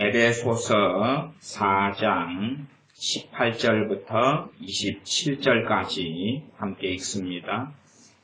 에베소서 4장 18절부터 27절까지 함께 읽습니다.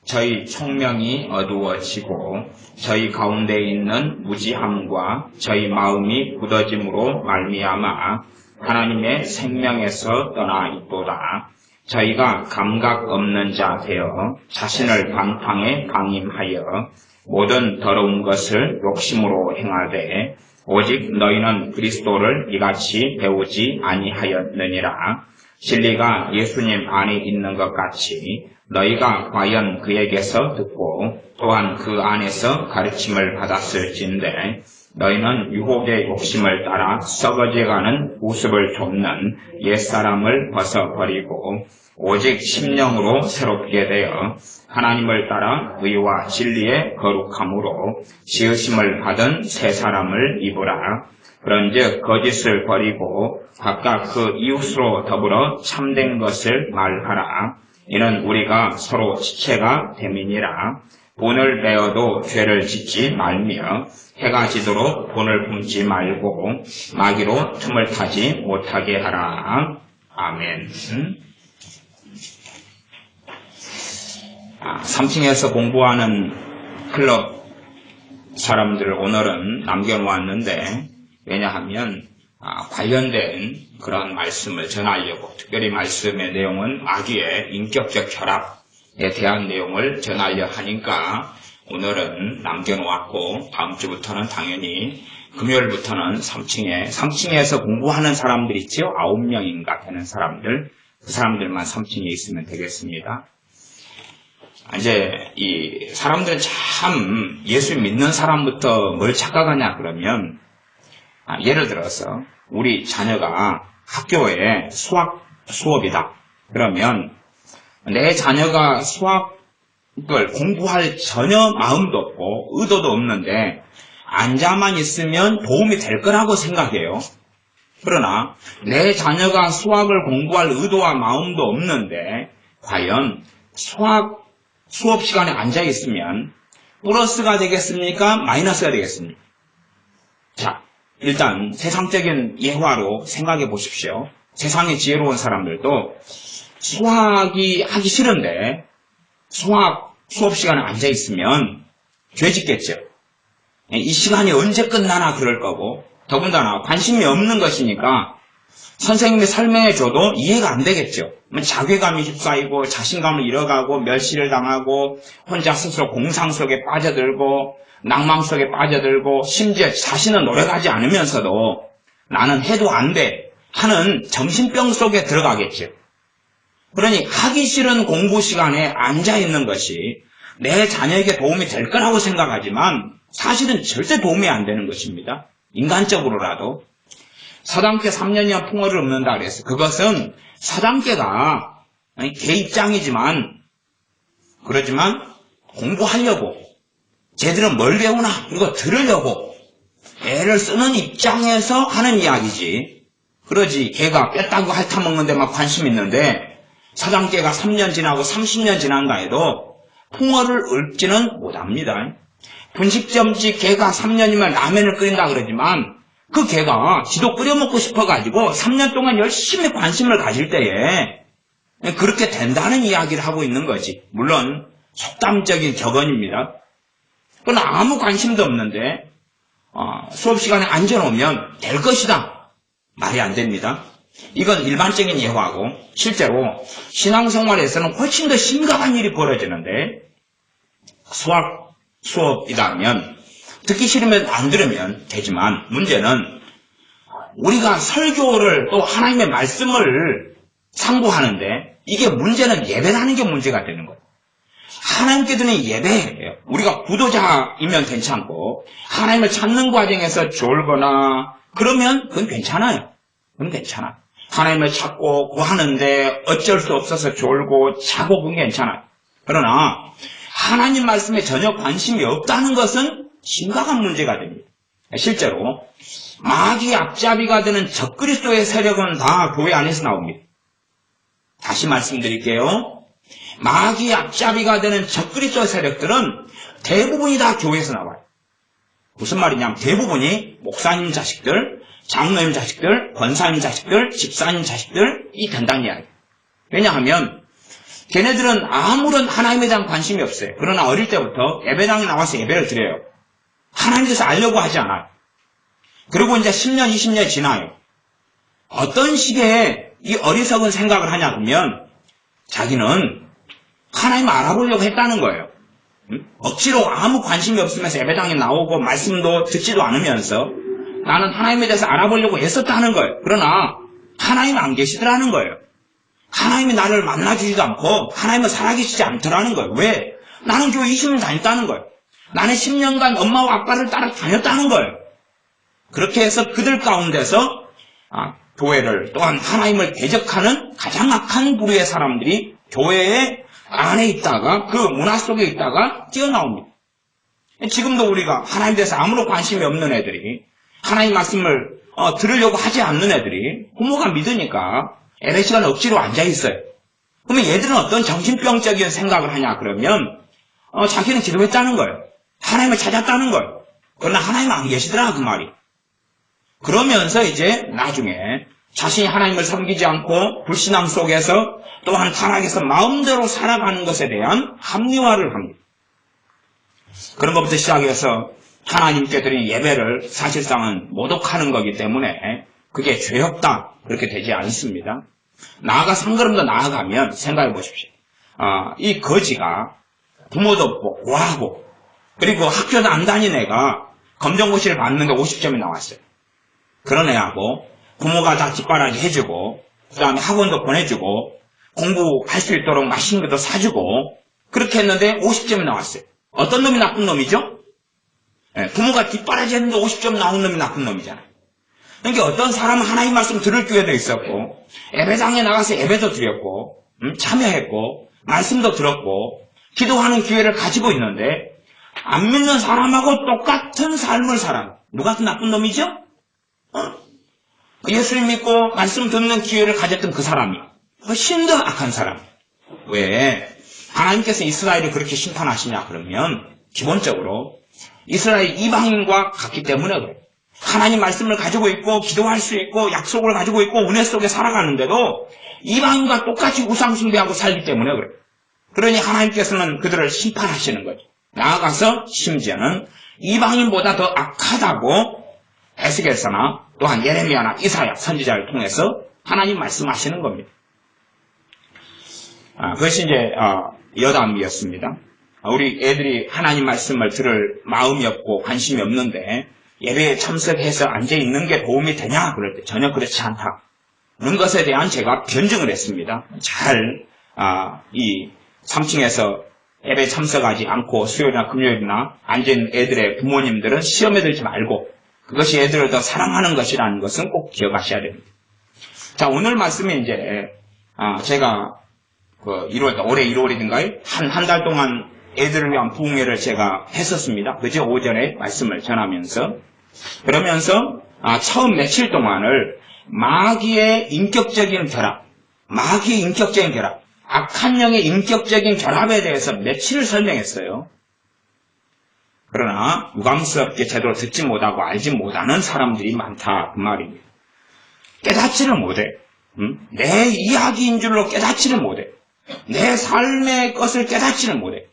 저희 총명이 어두워지고 저희 가운데 있는 무지함과 저희 마음이 굳어짐으로 말미암아 하나님의 생명에서 떠나 있도다. 저희가 감각 없는 자 되어 자신을 방탕에 강임하여 모든 더러운 것을 욕심으로 행하되 오직 너희는 그리스도를 이같이 배우지 아니하였느니라. 진리가 예수님 안에 있는 것 같이 너희가 과연 그에게서 듣고 또한 그 안에서 가르침을 받았을진데 너희는 유혹의 욕심을 따라 썩어져가는 우습을 좇는 옛사람을 벗어버리고 오직 심령으로 새롭게 되어 하나님을 따라 의와 진리의 거룩함으로 지으심을 받은 새 사람을 입으라. 그런즉 거짓을 버리고 각각 그 이웃으로 더불어 참된 것을 말하라. 이는 우리가 서로 지체가 됨이니라. 본을 베어도 죄를 짓지 말며 해가 지도록 본을 품지 말고 마귀로 틈을 타지 못하게 하라. 아멘. 3층에서 공부하는 클럽 사람들을 오늘은 남겨놓았는데 왜냐하면 관련된 그런 말씀을 전하려고 특별히 말씀의 내용은 마귀의 인격적 혈압에 대한 내용을 전하려 하니까 오늘은 남겨놓았고 다음 주부터는 당연히 금요일부터는 3층에서 공부하는 사람들 있죠? 9명인가 되는 사람들 그 사람들만 3층에 있으면 되겠습니다. 이제 이 사람들은 참 예수 믿는 사람부터 뭘 착각하냐 그러면 예를 들어서 우리 자녀가 학교에 수학 수업이다. 그러면 내 자녀가 수학을 공부할 전혀 마음도 없고 의도도 없는데 앉아만 있으면 도움이 될 거라고 생각해요. 그러나 내 자녀가 수학을 공부할 의도와 마음도 없는데 과연 수업 시간에 앉아있으면 플러스가 되겠습니까? 마이너스가 되겠습니까? 자, 일단 세상적인 예화로 생각해 보십시오. 세상의 지혜로운 사람들도 수학이 하기 싫은데 수업 시간에 앉아있으면 죄 짓겠죠. 이 시간이 언제 끝나나 그럴 거고 더군다나 관심이 없는 것이니까 선생님이 설명해줘도 이해가 안 되겠죠. 자괴감이 휩싸이고 자신감을 잃어가고 멸시를 당하고 혼자 스스로 공상 속에 빠져들고 낭망 속에 빠져들고 심지어 자신은 노력하지 않으면서도 나는 해도 안 돼 하는 정신병 속에 들어가겠죠. 그러니 하기 싫은 공부 시간에 앉아있는 것이 내 자녀에게 도움이 될 거라고 생각하지만 사실은 절대 도움이 안 되는 것입니다. 인간적으로라도. 서당계 3년이나 풍어를 읊는다 그랬어요. 그것은 서당계가 개 입장이지만 그러지만 공부하려고 쟤들은 뭘 배우나 이거 들으려고 애를 쓰는 입장에서 하는 이야기지. 그러지 걔가 뼈따고 핥아먹는 데만 관심 있는데 서당계가 3년 지나고 30년 지난가 해도 풍어를 읊지는 못합니다. 분식점집 개가 3년이면 라면을 끓인다 그러지만 그 개가 지도 끓여 먹고 싶어가지고 3년 동안 열심히 관심을 가질 때에 그렇게 된다는 이야기를 하고 있는 거지. 물론 속담적인 격언입니다. 그러나 아무 관심도 없는데 수업 시간에 앉아놓으면 될 것이다. 말이 안 됩니다. 이건 일반적인 예화고 실제로 신앙생활에서는 훨씬 더 심각한 일이 벌어지는데 수학 수업이라면 듣기 싫으면 안 들으면 되지만 문제는 우리가 설교를 또 하나님의 말씀을 상고하는데 이게 문제는 예배라는 게 문제가 되는 거예요. 하나님께 드리는 예배예요. 우리가 구도자이면 괜찮고 하나님을 찾는 과정에서 졸거나 그러면 그건 괜찮아요. 그건 괜찮아. 하나님을 찾고 구하는데 어쩔 수 없어서 졸고 자고 그건 괜찮아요. 그러나 하나님 말씀에 전혀 관심이 없다는 것은 심각한 문제가 됩니다. 실제로 마귀 앞잡이가 되는 적그리스도의 세력은 다 교회 안에서 나옵니다. 다시 말씀드릴게요. 마귀 앞잡이가 되는 적그리스도의 세력들은 대부분이 다 교회에서 나와요. 무슨 말이냐면 대부분이 목사님 자식들, 장로님 자식들, 권사님 자식들, 집사님 자식들이 된다는 이야기. 왜냐하면 걔네들은 아무런 하나님에 대한 관심이 없어요. 그러나 어릴 때부터 예배당에 나와서 예배를 드려요. 하나님에 대해서 알려고 하지 않아요. 그리고 이제 10년, 20년이 지나요. 어떤 식의 이 어리석은 생각을 하냐 그러면 자기는 하나님을 알아보려고 했다는 거예요. 억지로 아무 관심이 없으면서 예배당에 나오고 말씀도 듣지도 않으면서 나는 하나님에 대해서 알아보려고 애썼다는 거예요. 그러나 하나님은 안 계시더라는 거예요. 하나님이 나를 만나주지도 않고 하나님은 살아계시지 않더라는 거예요. 왜? 나는 교회 20년 다녔다는 거예요. 나는 10년간 엄마와 아빠를 따라 다녔다는 거예요. 그렇게 해서 그들 가운데서 교회를 또한 하나님을 대적하는 가장 악한 부류의 사람들이 교회 안에 있다가 그 문화 속에 있다가 뛰어나옵니다. 지금도 우리가 하나님에 대해서 아무런 관심이 없는 애들이 하나님 말씀을 들으려고 하지 않는 애들이 부모가 믿으니까 예배 시간에 억지로 앉아있어요. 그러면 얘들은 어떤 정신병적인 생각을 하냐 그러면 자기는 기도했다는 거예요. 하나님을 찾았다는 거예요. 그러나 하나님은 안 계시더라 그 말이. 그러면서 이제 나중에 자신이 하나님을 섬기지 않고 불신앙 속에서 또한 타락해서 마음대로 살아가는 것에 대한 합리화를 합니다. 그런 것부터 시작해서 하나님께 드린 예배를 사실상은 모독하는 거기 때문에 그게 죄 없다 그렇게 되지 않습니다. 나아가서 한 걸음 더 나아가면 생각해 보십시오. 이 거지가 부모도 없고 고아하고 그리고 학교도 안 다닌 애가 검정고시를 봤는데 50점이 나왔어요. 그런 애하고 부모가 다 뒷바라지 해주고 그 다음에 학원도 보내주고 공부할 수 있도록 맛있는 것도 사주고 그렇게 했는데 50점이 나왔어요. 어떤 놈이 나쁜 놈이죠? 부모가 뒷바라지 했는데 50점 나온 놈이 나쁜 놈이잖아요. 그러니까 어떤 사람은 하나님 말씀 들을 기회도 있었고 예배당에 나가서 예배도 드렸고 참여했고 말씀도 들었고 기도하는 기회를 가지고 있는데 안 믿는 사람하고 똑같은 삶을 살아요. 누가 더 나쁜 놈이죠? 예수님 믿고 말씀 듣는 기회를 가졌던 그 사람이 훨씬 더 악한 사람. 왜? 하나님께서 이스라엘을 그렇게 심판하시냐 그러면 기본적으로 이스라엘 이방인과 같기 때문에 그래요. 하나님 말씀을 가지고 있고 기도할 수 있고 약속을 가지고 있고 은혜 속에 살아가는데도 이방인과 똑같이 우상 숭배하고 살기 때문에 그래요. 그러니 하나님께서는 그들을 심판하시는 거죠. 나아가서 심지어는 이방인보다 더 악하다고 에스겔서나 또한 예레미야나 이사야 선지자를 통해서 하나님 말씀하시는 겁니다. 그것이 이제 여담이었습니다. 우리 애들이 하나님 말씀을 들을 마음이 없고 관심이 없는데 예배에 참석해서 앉아있는 게 도움이 되냐? 그럴 때 전혀 그렇지 않다. 그런 것에 대한 제가 변증을 했습니다. 이 3층에서 예배에 참석하지 않고 수요일이나 금요일이나 앉아있는 애들의 부모님들은 시험에 들지 말고 그것이 애들을 더 사랑하는 것이라는 것은 꼭 기억하셔야 됩니다. 자, 오늘 말씀이 이제 제가 올해 1월이든가요? 한 달 동안 애들을 위한 부흥회를 제가 했었습니다. 그저 오전에 말씀을 전하면서 그러면서 처음 며칠 동안을 마귀의 인격적인 결합, 악한 영의 인격적인 결합에 대해서 며칠을 설명했어요. 그러나 유감스럽게 제대로 듣지 못하고 알지 못하는 사람들이 많다 그 말입니다. 깨닫지를 못해. 내 이야기인 줄로 깨닫지를 못해. 내 삶의 것을 깨닫지를 못해.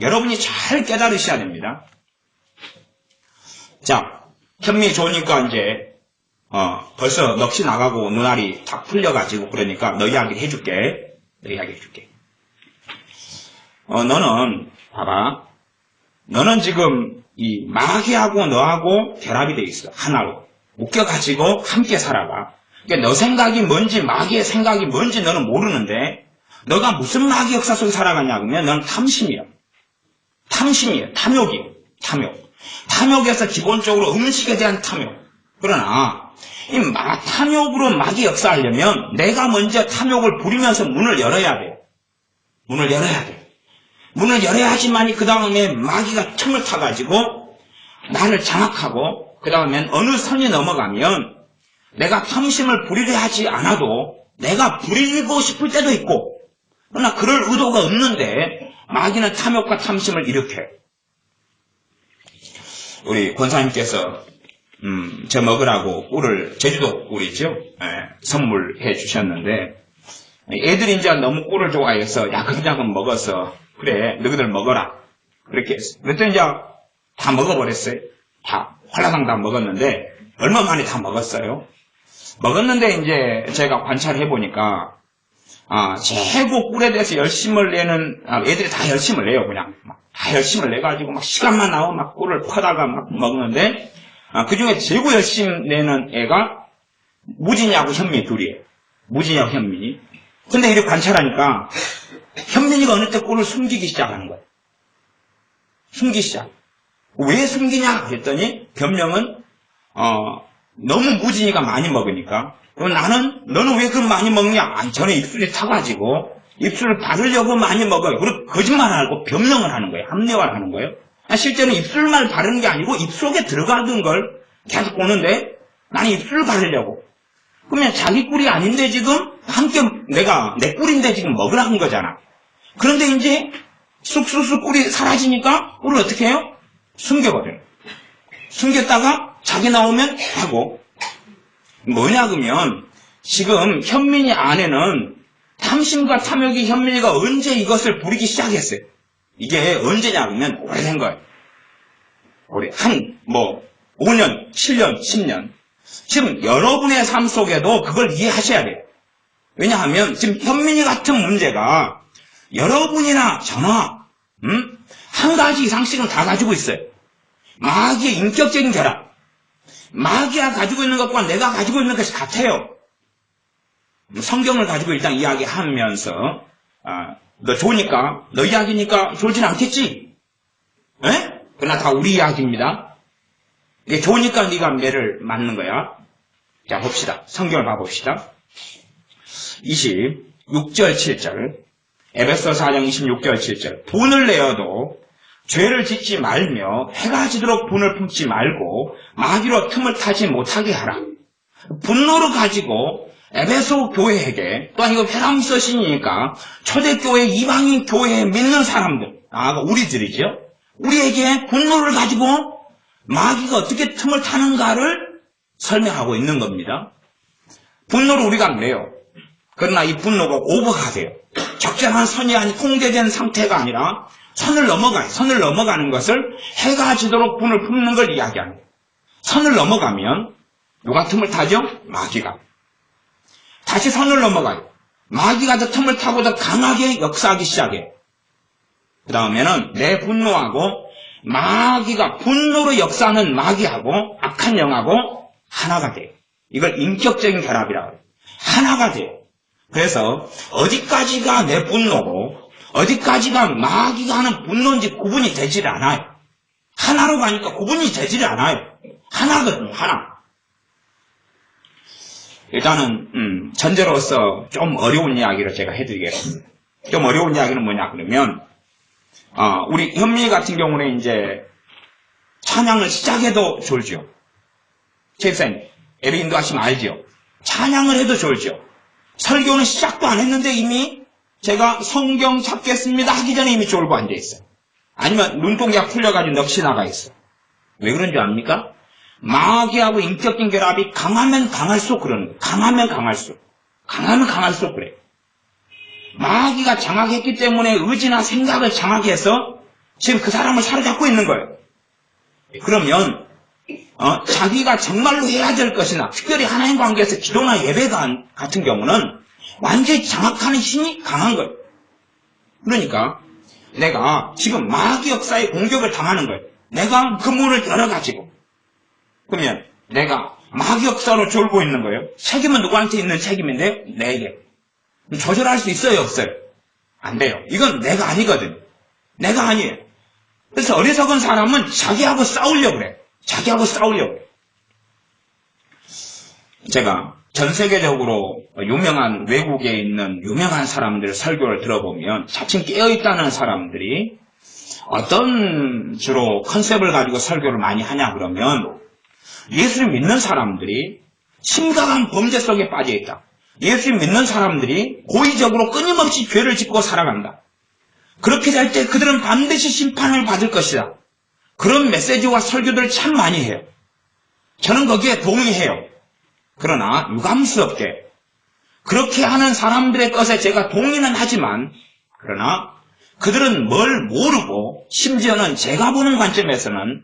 여러분이 잘 깨달으셔야 됩니다. 자, 현미 좋으니까 이제 벌써 넋이 나가고 눈알이 다 풀려가지고 그러니까 너 이야기 해줄게. 너는 봐봐. 너는 지금 이 마귀하고 너하고 결합이 돼 있어. 하나로. 묶여가지고 함께 살아가. 그러니까 너 생각이 뭔지 마귀의 생각이 뭔지 너는 모르는데 너가 무슨 마귀 역사 속에 살아가냐 그러면 너는 탐심이야. 탐욕이에요. 탐욕에서 기본적으로 음식에 대한 탐욕. 그러나 이 탐욕으로 마귀 역사하려면 내가 먼저 탐욕을 부리면서 문을 열어야 돼. 문을 열어야지만이 그 다음에 마귀가 틈을 타가지고 나를 장악하고 그 다음엔 어느 선이 넘어가면 내가 탐심을 부리려 하지 않아도 내가 부리고 싶을 때도 있고 그러나 그럴 의도가 없는데 마귀는 탐욕과 탐심을 일으켜요. 우리 권사님께서 저 먹으라고 꿀을, 제주도 꿀이죠. 선물해 주셨는데, 애들이 이제 너무 꿀을 좋아해서 야금야금 먹어서, 그래, 너희들 먹어라. 그렇게 했어요. 그랬더니 이제 다 먹어버렸어요. 다, 홀라당 다 먹었는데, 얼마 만에 다 먹었어요. 먹었는데 이제 제가 관찰해 보니까, 최고 꿀에 대해서 열심을 내는, 애들이 다 열심을 내요, 그냥. 다 열심을 내가지고 막 시간만 나오면 막 꿀을 퍼다가 막 먹는데, 그 중에 최고 열심 내는 애가 무진이하고 현민이 둘이에요. 무진이하고 현민이. 근데 이렇게 관찰하니까 현민이가 어느 때 꿀을 숨기기 시작하는 거예요. 숨기기 시작. 왜 숨기냐 했더니 변명은 너무 무진이가 많이 먹으니까. 그럼 너는 왜 그럼 많이 먹냐? 아니, 저는 입술이 타가지고 입술을 바르려고 많이 먹어요. 그리고 거짓말하고 변명을 하는 거예요. 합리화를 하는 거예요. 실제는 입술만 바르는 게 아니고 입속에 들어가던 걸 계속 보는데 나는 입술을 바르려고. 그러면 자기 꿀이 아닌데 지금 함께 내 꿀인데 지금 먹으라 한 거잖아. 그런데 이제 쑥쑥쑥 꿀이 사라지니까 꿀을 어떻게 해요? 숨겨버려요. 숨겼다가 자기 나오면 하고. 뭐냐 그러면 지금 현민이 안에는 탐심과 탐욕이 현민이가 언제 이것을 부리기 시작했어요. 이게 언제냐 그러면 오래된 거예요. 5년, 7년, 10년. 지금 여러분의 삶 속에도 그걸 이해하셔야 돼요. 왜냐하면 지금 현민이 같은 문제가 여러분이나 저나 한 가지 이상씩은 다 가지고 있어요. 마귀의 인격적인 결합. 마귀가 가지고 있는 것과 내가 가지고 있는 것이 같아요. 성경을 가지고 일단 이야기하면서 너 좋으니까 너 이야기니까 좋진 않겠지? 에? 그러나 다 우리 이야기입니다. 이게 좋으니까 네가 매를 맞는 거야. 자, 봅시다. 성경을 봐봅시다. 26절 7절 에베소 4장 26절 7절 분을 내어도 죄를 짓지 말며 해가 지도록 분을 품지 말고 마귀로 틈을 타지 못하게 하라. 분노를 가지고 에베소 교회에게, 또한 이거 회람서신이니까 초대교회 이방인 교회에 믿는 사람들, 우리들이죠. 우리에게 분노를 가지고 마귀가 어떻게 틈을 타는가를 설명하고 있는 겁니다. 분노를 우리가 내요. 그러나 이 분노가 오버가 돼요. 적절한 선이 아닌 통제된 상태가 아니라 선을 넘어가요. 선을 넘어가는 것을 해가 지도록 분을 품는 걸 이야기합니다. 선을 넘어가면 누가 틈을 타죠? 마귀가. 다시 선을 넘어가요. 마귀가 더 틈을 타고 더 강하게 역사하기 시작해요. 그 다음에는 내 분노하고 마귀가 분노로 역사하는 마귀하고 악한 영하고 하나가 돼요. 이걸 인격적인 결합이라고 해요. 하나가 돼요. 그래서 어디까지가 내 분노고 어디까지가 마귀가 하는 분노인지 구분이 되질 않아요. 하나로 가니까 구분이 되질 않아요. 하나거든요. 하나. 일단은 전제로서 좀 어려운 이야기를 제가 해드리겠습니다. 좀 어려운 이야기는 뭐냐 그러면 우리 현미 같은 경우는 이제 찬양을 시작해도 졸죠. 최입사님 예배 인도하시면 알죠. 찬양을 해도 졸죠. 설교는 시작도 안 했는데 이미 제가 성경 찾겠습니다 하기 전에 이미 졸고 앉아있어요. 아니면 눈동자가 풀려가지고 넋이 나가 있어요. 왜 그런 줄 압니까? 마귀하고 인격적인 결합이 강하면 강할수록 그러는 거예요. 강하면 강할수록. 강하면 강할수록 그래요. 마귀가 장악했기 때문에 의지나 생각을 장악해서 지금 그 사람을 사로잡고 있는 거예요. 그러면 자기가 정말로 해야 될 것이나 특별히 하나님 관계에서 기도나 예배 같은 경우는 완전히 장악하는 힘이 강한 거예요. 그러니까 내가 지금 마귀 역사의 공격을 당하는 거예요. 내가 그 문을 열어가지고 그러면 내가 마귀 역사로 졸고 있는 거예요. 책임은 누구한테 있는 책임인데 내게. 조절할 수 있어요, 없어요? 안 돼요. 이건 내가 아니거든. 내가 아니에요. 그래서 어리석은 사람은 자기하고 싸우려고 그래. 자기하고 싸우려고 그래. 제가 전 세계적으로 유명한 외국에 있는 유명한 사람들 설교를 들어보면 자칭 깨어있다는 사람들이 어떤 주로 컨셉을 가지고 설교를 많이 하냐 그러면 예수를 믿는 사람들이 심각한 범죄 속에 빠져있다. 예수를 믿는 사람들이 고의적으로 끊임없이 죄를 짓고 살아간다. 그렇게 될 때 그들은 반드시 심판을 받을 것이다. 그런 메시지와 설교들을 참 많이 해요. 저는 거기에 동의해요. 그러나 유감스럽게 그렇게 하는 사람들의 것에 제가 동의는 하지만 그러나 그들은 뭘 모르고 심지어는 제가 보는 관점에서는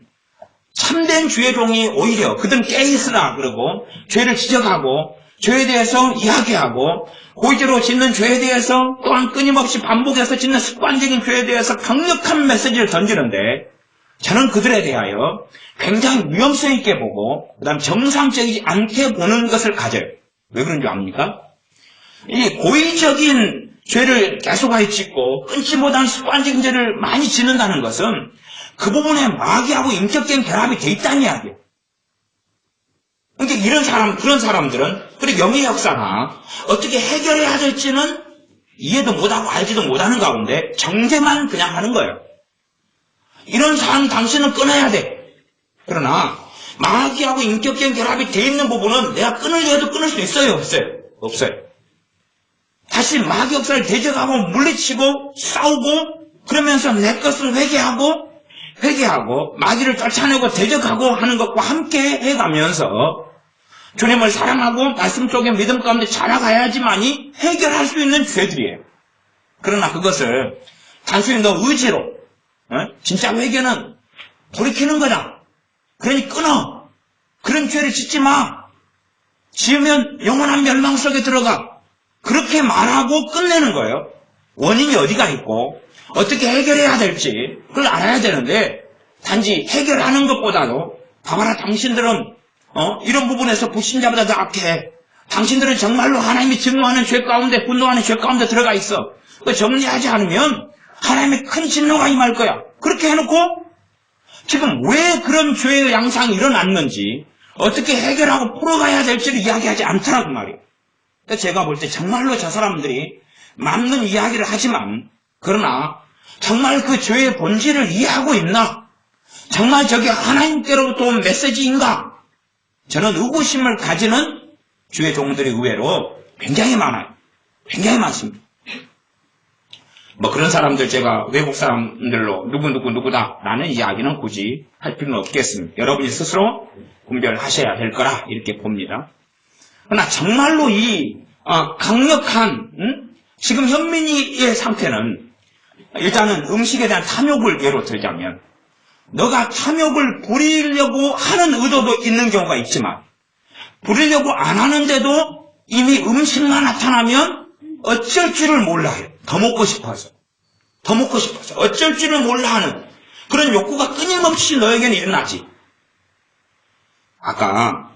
참된 주의 종이 오히려 그들은 깨있으라 그러고 죄를 지적하고 죄에 대해서 이야기하고 고의제로 짓는 죄에 대해서 또한 끊임없이 반복해서 짓는 습관적인 죄에 대해서 강력한 메시지를 던지는데 저는 그들에 대하여 굉장히 위험성 있게 보고 그 다음 정상적이지 않게 보는 것을 가져요. 왜 그런 줄 압니까? 이 고의적인 죄를 계속하여 짓고 끊지 못한 습관적인 죄를 많이 짓는다는 것은 그 부분에 마귀하고 인격적인 결합이 돼 있다는 이야기예요. 그러니까 이런 사람, 그런 사람들은 그리고 영의 역사나 어떻게 해결해야 될지는 이해도 못하고 알지도 못하는 가운데 정죄만 그냥 하는 거예요. 이런 사람 당신은 끊어야 돼. 그러나 마귀하고 인격적인 결합이 돼 있는 부분은 내가 끊으려 해도 끊을 수 있어요? 없어요? 없어요. 다시 마귀 역사를 대적하고 물리치고 싸우고 그러면서 내 것을 회개하고 마귀를 쫓아내고 대적하고 하는 것과 함께 해가면서 주님을 사랑하고 말씀 속에 믿음 가운데 자라가야지만이 해결할 수 있는 죄들이에요. 그러나 그것을 단순히 너 의지로 진짜 회개는 돌이키는 거다. 그러니 끊어. 그런 죄를 짓지 마. 지으면 영원한 멸망 속에 들어가. 그렇게 말하고 끝내는 거예요. 원인이 어디가 있고 어떻게 해결해야 될지 그걸 알아야 되는데 단지 해결하는 것보다도 봐봐라 당신들은 이런 부분에서 불신자보다 더 악해. 당신들은 정말로 하나님이 증오하는 죄 가운데 분노하는 죄 가운데 들어가 있어. 그 정리하지 않으면 하나님의 큰 진노가 임할 거야. 그렇게 해놓고 지금 왜 그런 죄의 양상이 일어났는지 어떻게 해결하고 풀어가야 될지를 이야기하지 않더라고 말이에요. 제가 볼 때 정말로 저 사람들이 맞는 이야기를 하지만 그러나 정말 그 죄의 본질을 이해하고 있나? 정말 저게 하나님께로부터 온 메시지인가? 저는 의구심을 가지는 주의 종들이 의외로 굉장히 많아요. 굉장히 많습니다. 뭐 그런 사람들 제가 외국 사람들로 누구다 라는 이야기는 굳이 할 필요는 없겠습니다. 여러분이 스스로 분별하셔야 될 거라 이렇게 봅니다. 그러나 정말로 이 강력한 지금 현민이의 상태는 일단은 음식에 대한 탐욕을 예로 들자면 너가 탐욕을 부리려고 하는 의도도 있는 경우가 있지만 부리려고 안 하는데도 이미 음식만 나타나면 어쩔 줄을 몰라요. 더 먹고 싶어서 어쩔 줄을 몰라 하는 그런 욕구가 끊임없이 너에게는 일어나지. 아까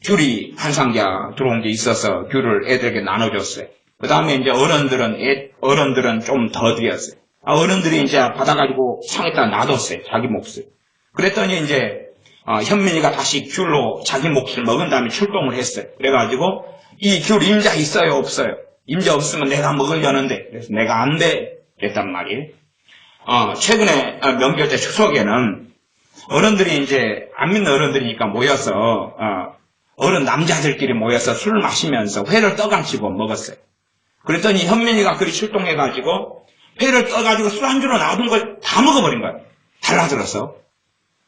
귤이 한 상자 들어온 게 있어서 귤을 애들에게 나눠줬어요. 그 다음에 이제 어른들은 좀 더 드렸어요. 어른들이 이제 받아가지고 상에다 놔뒀어요. 자기 몫을. 그랬더니 이제 현민이가 다시 귤로 자기 몫을 먹은 다음에 출동을 했어요. 그래가지고 이 귤 임자 있어요? 없어요? 임자 없으면 내가 먹으려는데 그래서 내가 안 돼. 그랬단 말이에요. 최근에 명절 때 추석에는 어른들이 이제 안 믿는 어른들이니까 모여서 어른 남자들끼리 모여서 술을 마시면서 회를 떠가지고 먹었어요. 그랬더니 현민이가 그리 출동해가지고 회를 떠가지고 술안주로 놔둔 걸 다 먹어버린 거예요. 달라들어서.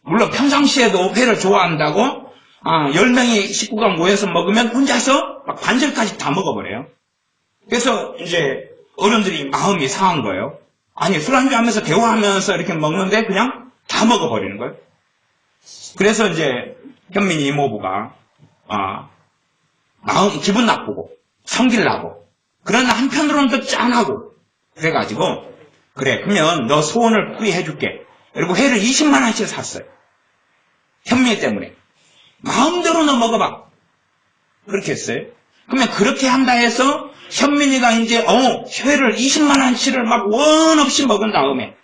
물론 평상시에도 회를 좋아한다고 10명이 식구가 모여서 먹으면 혼자서 막 반절까지 다 먹어버려요. 그래서 이제 어른들이 마음이 상한 거예요. 아니 술안주 하면서 대화하면서 이렇게 먹는데 그냥 다 먹어버리는 거예요. 그래서 이제 현민이 이모부가 마음 기분 나쁘고 성질나고 그러나 한편으로는 또 짠하고 그래가지고 그래 그러면 너 소원을 풀이해줄게. 그리고 회를 20만 원씩 샀어요. 현민이 때문에. 마음대로 너 먹어봐. 그렇게 했어요. 그러면 그렇게 한다 해서 현민이가 이제 회를 20만 원치를 막 원 없이 먹은 다음에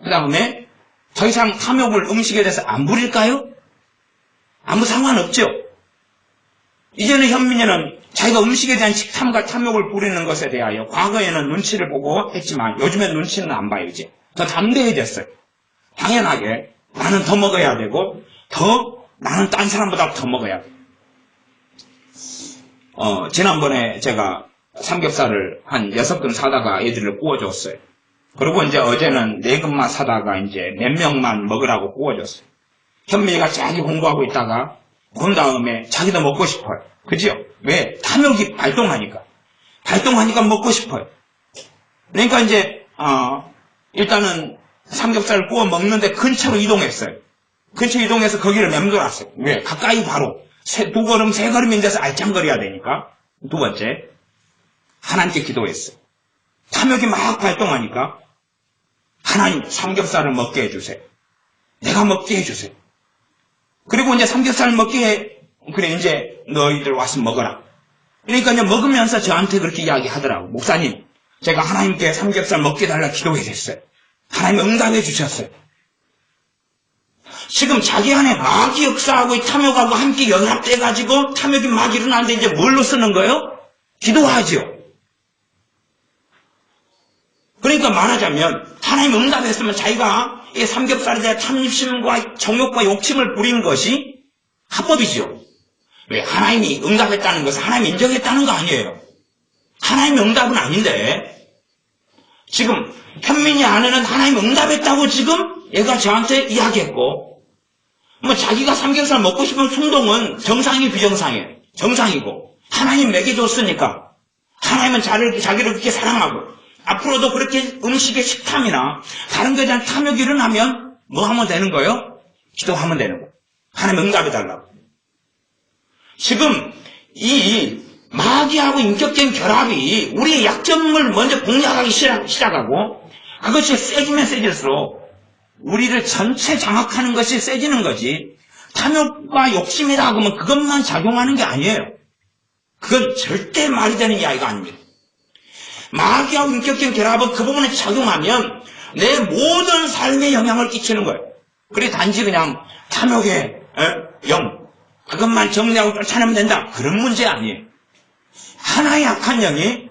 그 다음에 더 이상 탐욕을 음식에 대해서 안 부릴까요? 아무 상관없죠. 이제는 현민이는 자기가 음식에 대한 식탐과 탐욕을 부리는 것에 대하여 과거에는 눈치를 보고 했지만 요즘엔 눈치는 안 봐요. 이제 더 담대해졌어요. 당연하게 나는 더 먹어야 되고 나는 딴 사람보다 더 먹어야 돼. 지난번에 제가 삼겹살을 한 6근 사다가 애들을 구워줬어요. 그리고 이제 어제는 4근만 사다가 이제 몇 명만 먹으라고 구워줬어요. 현민이가 자기 공부하고 있다가 본 다음에 자기도 먹고 싶어요. 그죠? 왜? 탐욕이 발동하니까. 발동하니까 먹고 싶어요. 그러니까 이제 일단은 삼겹살을 구워 먹는데 근처로 이동했어요. 근처 이동해서 거기를 맴돌았어요. 왜? 가까이 바로 2걸음 3걸음인데서 알짱거려야 되니까. 두 번째, 하나님께 기도했어요. 탐욕이 막 발동하니까 하나님 삼겹살을 먹게 해주세요. 내가 먹게 해주세요. 그리고 이제 삼겹살을 그래 이제 너희들 와서 먹어라. 그러니까 이제 먹으면서 저한테 그렇게 이야기하더라고. 목사님, 제가 하나님께 삼겹살 먹게 달라 기도해 줬어요. 하나님 응답해 주셨어요. 지금 자기 안에 마귀 역사하고 이 탐욕하고 함께 연합돼가지고 탐욕이 막 일어나는데 이제 뭘로 쓰는 거예요? 기도하죠. 그러니까 말하자면 하나님 응답했으면 자기가 이 삼겹살에 대한 탐심과 정욕과 욕심을 부린 것이 합법이죠. 왜? 하나님이 응답했다는 것은 하나님이 인정했다는 거 아니에요. 하나님의 응답은 아닌데 지금 현민이 아내는 하나님 응답했다고 지금 얘가 저한테 이야기했고 뭐 자기가 삼겹살 먹고 싶은 충동은 정상이 비정상이에요. 정상이고 하나님 먹여줬으니까 하나님은 자기를 그렇게 사랑하고 앞으로도 그렇게 음식의 식탐이나 다른 것에 대한 탐욕이 일어나면 뭐 하면 되는 거예요? 기도하면 되는 거예요. 하나님 응답해달라고. 지금 이 마귀하고 인격적인 결합이 우리의 약점을 먼저 공략하기 시작하고 그것이 세지면 세질수록 우리를 전체 장악하는 것이 세지는 거지 탐욕과 욕심이라 그러면 그것만 작용하는 게 아니에요. 그건 절대 말이 되는 이야기가 아닙니다. 마귀하고 인격적인 결합은 그 부분에 작용하면 내 모든 삶에 영향을 끼치는 거예요. 그래 단지 그냥 탐욕의 영 그것만 정리하고 쫓아내면 된다. 그런 문제 아니에요. 하나의 약한 영이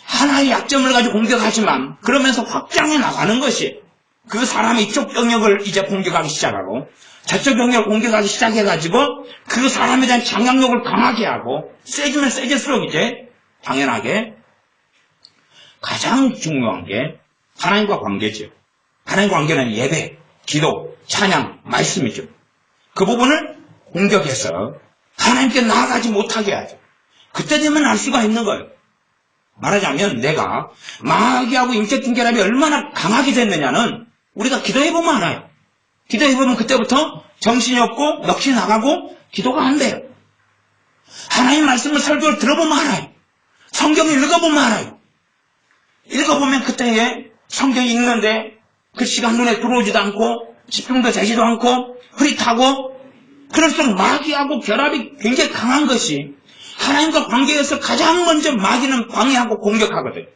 하나의 약점을 가지고 공격하지만 그러면서 확장해 나가는 것이 그 사람이 이쪽 영역을 이제 공격하기 시작하고 저쪽 영역을 공격하기 시작해가지고 그 사람에 대한 장악력을 강하게 하고 세지면 세질수록 이제 당연하게 가장 중요한 게 하나님과 관계죠. 하나님과 관계는 예배, 기도, 찬양, 말씀이죠. 그 부분을 공격해서 하나님께 나아가지 못하게 하죠. 그때 되면 알 수가 있는 거예요. 말하자면 내가 마귀하고 인격적 결합이 얼마나 강하게 됐느냐는 우리가 기도해보면 알아요. 기도해보면 그때부터 정신이 없고 넋이 나가고 기도가 안 돼요. 하나님 말씀을 설교를 들어보면 알아요. 성경을 읽어보면 알아요. 읽어보면 그때에 성경 읽는데 글씨가 눈에 들어오지도 않고 집중도 되지도 않고 흐릿하고 그럴수록 마귀하고 결합이 굉장히 강한 것이 하나님과 관계에서 가장 먼저 마귀는 방해하고 공격하거든요.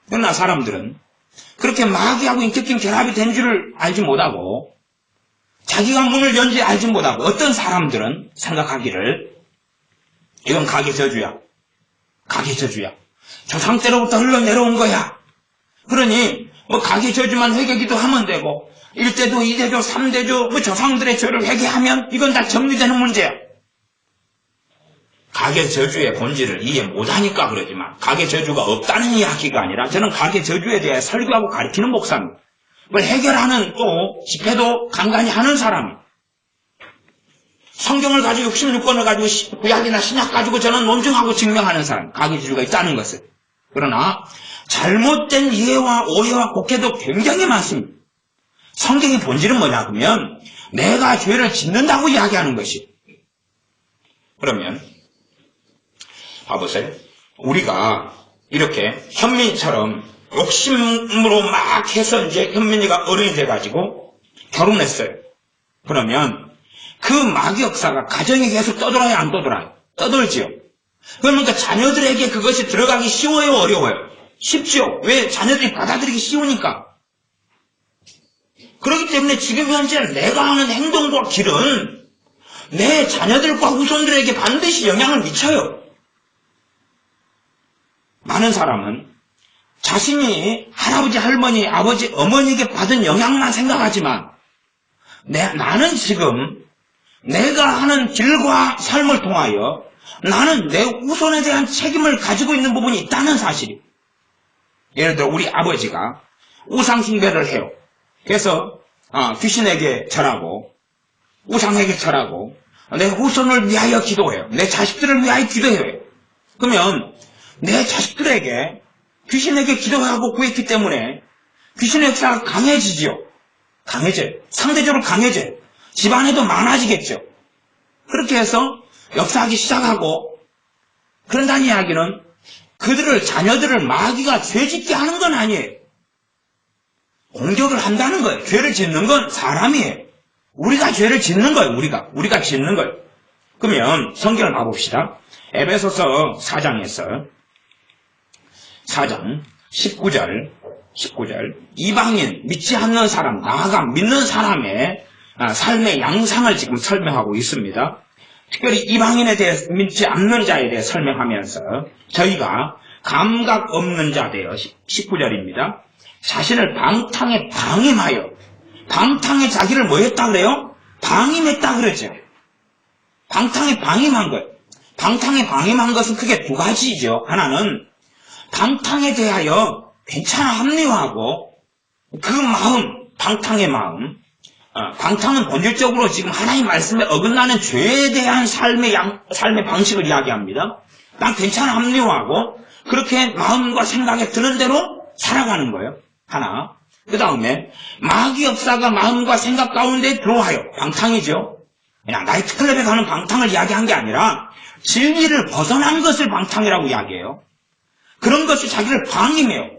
그러나 사람들은 그렇게 마귀하고 인격적인 결합이 된 줄을 알지 못하고 자기가 문을 연지 알지 못하고 어떤 사람들은 생각하기를 이건 가게 저주야. 가게 저주야. 조상 때로부터 흘러내려온 거야. 그러니 뭐 가게 저주만 회개기도 하면 되고 1대조, 2대조, 3대조 뭐 조상들의 죄를 회개하면 이건 다 정리되는 문제야. 가게 저주의 본질을 이해 못하니까 그러지만 가게 저주가 없다는 이야기가 아니라 저는 가게 저주에 대해 설교하고 가르치는 목사입니다. 그걸 해결하는 또 집회도 간간히 하는 사람이 성경을 가지고 66권을 가지고 구약이나 신약 가지고 저는 논증하고 증명하는 사람 가게 저주가 있다는 것을. 그러나 잘못된 이해와 오해와 곡해도 굉장히 많습니다. 성경의 본질은 뭐냐 그러면 내가 죄를 짓는다고 이야기하는 것이. 그러면 봐보세요. 우리가 이렇게 현민이처럼 욕심으로 막 해서 이제 현민이가 어른이 돼가지고 결혼했어요. 그러면 그 마귀 역사가 가정에 계속 떠돌아요, 안 떠돌아요? 떠돌지요. 그러니까 자녀들에게 그것이 들어가기 쉬워요, 어려워요? 쉽죠. 왜? 자녀들이 받아들이기 쉬우니까. 그렇기 때문에 지금 현재 내가 하는 행동과 길은 내 자녀들과 후손들에게 반드시 영향을 미쳐요. 많은 사람은 자신이 할아버지, 할머니, 아버지, 어머니에게 받은 영향만 생각하지만 나는 지금 내가 하는 길과 삶을 통하여 나는 내 후손에 대한 책임을 가지고 있는 부분이 있다는 사실이. 예를 들어 우리 아버지가 우상 숭배를 해요. 그래서 귀신에게 절하고 우상에게 절하고 내 후손을 위하여 기도해요. 내 자식들을 위하여 기도해요. 그러면 내 자식들에게 귀신에게 기도하고 구했기 때문에 귀신의 역사가 강해지지요. 강해져요. 상대적으로 강해져요. 집안에도 많아지겠죠. 그렇게 해서 역사하기 시작하고, 그런다는 이야기는 그들을, 자녀들을 마귀가 죄짓게 하는 건 아니에요. 공격을 한다는 거예요. 죄를 짓는 건 사람이에요. 우리가 죄를 짓는 거예요. 우리가 짓는 거예요. 그러면 성경을 봐봅시다. 에베소서 4장에서 4장 19절 이방인, 믿지 않는 사람, 나아가 믿는 사람의 삶의 양상을 지금 설명하고 있습니다. 특별히 이방인에 대해 믿지 않는 자에 대해 설명하면서 저희가 감각 없는 자 되어 19절입니다. 자신을 방탕에 방임하여, 방탕에 자기를 뭐 했다 그래요? 방임했다 그러죠. 방탕에 방임한 거예요. 방탕에 방임한 것은 크게 두 가지죠. 하나는 방탕에 대하여 괜찮아 합리화하고 그 마음, 방탕의 마음, 방탕은 본질적으로 지금 하나님 말씀에 어긋나는 죄에 대한 삶의 방식을 이야기합니다. 난 괜찮아 합리화하고 그렇게 마음과 생각에 드는 대로 살아가는 거예요. 하나. 그 다음에 마귀 역사가 마음과 생각 가운데 들어와요. 방탕이죠. 그냥 나이트클럽에 가는 방탕을 이야기한 게 아니라 진리를 벗어난 것을 방탕이라고 이야기해요. 그런 것이 자기를 방임해요.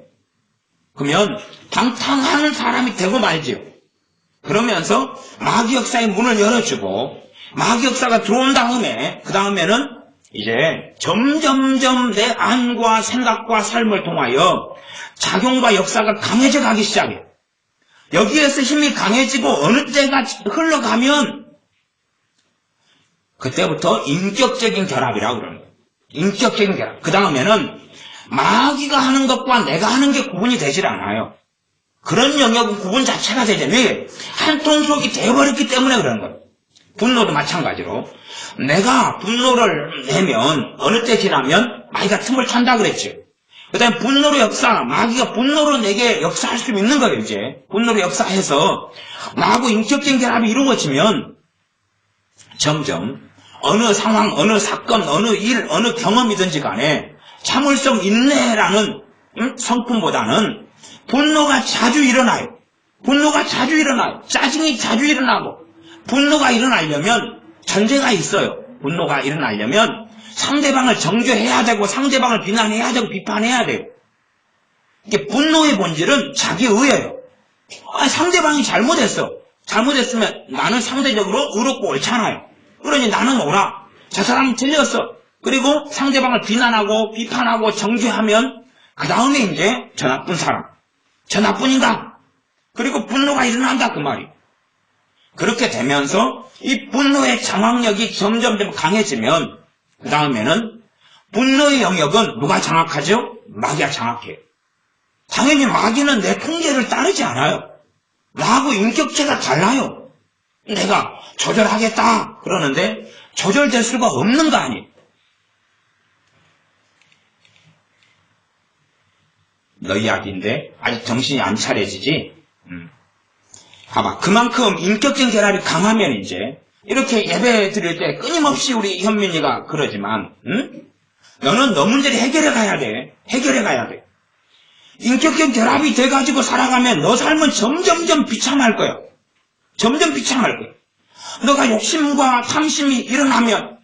그러면 방탕하는 사람이 되고 말지요. 그러면서 마귀 역사의 문을 열어주고 마귀 역사가 들어온 다음에 그 다음에는 이제 점점점 내 안과 생각과 삶을 통하여 작용과 역사가 강해져 가기 시작해요. 여기에서 힘이 강해지고 어느 때가 흘러가면 그때부터 인격적인 결합이라고 그러는 거예요. 인격적인 결합. 그 다음에는 마귀가 하는 것과 내가 하는 게 구분이 되질 않아요. 그런 영역은 구분 자체가 되죠. 왜? 한 통속이 되어버렸기 때문에 그런 거예요. 분노도 마찬가지로 내가 분노를 내면 어느 때 지나면 마귀가 틈을 탄다 그랬죠. 그 다음에 분노로 역사, 마귀가 분노로 내게 역사할 수 있는 거예요. 이제 분노로 역사해서 나하고 인격적인 결합이 이루어지면 점점 어느 상황, 어느 사건, 어느 일, 어느 경험이든지 간에 참을성 인내라는 성품보다는 분노가 자주 일어나요. 분노가 자주 일어나요. 짜증이 자주 일어나고 분노가 일어나려면 전제가 있어요. 분노가 일어나려면 상대방을 정죄해야 되고 상대방을 비난해야 되고 비판해야 돼요. 이게 분노의 본질은 자기의예요. 상대방이 잘못했어. 잘못했으면 나는 상대적으로 의롭고 옳잖아요. 그러니 나는 옳아. 저 사람은 틀렸어. 그리고 상대방을 비난하고 비판하고 정죄하면 그 다음에 이제 저 나쁜 사람, 저 나쁜 인간, 그리고 분노가 일어난다 그 말이. 그렇게 되면서 이 분노의 장악력이 점점 강해지면 그 다음에는 분노의 영역은 누가 장악하죠? 마귀가 장악해요. 당연히 마귀는 내 통제를 따르지 않아요. 나하고 인격체가 달라요. 내가 조절하겠다 그러는데 조절될 수가 없는 거 아니에요. 너 이야기인데 아직 정신이 안 차려지지? 봐봐. 그만큼 인격적인 결합이 강하면 이제 이렇게 예배 드릴 때 끊임없이 우리 현민이가 그러지만 너는 너 문제를 해결해 가야 돼. 해결해 가야 돼. 인격적인 결합이 돼가지고 살아가면 너 삶은 점점점 비참할 거야. 점점 비참할 거야. 너가 욕심과 탐심이 일어나면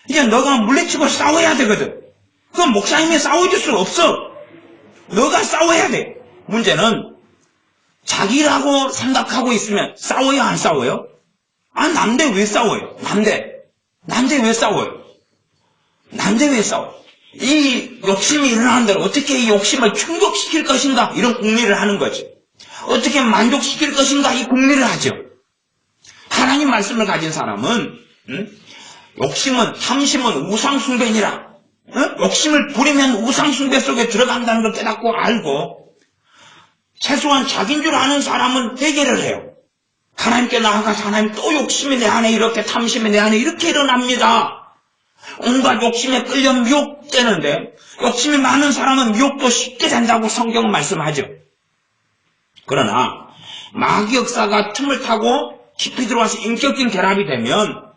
이제 너가 물리치고 싸워야 되거든. 그건 목사님이 싸워줄 수 없어. 너가 싸워야 돼. 문제는 자기라고 생각하고 있으면 싸워요 안 싸워요? 남대 왜 싸워요? 남대 왜 싸워요? 남대 왜 싸워? 이 욕심이 일어나는 대로 어떻게 이 욕심을 충족시킬 것인가 이런 궁리를 하는 거지. 어떻게 만족시킬 것인가 이 궁리를 하죠. 하나님 말씀을 가진 사람은 욕심은 탐심은 우상숭배니라. 욕심을 부리면 우상숭배 속에 들어간다는 걸 깨닫고 알고 최소한 자기인 줄 아는 사람은 회개를 해요. 하나님께 나아가서 하나님 또 욕심이 내 안에 이렇게 탐심이 내 안에 이렇게 일어납니다. 온갖 욕심에 끌려 미혹되는데 욕심이 많은 사람은 미혹도 쉽게 된다고 성경은 말씀하죠. 그러나 마귀 역사가 틈을 타고 깊이 들어와서 인격적인 결합이 되면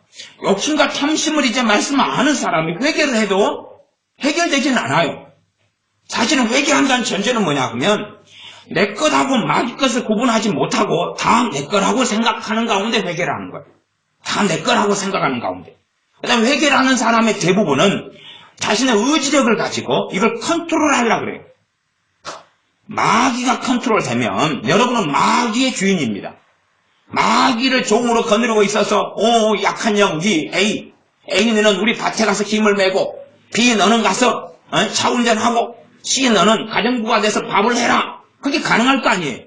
욕심과 탐심을 이제 말씀 안 하는 사람이 회개를 해도 해결되진 않아요. 사실은 회개한다는 전제는 뭐냐 하면 내 것하고 마귀 것을 구분하지 못하고 다 내 거라고 생각하는 가운데 회개를 하는 거예요. 다 내 거라고 생각하는 가운데. 그 다음에 회개를 하는 사람의 대부분은 자신의 의지력을 가지고 이걸 컨트롤하려고 그래요. 마귀가 컨트롤되면 여러분은 마귀의 주인입니다. 마귀를 종으로 거느리고 있어서 약한 영 니 A 너는 우리 밭에 가서 힘을 메고 B 너는 가서 차 운전하고 C 너는 가정부가 돼서 밥을 해라. 그게 가능할 거 아니에요.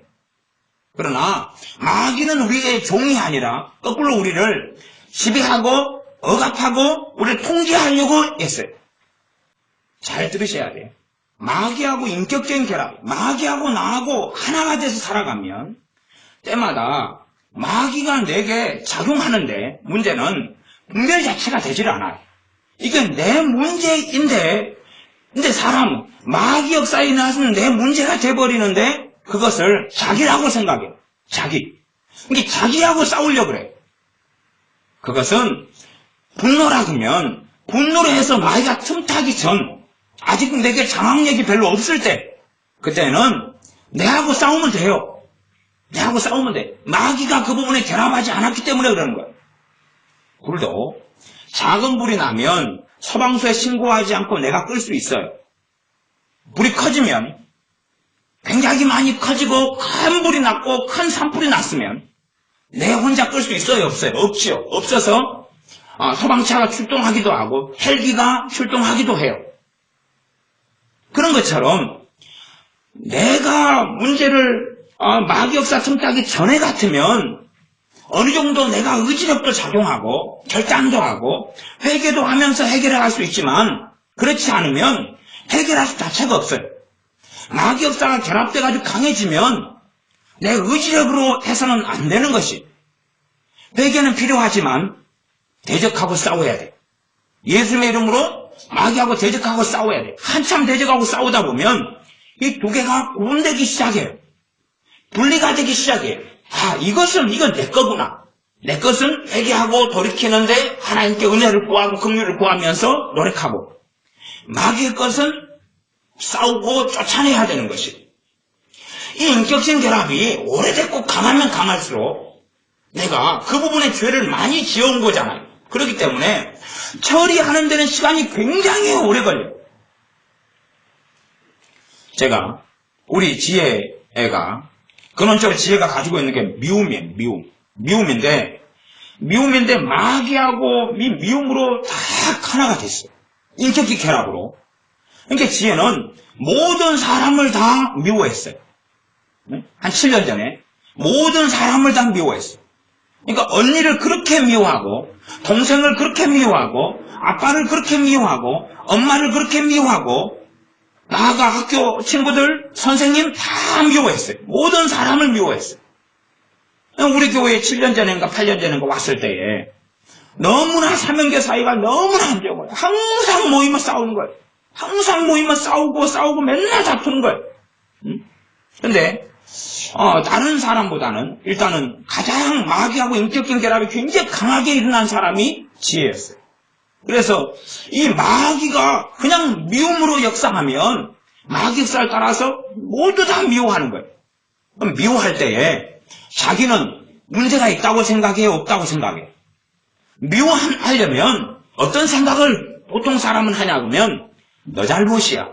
그러나 마귀는 우리의 종이 아니라 거꾸로 우리를 지배하고 억압하고 우리를 통제하려고 했어요. 잘 들으셔야 돼요. 마귀하고 인격적인 결합, 마귀하고 나하고 하나가 돼서 살아가면 때마다 마귀가 내게 작용하는데 문제는 분별 자체가 되질 않아요. 이게 내 문제인데 근데 사람은 마귀 역사에 나서는 내 문제가 돼버리는데 그것을 자기라고 생각해요. 자기. 이게 자기하고 싸우려고 그래. 그것은 분노라 그러면 분노를 해서 마귀가 틈타기 전 아직 내게 장악력이 별로 없을 때 그때는 내하고 싸우면 돼요. 내하고 싸우면 돼. 마귀가 그 부분에 결합하지 않았기 때문에 그러는 거예요. 불도 작은 불이 나면 소방서에 신고하지 않고 내가 끌 수 있어요. 불이 커지면 굉장히 많이 커지고 큰 불이 났고 큰 산불이 났으면 내 혼자 끌 수 있어요? 없어요? 없지요. 없어서 소방차가 출동하기도 하고 헬기가 출동하기도 해요. 그런 것처럼 내가 문제를 마귀 역사 틈타기 전에 같으면 어느 정도 내가 의지력도 작용하고 결단도 하고 회개도 하면서 해결을 할 수 있지만 그렇지 않으면 해결할 수 자체가 없어요. 마귀 역사가 결합돼가지고 강해지면 내 의지력으로 해서는 안 되는 것이 회개는 필요하지만 대적하고 싸워야 돼. 예수님의 이름으로 마귀하고 대적하고 싸워야 돼. 한참 대적하고 싸우다 보면 이 두 개가 구분되기 시작해요. 분리가 되기 시작해요. 이건 내 거구나. 내 것은 회개하고 돌이키는데 하나님께 은혜를 구하고 긍휼을 구하면서 노력하고 마귀의 것은 싸우고 쫓아내야 되는 것이. 이 인격적인 결합이 오래됐고 강하면 강할수록 내가 그 부분에 죄를 많이 지어온 거잖아요. 그렇기 때문에 처리하는 데는 시간이 굉장히 오래 걸려요. 제가 우리 지혜가 근원적으로 지혜가 가지고 있는 게 미움이에요. 미움인데 마귀하고 미움으로 다 하나가 됐어요. 인격적 결합으로. 그러니까 지혜는 모든 사람을 다 미워했어요. 한 7년 전에 모든 사람을 다 미워했어요. 그러니까 언니를 그렇게 미워하고 동생을 그렇게 미워하고 아빠를 그렇게 미워하고 엄마를 그렇게 미워하고 나아가 학교 친구들 선생님 다 미워했어요. 모든 사람을 미워했어요. 우리 교회에 7년 전인가 8년 전인가 왔을 때에 너무나 사명계 사이가 너무나 안 좋은 거예요. 항상 모이면 싸우는 거예요. 항상 모이면 싸우고 맨날 다투는 거예요. 근데 다른 사람보다는 일단은 가장 마귀하고 인격적인 결합이 굉장히 강하게 일어난 사람이 지혜였어요. 그래서 이 마귀가 그냥 미움으로 역사하면 마귀 역사를 따라서 모두 다 미워하는 거예요. 그럼 미워할 때에 자기는 문제가 있다고 생각해요? 없다고 생각해요? 미워하려면 어떤 생각을 보통 사람은 하냐 그러면 너 잘못이야.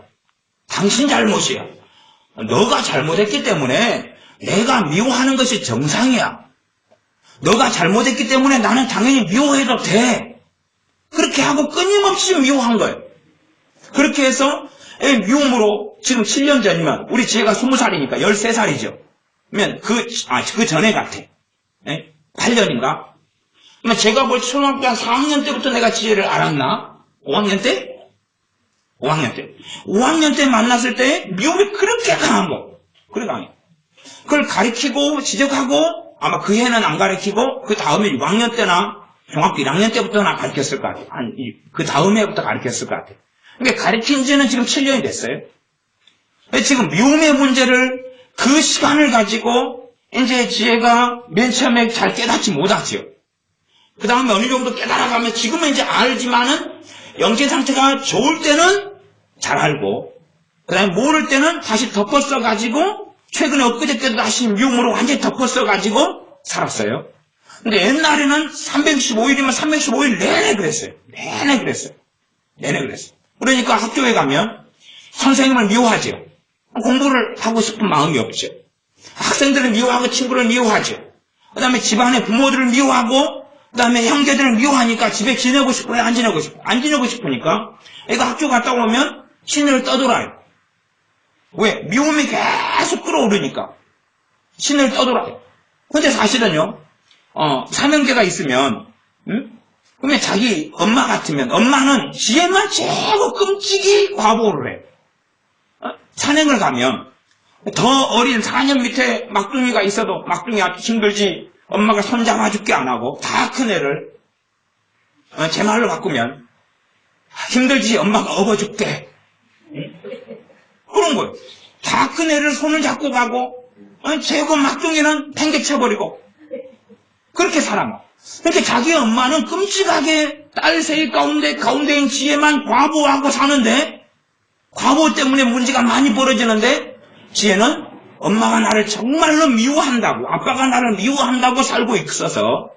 당신 잘못이야. 너가 잘못했기 때문에 내가 미워하는 것이 정상이야. 너가 잘못했기 때문에 나는 당연히 미워해도 돼. 그렇게 하고 끊임없이 미워한 거예요. 그렇게 해서 미움으로 지금 7년 전이면 우리 지혜가 20살이니까 13살이죠. 그러면 그 전에 같아. 8년인가? 그러면 제가 볼 초등학교 한 4학년 때부터 내가 지혜를 알았나? 5학년 때? 5학년 때 만났을 때 미움이 그렇게 강한 거. 그래 강해. 그걸 가르치고 지적하고 아마 그 해는 안 가르치고 그 다음에 6학년 때나 중학교 1학년 때부터나 가르쳤을 것 같아요. 그 다음 해부터 가르쳤을 것 같아요. 그러니까 가르친 지는 지금 7년이 됐어요. 지금 미움의 문제를 그 시간을 가지고 이제 지혜가 맨 처음에 잘 깨닫지 못하죠. 그 다음에 어느 정도 깨달아가면 지금은 이제 알지만은 영적 상태가 좋을 때는 잘 알고, 그 다음에 모를 때는 다시 덮어 써가지고, 최근에 엊그저께도 다시 미움으로 완전히 덮어 써가지고 살았어요. 근데 옛날에는 365일이면 365일 내내 그랬어요. 내내 그랬어요. 그러니까 학교에 가면 선생님을 미워하죠. 공부를 하고 싶은 마음이 없죠. 학생들을 미워하고 친구를 미워하죠. 그 다음에 집안의 부모들을 미워하고, 그 다음에 형제들을 미워하니까 집에 지내고 싶어요? 안 지내고 싶어요? 안 지내고 싶으니까 애가 학교 갔다 오면 시내를 떠돌아요. 왜? 미움이 계속 끌어오르니까 시내를 떠돌아요. 근데 사실은요, 사명제가 있으면, 그러면 자기 엄마 같으면, 엄마는 지혜만 최고 끔찍이 과보를 해. 산행을 가면, 더 어린 4년 밑에 막둥이가 있어도 막둥이 힘들지, 엄마가 손 잡아줄게 안 하고, 다 큰 애를, 제 말로 바꾸면, 힘들지, 엄마가 업어줄게. 그런 거예요. 다 큰 애를 손을 잡고 가고, 최고 막둥이는 팽개쳐버리고, 그렇게 살아가. 그러니까 자기 엄마는 끔찍하게 딸 셋 가운데인 지혜만 과보하고 사는데, 과보 때문에 문제가 많이 벌어지는데, 지혜는 엄마가 나를 정말로 미워한다고, 아빠가 나를 미워한다고 살고 있어서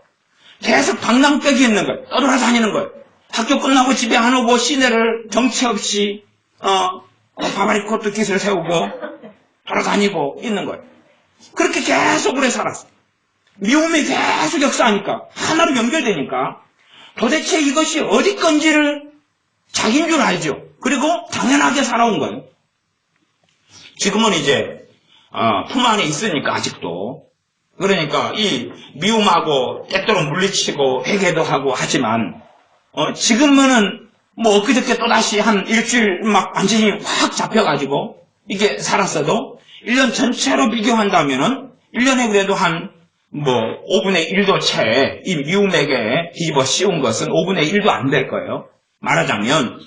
계속 방랑백이 있는 거예요. 떠돌아다니는 거예요. 학교 끝나고 집에 안 오고 시내를 정치 없이 바바리 코트 깃을 세우고 돌아다니고 있는 거예요. 그렇게 계속 오래 살았어요. 미움이 계속 역사하니까, 하나로 연결되니까 도대체 이것이 어디 건지를 자기인 줄 알죠. 그리고 당연하게 살아온 거예요. 지금은 이제 품 안에 있으니까 아직도. 그러니까 이 미움하고 때때로 물리치고 회개도 하고 하지만 지금은 뭐 엊그저께 또다시 한 일주일 막 완전히 확 잡혀가지고 이게 살았어도 1년 전체로 비교한다면은 1년에 그래도 한 뭐 5분의 1도 채 이 미움에게 뒤집어 씌운 것은 5분의 1도 안 될 거예요. 말하자면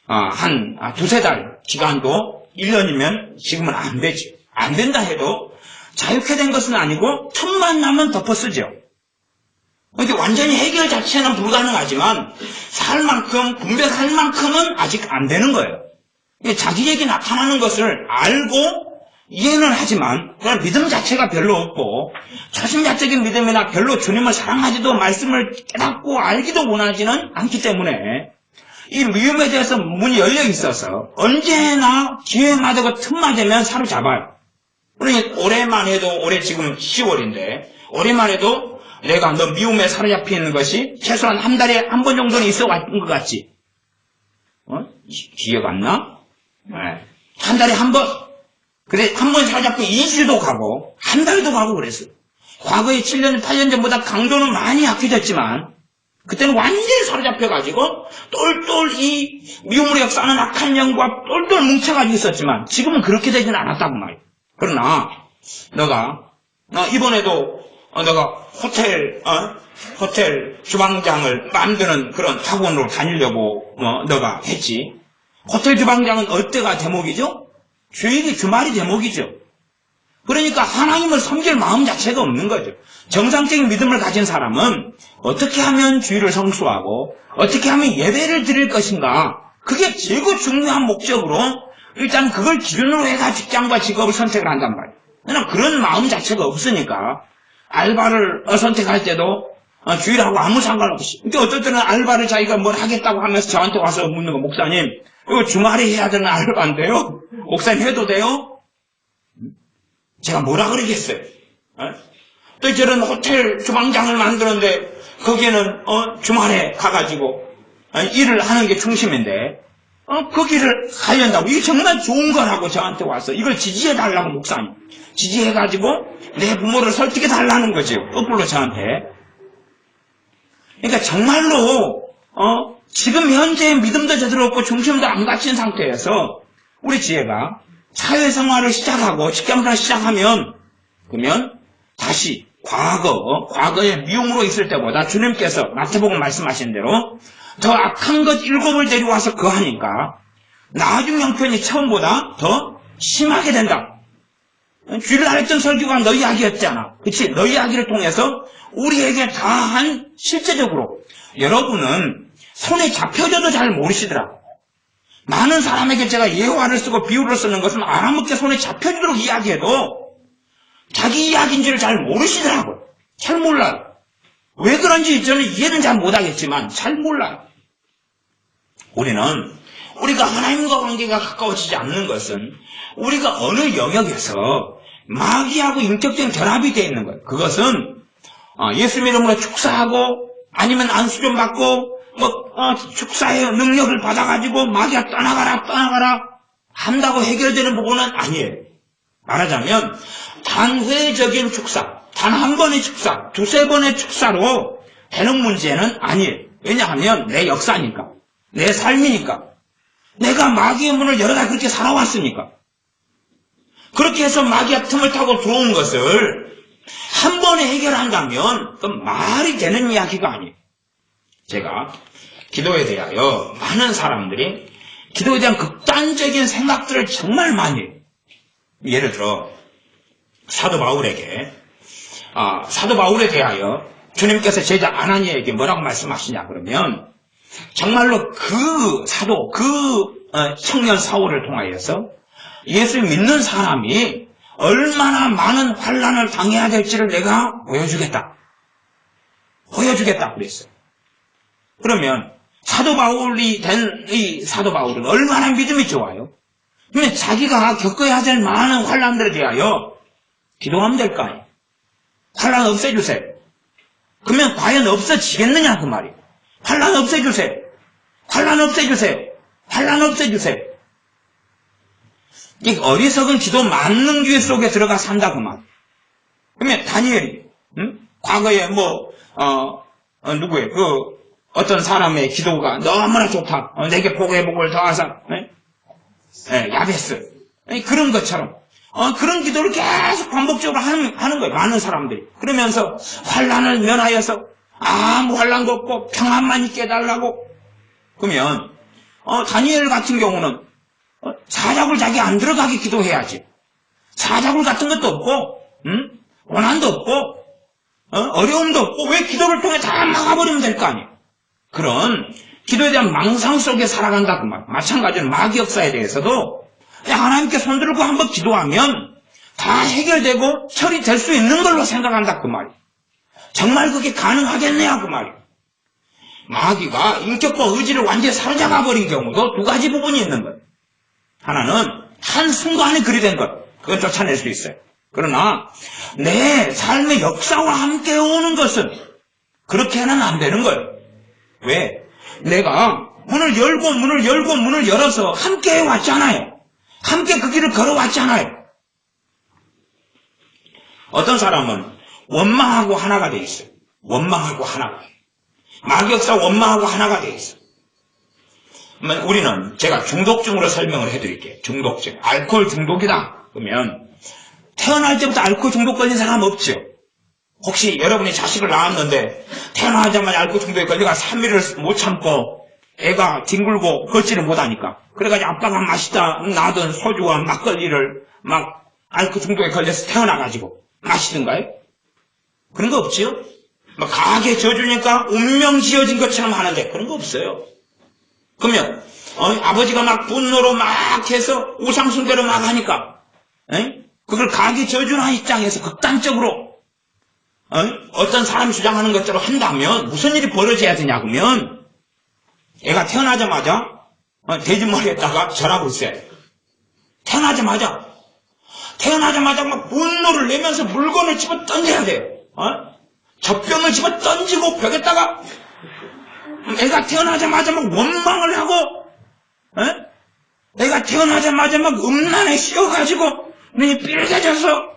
한 두세 달 기간도 1년이면 지금은 안 되죠. 안 된다 해도 자유케 된 것은 아니고 틈만 나면 덮어쓰죠. 그러니까 완전히 해결 자체는 불가능하지만 살 만큼, 분별할 만큼은 아직 안 되는 거예요. 자기에게 나타나는 것을 알고 이해는 하지만 그냥 믿음 자체가 별로 없고 초신자적인 믿음이나 별로 주님을 사랑하지도 말씀을 깨닫고 알기도 원하지는 않기 때문에 이 미움에 대해서 문이 열려 있어서 언제나 기회마다 그 틈만 되면 사로잡아요. 그러니 올해만 해도, 올해 지금 10월인데 올해만 해도 내가 너 미움에 사로잡혀 있는 것이 최소한 한 달에 한 번 정도는 있어 왔던 것 같지? 기억 안 나? 네. 한 달에 한 번. 그래, 한 번 사로잡고 2주도 가고 한 달도 가고 그랬어요. 과거에 7년, 8년 전보다 강도는 많이 약해졌지만 그때는 완전히 사로잡혀가지고 똘똘 이 미움으로 역사하는 악한 영과 똘똘 뭉쳐가지고 있었지만 지금은 그렇게 되지는 않았다고 말이에요. 그러나 너가 이번에도 너가 호텔 주방장을 만드는 그런 학원으로 다니려고 너가 했지. 호텔 주방장은 어때가 대목이죠? 주일이 주말이 대목이죠. 그러니까 하나님을 섬길 마음 자체가 없는 거죠. 정상적인 믿음을 가진 사람은 어떻게 하면 주일을 성수하고 어떻게 하면 예배를 드릴 것인가, 그게 최고 중요한 목적으로 일단 그걸 기준으로 해가 직장과 직업을 선택을 한단 말이에요. 그러나 그런 마음 자체가 없으니까 알바를 선택할 때도 주일하고 아무 상관없이. 그러니까 어떨 때는 알바를 자기가 뭘 하겠다고 하면서 저한테 와서 묻는 거, 목사님 이거 주말에 해야 되는 알바인데요? 목사님 해도 돼요? 제가 뭐라 그러겠어요? 또 저런 호텔 주방장을 만드는데 거기에는 주말에 가가지고 일을 하는 게 중심인데 거기를 가려한다고, 이게 정말 좋은 거라고 저한테 와서 이걸 지지해달라고, 목사님 지지해가지고 내 부모를 설득해달라는 거죠. 거꾸로 저한테. 그러니까 정말로 지금 현재 믿음도 제대로 없고 중심도 안 갖춘 상태에서 우리 지혜가 사회생활을 시작하고 직장생활을 시작하면, 그러면 다시 과거에 미움으로 있을 때보다 주님께서 마태복음 말씀하신 대로 더 악한 것 7을 데려와서 거하니까 나중 형편이 처음보다 더 심하게 된다. 주일날 했던 설교가 너 이야기였잖아. 그치? 너 이야기를 통해서 우리에게 다한 실제적으로 여러분은 손에 잡혀져도 잘 모르시더라고. 많은 사람에게 제가 예화를 쓰고 비유를 쓰는 것은 알아먹게 손에 잡혀지도록 이야기해도 자기 이야기인 줄을 잘 모르시더라고요. 잘 몰라요. 왜 그런지 저는 이해는 잘 못하겠지만 잘 몰라요. 우리가 하나님과 관계가 가까워지지 않는 것은 우리가 어느 영역에서 마귀하고 인격적인 결합이 되어 있는 거예요. 그것은 예수 이름으로 축사하고 아니면 안수 좀 받고 축사의 능력을 받아가지고 마귀야 떠나가라 한다고 해결되는 부분은 아니에요. 말하자면 단회적인 축사, 단 한 번의 축사, 두세 번의 축사로 되는 문제는 아니에요. 왜냐하면 내 역사니까, 내 삶이니까, 내가 마귀의 문을 열어다 그렇게 살아왔으니까. 그렇게 해서 마귀가 틈을 타고 들어온 것을 한 번에 해결한다면 그건 말이 되는 이야기가 아니에요. 제가 기도에 대하여 많은 사람들이 기도에 대한 극단적인 생각들을 정말 많이 해요. 예를 들어 사도 바울에 대하여 주님께서 제자 아나니에게 뭐라고 말씀하시냐 그러면 정말로 그 사도, 청년 사울을 통하여서 예수 믿는 사람이 얼마나 많은 환난을 당해야 될지를 내가 보여주겠다 그랬어요. 그러면 사도 바울이 된 이 사도 바울은 얼마나 믿음이 좋아요. 그러면 자기가 겪어야 될 많은 환난들에 대하여 기도하면 될까요? 환난 없애주세요. 그러면 과연 없어지겠느냐 그 말이에요. 환난 없애주세요. 이 어리석은 기도 만능주의 속에 들어가 산다 그 말. 그러면 다니엘이 과거에 누구예요? 어떤 사람의 기도가 너무나 좋다. 내게 복의 복을 더하사. 야베스. 그런 것처럼 그런 기도를 계속 반복적으로 하는 거예요. 많은 사람들이. 그러면서 환난을 면하여서 아무 환난도 없고 평안만 있게 해달라고. 그러면 다니엘 같은 경우는 사자굴 자기 안 들어가게 기도해야지. 사자굴 같은 것도 없고 고난도 없고 어려움도 없고 왜 기도를 통해 다 막아버리면 될 거 아니에요. 그런 기도에 대한 망상 속에 살아간다 그 말. 마찬가지로 마귀 역사에 대해서도 하나님께 손들고 한번 기도하면 다 해결되고 처리될 수 있는 걸로 생각한다 그 말이에요. 정말 그게 가능하겠네요 그 말이에요. 마귀가 인격과 의지를 완전히 사로잡아 버린 경우도 두 가지 부분이 있는 거예요. 하나는 한순간에 그리 된 것, 그건 쫓아낼 수 있어요. 그러나 내 삶의 역사와 함께 오는 것은 그렇게는 안 되는 거예요. 왜? 내가 문을 열어서 함께 해왔잖아요. 함께 그 길을 걸어왔잖아요. 어떤 사람은 원망하고 하나가 돼 있어요. 마귀 역사 원망하고 하나가 돼 있어요. 우리는 제가 중독증으로 설명을 해드릴게요. 중독증. 알코올 중독이다. 그러면 태어날 때부터 알코올 중독 걸린 사람 없죠? 혹시 여러분이 자식을 낳았는데 태어나자마자 알코올 중독에 걸려가 3일을 못 참고 애가 뒹굴고 걷지를 못하니까 그래가지고 아빠가 마시다 놔둔 소주와 막걸리를 막 알코올 중독에 걸려서 태어나가지고 마시던가요? 그런 거 없지요? 막 강하게 져주니까 운명 지어진 것처럼 하는데 그런 거 없어요. 그러면 아버지가 막 분노로 막 해서 우상숭배로 막 하니까 그걸 강하게 져주는 입장에서 극단적으로 어떤 사람이 주장하는 것처럼 한다면 무슨 일이 벌어져야 되냐 그러면 애가 태어나자마자 돼지머리에다가 절하고 있어요. 태어나자마자 막 분노를 내면서 물건을 집어 던져야 돼요. 젖병을 집어 던지고 벽에다가 애가 태어나자마자 막 원망을 하고 애가 태어나자마자 막 음란에 씌어가지고 눈이 삐르게져서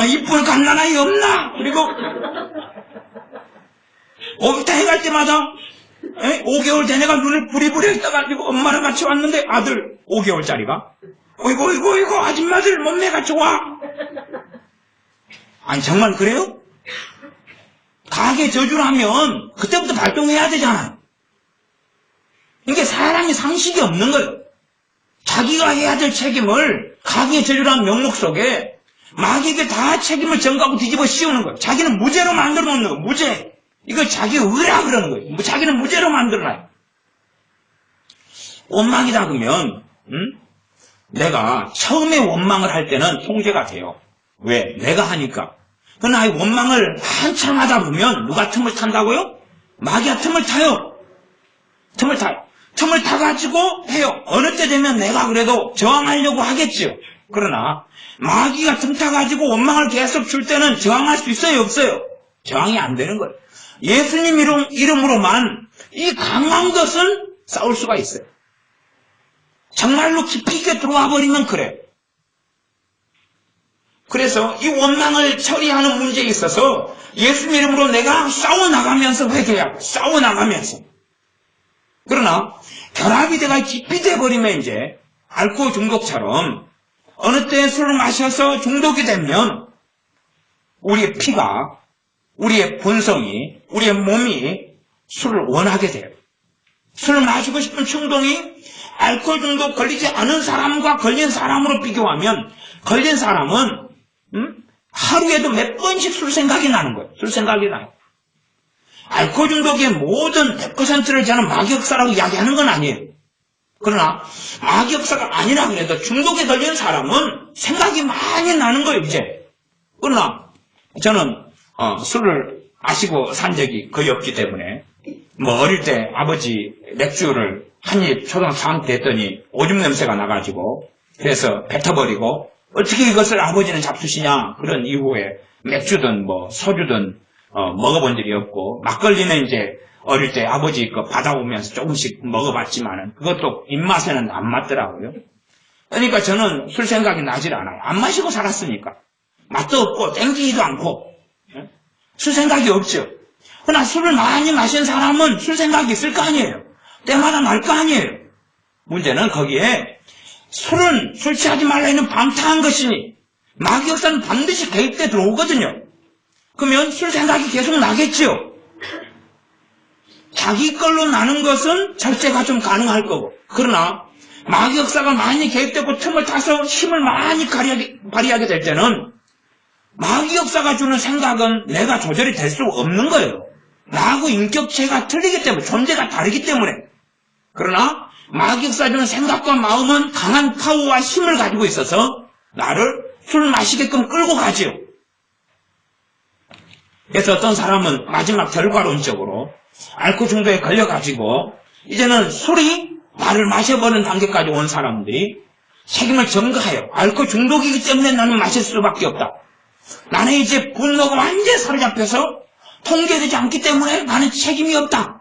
이쁜 갓난아이 없나? 그리고 5부터 해갈 때마다 5개월 된 애가 눈을 부리부리 떠가지고 엄마랑 같이 왔는데 아들 5개월짜리가 어이구 아줌마들 몸매가 좋아. 아니 정말 그래요? 강하게 저주를 하면 그때부터 발동해야 되잖아요. 이게 사람이 상식이 없는 거예요. 자기가 해야 될 책임을 강하게 저주라는 명목 속에 마귀에게 다 책임을 전가하고 뒤집어 씌우는 거예요. 자기는 무죄로 만들어 놓는 거예요. 무죄. 이거 자기 의라 그러는 거예요. 자기는 무죄로 만들어놔요. 원망이다 그러면 내가 처음에 원망을 할 때는 통제가 돼요. 왜? 내가 하니까. 그러나 이 원망을 한참 하다 보면 누가 틈을 탄다고요? 마귀가 틈을 타요. 틈을 타요. 틈을 타가지고 해요. 어느 때 되면 내가 그래도 저항하려고 하겠지요. 그러나 마귀가 틈 타가지고 원망을 계속 줄 때는 저항할 수 있어요? 없어요? 저항이 안 되는 거예요. 예수님 이름으로만 이 강한 것은 싸울 수가 있어요. 정말로 깊이 있게 들어와 버리면 그래. 그래서 이 원망을 처리하는 문제에 있어서 예수님 이름으로 내가 싸워나가면서 회개하고 싸워나가면서. 그러나 결합이 돼가 깊이 돼버리면 이제 알코올 중독처럼 어느 때 술을 마셔서 중독이 되면 우리의 피가, 우리의 본성이, 우리의 몸이 술을 원하게 돼요. 술을 마시고 싶은 충동이 알코올 중독 걸리지 않은 사람과 걸린 사람으로 비교하면 걸린 사람은 하루에도 몇 번씩 술 생각이 나는 거예요. 술 생각이 나요. 알코올 중독의 모든 100%를 저는 마귀 역사라고 이야기하는 건 아니에요. 그러나 마귀 역사가 아니라 그래도 중독에 걸린 사람은 생각이 많이 나는 거예요, 이제. 그러나 저는 술을 마시고 산 적이 거의 없기 때문에 어릴 때 아버지 맥주를 한 입 초등학교 4학년 때 했더니 오줌 냄새가 나가지고 그래서 뱉어버리고 어떻게 이것을 아버지는 잡수시냐 그런 이후에 맥주든 소주든 먹어본 적이 없고 막걸리는 이제 어릴 때 아버지 거 받아오면서 조금씩 먹어봤지만은 그것도 입맛에는 안 맞더라고요. 그러니까 저는 술 생각이 나질 않아요. 안 마시고 살았으니까. 맛도 없고 땡기지도 않고 술 생각이 없죠. 그러나 술을 많이 마신 사람은 술 생각이 있을 거 아니에요. 때마다 날 거 아니에요. 문제는 거기에 술은 술 취하지 말라 했는 방탕한 것이니 마귀 역사는 반드시 개입돼 들어오거든요. 그러면 술 생각이 계속 나겠지요. 자기 걸로 나는 것은 절제가 좀 가능할 거고 그러나 마귀 역사가 많이 개입되고 틈을 타서 힘을 많이 발휘하게 될 때는 마귀 역사가 주는 생각은 내가 조절이 될 수 없는 거예요. 나하고 인격체가 틀리기 때문에 존재가 다르기 때문에 그러나 마귀 역사 주는 생각과 마음은 강한 파워와 힘을 가지고 있어서 나를 술 마시게끔 끌고 가지요. 그래서 어떤 사람은 마지막 결과론적으로 알코올 중독에 걸려가지고 이제는 술이 나를 마셔버리는 단계까지 온 사람들이 책임을 전가해요. 알코올 중독이기 때문에 나는 마실 수밖에 없다. 나는 이제 분노가 완전히 사로잡혀서 통제되지 않기 때문에 나는 책임이 없다.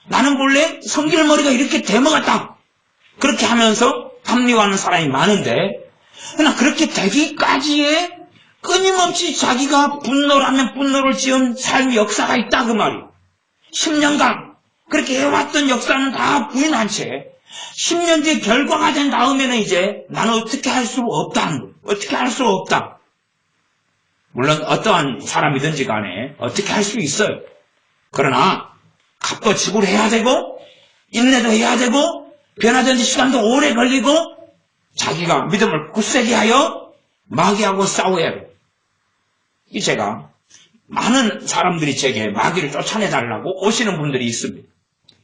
나는 본래 성질머리가 이렇게 대먹었다. 그렇게 하면서 합리화하는 사람이 많은데 그러나 그렇게 되기까지의 끊임없이 자기가 분노라면 분노를 지은 삶의 역사가 있다 그 말이에요. 10년간 그렇게 해왔던 역사는 다 부인한 채 10년 뒤에 결과가 된 다음에는 이제 나는 어떻게 할 수 없다는 거예요. 어떻게 할 수 없다. 물론 어떠한 사람이든지 간에 어떻게 할 수 있어요. 그러나 값도 지불해야 되고 인내도 해야 되고 변화되는 시간도 오래 걸리고 자기가 믿음을 굳세게 하여 마귀하고 싸워야 돼요. 제가 많은 사람들이 제게 마귀를 쫓아내달라고 오시는 분들이 있습니다.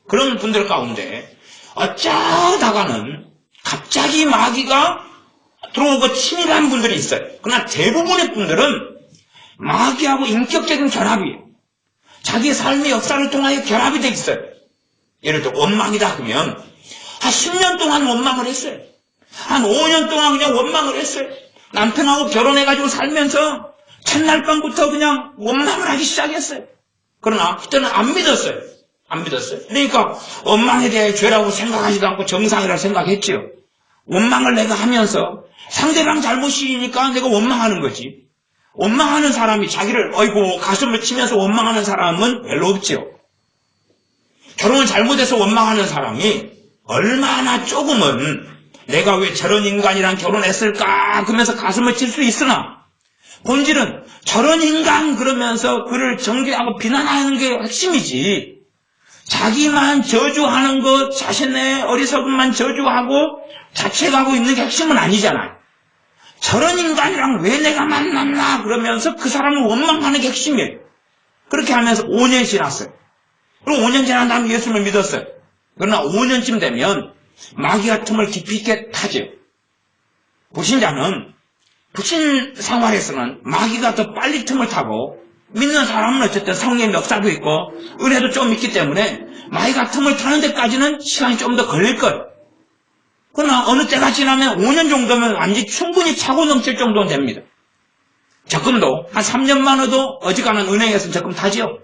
그런 분들 가운데 어쩌다가는 갑자기 마귀가 들어오고 치밀한 분들이 있어요. 그러나 대부분의 분들은 마귀하고 인격적인 결합이에요. 자기의 삶의 역사를 통하여 결합이 돼 있어요. 예를 들어 원망이다 그러면 한 10년 동안 원망을 했어요. 한 5년 동안 그냥 원망을 했어요. 남편하고 결혼해가지고 살면서 첫날 밤부터 그냥 원망을 하기 시작했어요. 그러나 그때는 안 믿었어요. 안 믿었어요. 그러니까 원망에 대해 죄라고 생각하지도 않고 정상이라고 생각했지요. 원망을 내가 하면서 상대방 잘못이니까 내가 원망하는 거지. 원망하는 사람이 자기를 어이구 가슴을 치면서 원망하는 사람은 별로 없지요. 결혼을 잘못해서 원망하는 사람이 얼마나 조금은 내가 왜 저런 인간이랑 결혼했을까 그러면서 가슴을 칠 수 있으나 본질은 저런 인간 그러면서 그를 정죄하고 비난하는 게 핵심이지. 자기만 저주하는 것, 자신의 어리석음만 저주하고 자책하고 있는 게 핵심은 아니잖아요. 저런 인간이랑 왜 내가 만났나 그러면서 그 사람을 원망하는 게 핵심이에요. 그렇게 하면서 5년 지났어요. 그리고 5년 지난 다음에 예수님을 믿었어요. 그러나 5년쯤 되면 마귀가 틈을 깊이 있게 타죠. 불신자는 불신 생활에서는 마귀가 더 빨리 틈을 타고 믿는 사람은 어쨌든 성령의 역사도 있고 은혜도 좀 있기 때문에 마귀가 틈을 타는 데까지는 시간이 좀 더 걸릴 거예요. 그러나 어느 때가 지나면 5년 정도면 완전히 충분히 차고 넘칠 정도는 됩니다. 적금도 한 3년만 넣어도 어지간한 은행에서 적금 타지요.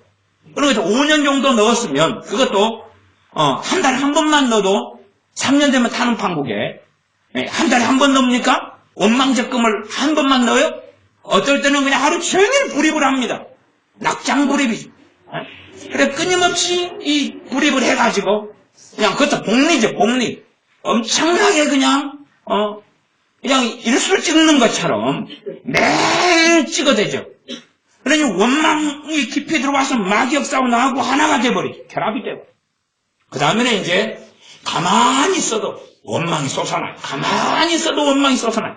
그러니까 5년 정도 넣었으면 그것도 한 달에 한 번만 넣어도 3년 되면 타는 판국에 한 달에 한 번 넣습니까? 원망 적금을 한 번만 넣어요? 어떨 때는 그냥 하루 종일 불입을 합니다. 낙장 불입이죠. 그래 끊임없이 이 불입을 해가지고 그냥 그것도 복리죠, 복리. 엄청나게 그냥 일수를 찍는 것처럼 매일 찍어대죠. 그러니 원망이 깊이 들어와서 마귀 역사하고 나하고 하나가 돼버리죠. 결합이 되고. 그 다음에는 이제 가만히 있어도 원망이 솟아나요. 가만히 있어도 원망이 솟아나요.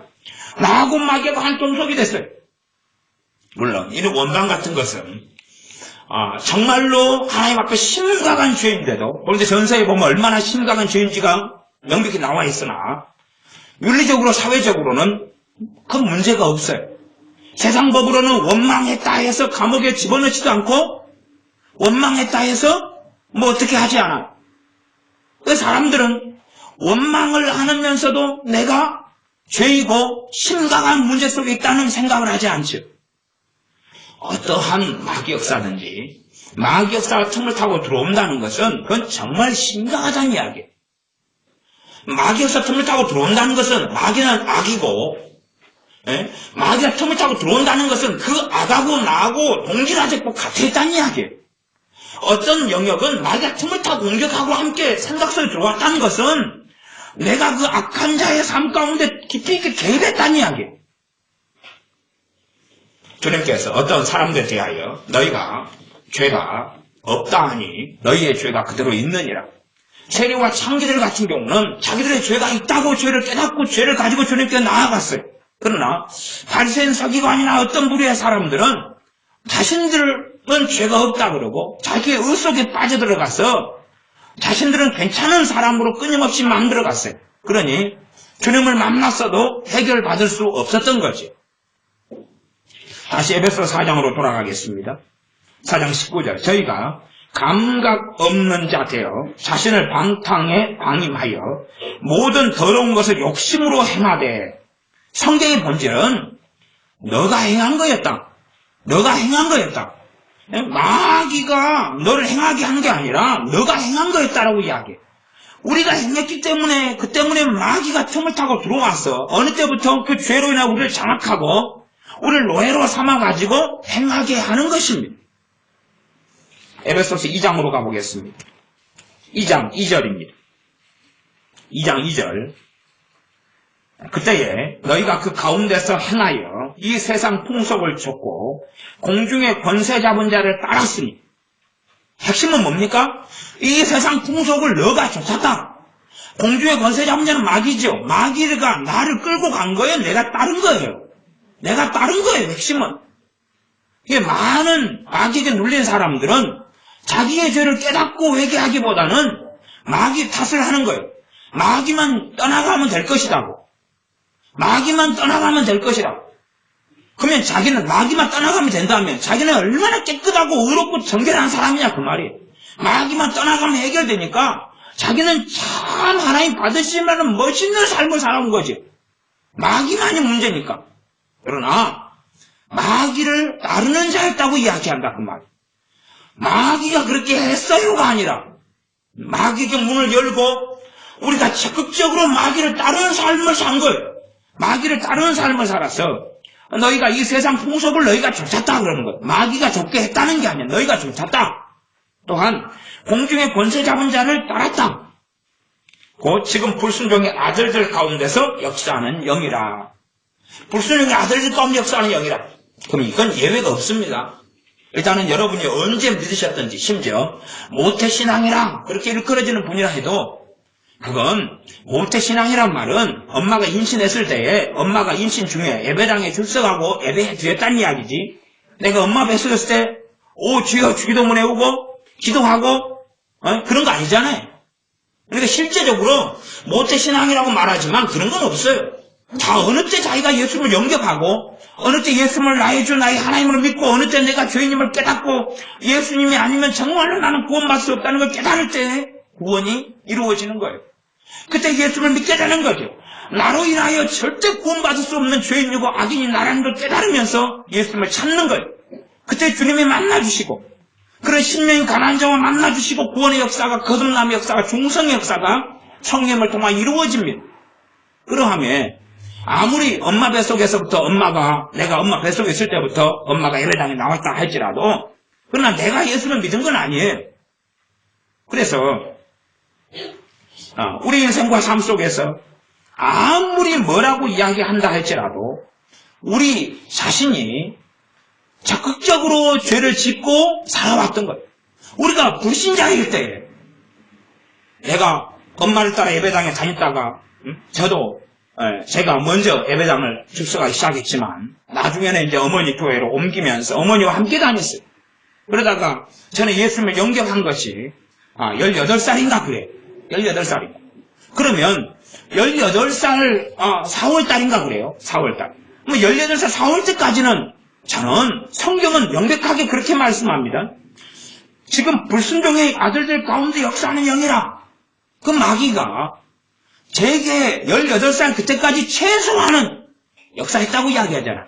나하고 마귀가 한 통속이 됐어요. 물론 이런 원망 같은 것은 정말로 하나님 앞에 심각한 죄인데도 그런데 전서에 보면 얼마나 심각한 죄인지가 명백히 나와 있으나 윤리적으로 사회적으로는 큰 문제가 없어요. 세상 법으로는 원망했다 해서 감옥에 집어넣지도 않고 원망했다 해서 뭐 어떻게 하지 않아. 그 사람들은 원망을 하면서도 내가 죄이고 심각한 문제 속에 있다는 생각을 하지 않죠. 어떠한 마귀 역사든지 마귀 역사가 틈을 타고 들어온다는 것은 그건 정말 심각하다는 이야기예요. 마귀 역사 틈을 타고 들어온다는 것은 마귀는 악이고 마귀가 틈을 타고 들어온다는 것은 그 악하고 나하고 동질화적고 같아 있다는 이야기예요. 어떤 영역은 마귀가 틈을 타고 공격하고 함께 생각 속에 들어왔다는 것은 내가 그 악한 자의 삶 가운데 깊이 있게 개입했다는 이야기예요. 주님께서 어떤 사람들에 대하여 너희가 죄가 없다 하니 너희의 죄가 그대로 있느니라. 세리와 창기들 같은 경우는 자기들의 죄가 있다고 죄를 깨닫고 죄를 가지고 주님께 나아갔어요. 그러나 바리새인 서기관이나 어떤 부류의 사람들은 자신들은 죄가 없다 그러고 자기의 의 속에 빠져들어가서 자신들은 괜찮은 사람으로 끊임없이 만들어갔어요. 그러니 주님을 만났어도 해결받을 수 없었던 거지. 다시 에베소 4장으로 돌아가겠습니다. 4장 19절 저희가 감각 없는 자 되어 자신을 방탕에 방임하여 모든 더러운 것을 욕심으로 행하되 성경의 본질은 너가 행한 거였다. 너가 행한 거였다. 마귀가 너를 행하게 한 게 아니라 너가 행한 거였다라고 이야기해. 우리가 행했기 때문에 그 때문에 마귀가 틈을 타고 들어와서 어느 때부터 그 죄로 인해 우리를 장악하고 우리를 노예로 삼아가지고 행하게 하는 것입니다. 에베소서 2장으로 가보겠습니다. 2장 2절입니다. 2장 2절 그때에 너희가 그 가운데서 행하여 이 세상 풍속을 쫓고 공중의 권세 잡은 자를 따랐으니 핵심은 뭡니까? 이 세상 풍속을 너가 쫓았다. 공중의 권세 잡은 자는 마귀죠. 마귀가 나를 끌고 간 거예요. 내가 따른 거예요. 내가 따른 거예요. 핵심은. 이게 많은 마귀에게 눌린 사람들은 자기의 죄를 깨닫고 회개하기보다는 마귀 탓을 하는 거예요. 마귀만 떠나가면 될 것이라고. 마귀만 떠나가면 될 것이라. 그러면 자기는 마귀만 떠나가면 된다면 자기는 얼마나 깨끗하고 의롭고 정결한 사람이냐 그 말이에요. 마귀만 떠나가면 해결되니까 자기는 참 하나님 받으시면 멋있는 삶을 살아온 거지. 마귀만이 문제니까. 그러나 마귀를 따르는 자였다고 이야기한다 그 말이에요. 마귀가 그렇게 했어요가 아니라 마귀에게 문을 열고 우리가 적극적으로 마귀를 따르는 삶을 산 거예요. 마귀를 따르는 삶을 살아서 너희가 이 세상 풍속을 너희가 쫓았다 그러는 거예요. 마귀가 좁게 했다는 게 아니야. 너희가 쫓았다. 또한 공중의 권세 잡은 자를 따랐다. 곧 지금 불순종의 아들들 가운데서 역사하는 영이라. 불순종의 아들들 가운데 역사하는 영이라. 그럼 이건 예외가 없습니다. 일단은 여러분이 언제 믿으셨든지 심지어 모태신앙이라 그렇게 일컬어지는 분이라 해도 그건 모태신앙이란 말은 엄마가 임신했을 때에 엄마가 임신 중에 예배당에 출석하고 예배에 드렸다는 이야기지. 내가 엄마 뱃속했을 때 주여 주기도문에 오고 기도하고 그런 거 아니잖아요. 그러니까 실제적으로 모태신앙이라고 말하지만 그런 건 없어요. 다 어느 때 자기가 예수님을 영접하고 어느 때 예수님을 나의 주 나의 하나님으로 믿고 어느 때 내가 죄인임을 깨닫고 예수님이 아니면 정말로 나는 구원받을 수 없다는 걸 깨달을 때 구원이 이루어지는 거예요. 그때 예수님을 믿게 되는 거죠. 나로 인하여 절대 구원받을 수 없는 죄인이고 악인이 나라는 걸 깨달으면서 예수님을 찾는 거예요. 그때 주님이 만나주시고 그런 심령이 가난한 자와 만나주시고 구원의 역사가 거듭남의 역사가 중성의 역사가 성령을 통해 이루어집니다. 그러하면 아무리 엄마 뱃속에서부터 내가 엄마 뱃속에 있을 때부터 엄마가 예배당에 나왔다 할지라도 그러나 내가 예수를 믿은 건 아니에요. 그래서 우리 인생과 삶 속에서 아무리 뭐라고 이야기한다 할지라도 우리 자신이 적극적으로 죄를 짓고 살아왔던 거예요. 우리가 불신자일 때 내가 엄마를 따라 예배당에 다녔다가 저도 제가 먼저 예배당을 출석하기 시작했지만 나중에는 이제 어머니 교회로 옮기면서 어머니와 함께 다녔어요. 그러다가 저는 예수님을 영접한 것이 18살인가 그래요. 18살인가. 그러면 18살 4월달인가 그래요. 4월달. 18살 4월때까지는 저는 성경은 명백하게 그렇게 말씀합니다. 지금 불순종의 아들들 가운데 역사하는 영이라. 그 마귀가 제게 18살 그때까지 최소한은 역사했다고 이야기하잖아.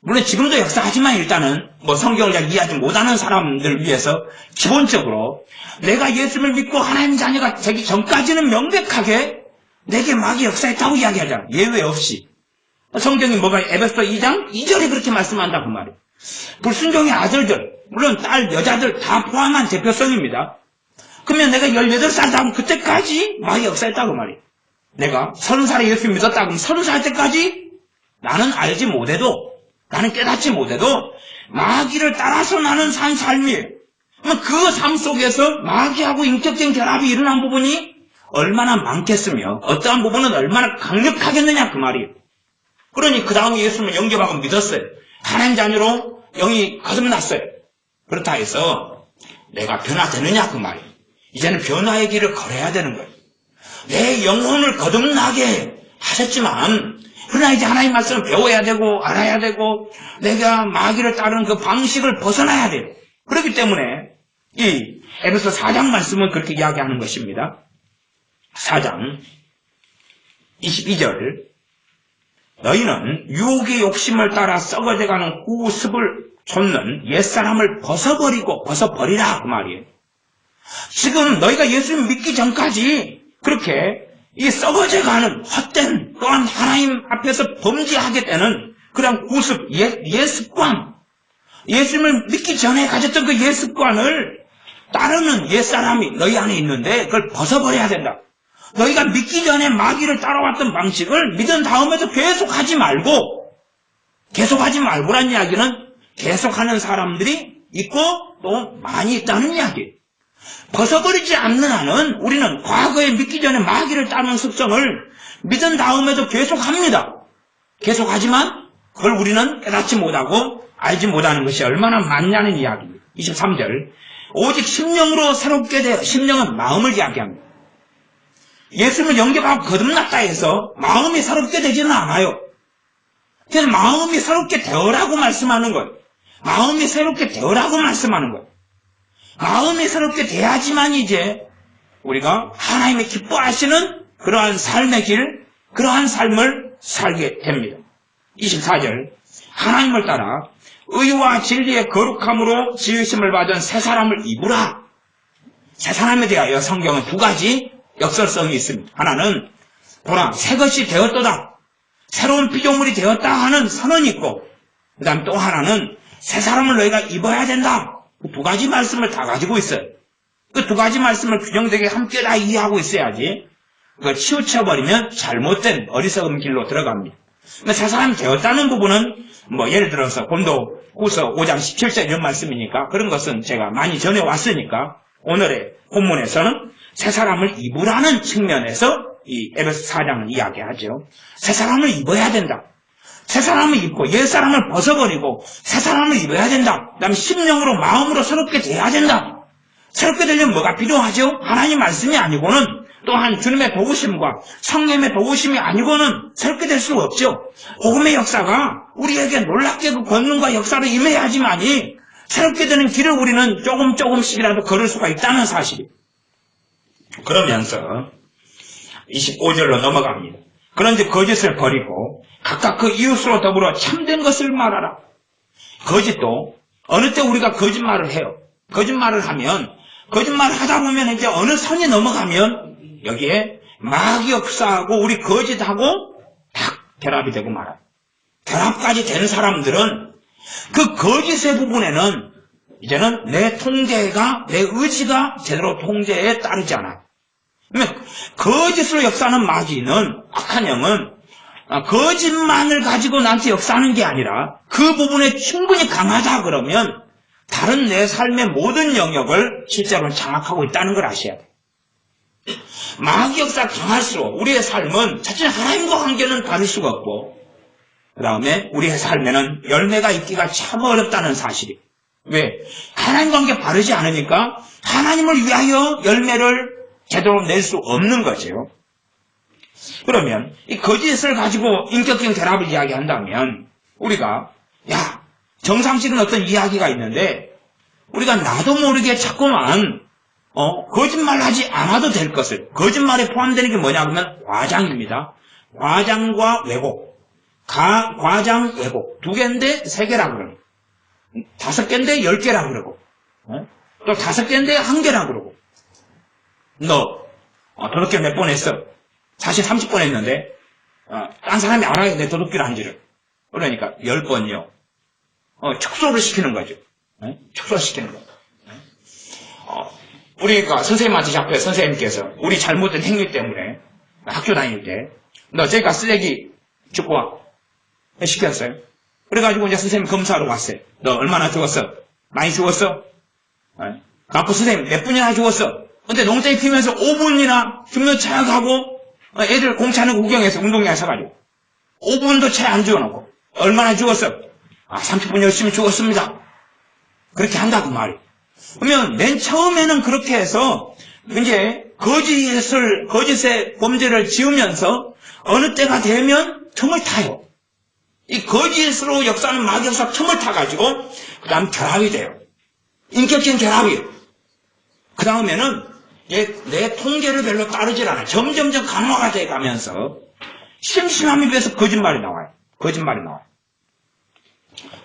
물론 지금도 역사하지만 일단은 성경을 잘 이해하지 못하는 사람들을 위해서 기본적으로 내가 예수를 믿고 하나님 자녀가 되기 전까지는 명백하게 내게 마귀 역사했다고 이야기하잖아. 예외 없이. 성경이 에베소 2장 2절에 그렇게 말씀한다 그 말이에요. 불순종의 아들들, 물론 딸, 여자들 다 포함한 대표성입니다. 그러면 내가 18살 다음 그때까지 마귀 역사했다 그 말이에요. 내가 30살에 예수 믿었다 그러면 30살 때까지 나는 알지 못해도 나는 깨닫지 못해도 마귀를 따라서 나는 산 삶이에요. 그러면 그 삶 속에서 마귀하고 인격적인 결합이 일어난 부분이 얼마나 많겠으며 어떠한 부분은 얼마나 강력하겠느냐 그 말이에요. 그러니 그 다음에 예수님을 영접하고 믿었어요. 하나님 자녀로 영이 거듭났어요. 그렇다 해서 내가 변화되느냐 그 말이에요. 이제는 변화의 길을 걸어야 되는 거예요. 내 영혼을 거듭나게 하셨지만 그러나 이제 하나님 말씀을 배워야 되고 알아야 되고 내가 마귀를 따르는 그 방식을 벗어나야 돼요. 그렇기 때문에 이 에베소 4장 말씀은 그렇게 이야기하는 것입니다. 4장 22절 너희는 유혹의 욕심을 따라 썩어져가는 구습을 좇는 옛사람을 벗어버리라 그 말이에요. 지금 너희가 예수님 믿기 전까지 그렇게 이 썩어져가는 헛된 또한 하나님 앞에서 범죄하게 되는 그런 구습, 옛 습관, 예수님을 믿기 전에 가졌던 그 옛 습관을 따르는 옛사람이 너희 안에 있는데 그걸 벗어버려야 된다. 너희가 믿기 전에 마귀를 따라왔던 방식을 믿은 다음에도 계속하지 말고라는 이야기는 계속하는 사람들이 있고 또 많이 있다는 이야기예요. 벗어버리지 않는 한은 우리는 과거에 믿기 전에 마귀를 따르는 습성을 믿은 다음에도 계속합니다. 계속하지만 그걸 우리는 깨닫지 못하고 알지 못하는 것이 얼마나 많냐는 이야기입니다. 23절 오직 심령으로 새롭게 되어 심령은 마음을 이야기합니다. 예수님을 영접하고 거듭났다 해서 마음이 새롭게 되지는 않아요. 그래서 마음이 새롭게 되어라고 말씀하는 거예요. 마음이 새롭게 되어라고 말씀하는 거예요. 마음이 새롭게 돼야지만 이제 우리가 하나님이 기뻐하시는 그러한 삶의 길, 그러한 삶을 살게 됩니다. 24절 하나님을 따라 의와 진리의 거룩함으로 지으심을 받은 새 사람을 입으라. 새 사람에 대하여 성경은 두 가지 역설성이 있습니다. 하나는 보라 새 것이 되었도다. 새로운 피조물이 되었다 하는 선언이 있고 그 다음 또 하나는 새 사람을 너희가 입어야 된다. 그 두 가지 말씀을 다 가지고 있어요. 그 두 가지 말씀을 균형되게 함께 다 이해하고 있어야지 그걸 치우쳐버리면 잘못된 어리석은 길로 들어갑니다. 새 사람이 되었다는 부분은 예를 들어서 고린도후서 5장 17절 이런 말씀이니까 그런 것은 제가 많이 전해왔으니까 오늘의 본문에서는 새 사람을 입으라는 측면에서 이 에베소 4장은 이야기하죠. 새 사람을 입어야 된다. 새 사람을 입고 옛 사람을 벗어버리고 새 사람을 입어야 된다. 그 다음에 심령으로 마음으로 새롭게 돼야 된다. 새롭게 되려면 뭐가 필요하죠? 하나님 말씀이 아니고는 또한 주님의 도우심과 성령의 도우심이 아니고는 새롭게 될 수가 없죠. 복음의 역사가 우리에게 놀랍게 그 권능과 역사를 임해야지만이 새롭게 되는 길을 우리는 조금씩이라도 걸을 수가 있다는 사실이. 그러면서 25절로 넘어갑니다. 그런데 거짓을 버리고 각각 그 이웃으로 더불어 참된 것을 말하라. 거짓도 어느 때 우리가 거짓말을 해요. 거짓말을 하면 거짓말을 하다 보면 이제 어느 선이 넘어가면 여기에 마귀 역사하고 우리 거짓하고 딱 결합이 되고 말아요. 결합까지 된 사람들은 그 거짓의 부분에는 이제는 내 통제가, 내 의지가 제대로 통제에 따르지 않아요. 그러면 거짓으로 역사하는 마귀는, 악한 영은 거짓만을 가지고 나한테 역사하는 게 아니라 그 부분에 충분히 강하다 그러면 다른 내 삶의 모든 영역을 실제로 장악하고 있다는 걸 아셔야 돼요. 마귀 역사가 강할수록 우리의 삶은 첫째 하나님과 관계는 바를 수가 없고 그 다음에 우리의 삶에는 열매가 있기가 참 어렵다는 사실이. 왜? 하나님 관계 바르지 않으니까 하나님을 위하여 열매를 제대로 낼 수 없는 거죠. 그러면 이 거짓을 가지고 인격적인 결합을 이야기한다면 우리가 정상적인 어떤 이야기가 있는데 우리가 나도 모르게 자꾸만 거짓말 하지 않아도 될 것을, 거짓말에 포함되는 게 뭐냐 그러면 과장입니다. 과장과 왜곡. 과장, 왜곡. 2개인데 3개라고 그러고 5개인데 10개라고 그러고 또 5개인데 1개라고 그러고 너 도둑질 몇 번 했어? 사실 30번 했는데 딴 사람이 알아야 내 도둑질 한지를. 그러니까 10번이요. 축소를 시키는 거죠. 축소시키는 거. 우리가 선생님한테 잡혀요. 선생님께서 우리 잘못된 행위 때문에 학교 다닐 때 너 저기가 쓰레기 줍고 와. 시켰어요. 그래가지고 이제 선생님 검사하러 왔어요. 너 얼마나 죽었어? 많이 죽었어? 그래갖고 선생님 몇 분이나 죽었어? 근데 농장이 피면서 5분이나 죽는 차 가고 애들 공차는 구경해서 운동장에 서가지고 5분도 채 안 죽어놓고 얼마나 죽었어? 30분 열심히 죽었습니다. 그렇게 한다고 말이에요. 그러면 맨 처음에는 그렇게 해서 이제 거짓의 범죄를 지으면서 어느 때가 되면 틈을 타요. 이 거짓으로 역사하는 마귀 역사 틈을 타가지고 그 다음 결합이 돼요. 인격적인 결합이에요. 그 다음에는 내 통제를 별로 따르질 않아요. 점점점 강화가 돼가면서 심심함에 비해서 거짓말이 나와요.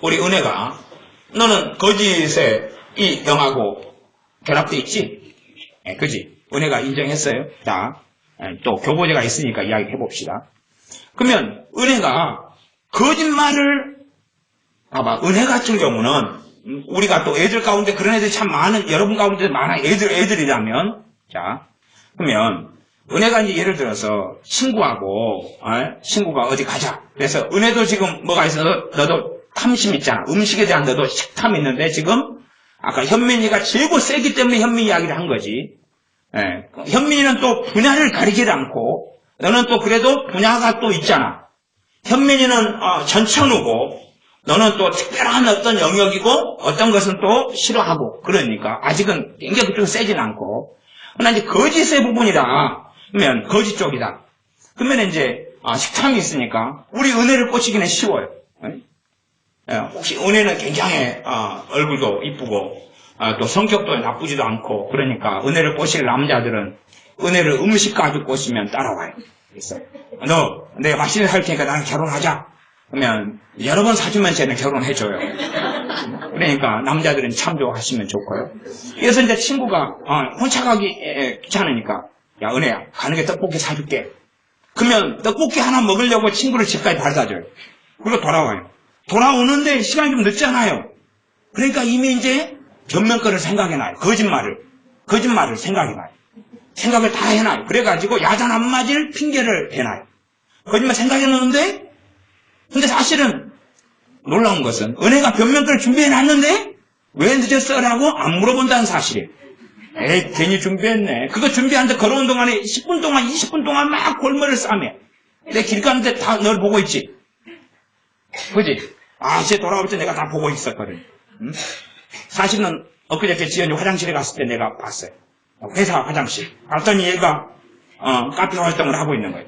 우리 은혜가 너는 거짓에 이 영하고 결합돼 있지? 그지? 은혜가 인정했어요. 자, 또 교보제가 있으니까 이야기해 봅시다. 그러면 은혜가 거짓말을 봐봐. 은혜 같은 경우는 우리가 또 애들 가운데 그런 애들이 참 많은, 여러분 가운데 많은 애들이라면 자, 그러면 은혜가 이제 예를 들어서 친구가 어디 가자. 그래서 은혜도 지금 뭐가 있어? 너도 탐심 있잖아. 음식에 대한 너도 식탐이 있는데 지금 아까 현민이가 제고 세기 때문에 현민이 이야기를 한 거지. 현민이는 또 분야를 가리지 않고 너는 또 그래도 분야가 또 있잖아. 현민이는 전천후고 너는 또 특별한 어떤 영역이고 어떤 것은 또 싫어하고 그러니까 아직은 굉장히 그쪽은 세진 않고 그러나 이제 거짓의 부분이다. 그러면 거짓 쪽이다. 그러면 이제 식탐이 있으니까 우리 은혜를 꽂히기는 쉬워요. 혹시 은혜는 굉장히 얼굴도 이쁘고 또 성격도 나쁘지도 않고 그러니까 은혜를 꼬실 남자들은 은혜를 음식 가지고 꼬시면 따라와요. 그래서 너 내가 맛있는 살 테니까 나랑 결혼하자. 그러면 여러 번 사주면 쟤는 결혼해줘요. 그러니까 남자들은 참조하시면 좋고요. 그래서 이제 친구가 혼자 가기 귀찮으니까 야 은혜야 가는 게 떡볶이 사줄게. 그러면 떡볶이 하나 먹으려고 친구를 집까지 바라다줘요. 그리고 돌아와요. 돌아오는데 시간이 좀 늦잖아요. 그러니까 이미 이제 변명거를 생각해놔요. 거짓말을 생각해놔요. 생각을 다 해놔요. 그래가지고 야단 안 맞을 핑계를 대놔요. 거짓말 생각해놓는데 근데 사실은 놀라운 것은 은혜가 변명거를 준비해놨는데 왜 늦었어라고 안 물어본다는 사실이에요. 에이, 괜히 준비했네. 그거 준비하는데 걸어온 동안에 10분 동안, 20분 동안 막 골머리를 싸매. 내 길 가는데 다 널 보고 있지. 그지? 아, 이제 돌아올 때 내가 다 보고 있었거든. 응? 사실은 엊그저께 지연이 화장실에 갔을 때 내가 봤어요. 회사 화장실. 갔더니 얘가 카페 활동을 하고 있는 거예요.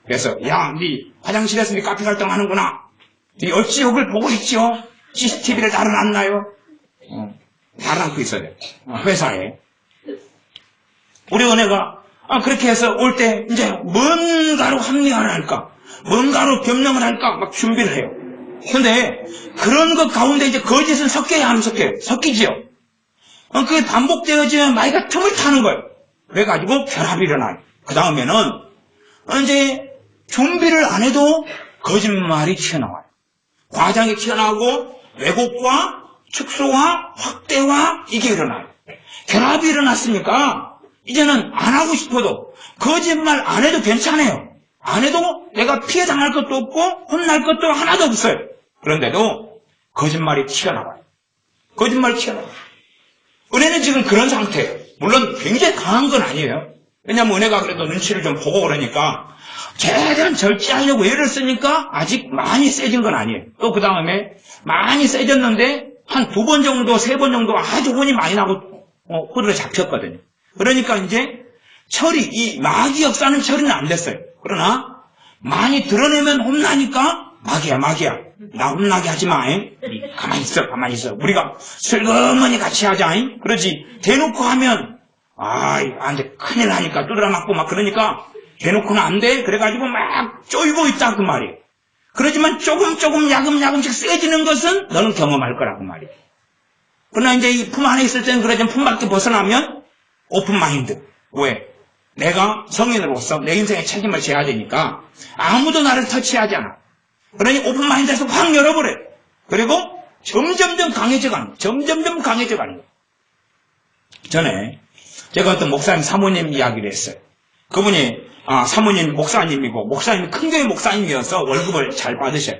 그래서 야, 네 화장실에서 네 카페 활동하는구나. 네 어찌 여길 보고 있지요? CCTV를 달아놨나요? 달아놓고 있어야 돼. 회사에. 우리 은혜가 그렇게 해서 올 때 이제 뭔가로 합리화를 할까? 뭔가로 변명을 할까? 막 준비를 해요. 근데 그런 것 가운데 이제 거짓은 섞여야 안 섞여요? 섞이지요. 그게 반복되어지면 마귀가 틈을 타는 거예요. 그래가지고 결합이 일어나요. 그 다음에는 이제 준비를 안 해도 거짓말이 튀어나와요. 과장이 튀어나오고 왜곡과 축소와 확대와 이게 일어나요. 결합이 일어났으니까 이제는 안 하고 싶어도 거짓말 안 해도 괜찮아요. 안 해도 내가 피해 당할 것도 없고 혼날 것도 하나도 없어요. 그런데도 거짓말이 튀어나와요. 거짓말이 튀어나와요. 은혜는 지금 그런 상태예요. 물론 굉장히 강한 건 아니에요. 왜냐하면 은혜가 그래도 눈치를 좀 보고 그러니까 최대한 절제하려고 애를 쓰니까 아직 많이 세진 건 아니에요. 또 그 다음에 많이 세졌는데 한 2번 정도, 3번 정도 아주 혼이 많이 나고 호들에 잡혔거든요. 그러니까 이제 이 마귀 역사는 처리는 안 됐어요. 그러나 많이 드러내면 혼나니까 마귀야. 나 혼나게 하지 마. 가만히 있어. 우리가 슬그머니 같이 하자. 그러지. 대놓고 하면 안 돼. 큰일 나니까 두드려 맞고 막 그러니까 대놓고는 안 돼. 그래가지고 막 쪼이고 있다 그 말이에요. 그러지만 조금 야금야금씩 세지는 것은 너는 경험할 거라고 말이에요. 그러나 이제 이 품 안에 있을 때는 그러지만 품 밖에 벗어나면 오픈 마인드. 왜? 내가 성인으로서 내 인생의 책임을 져야 되니까 아무도 나를 터치하지 않아. 그러니 오픈 마인드에서 확 열어버려요. 그리고 점점점 강해져가는 거예요. 전에 제가 어떤 목사님 사모님 이야기를 했어요. 그분이 사모님 목사님이고 목사님이 큰 교회 목사님이어서 월급을 잘 받으셔요.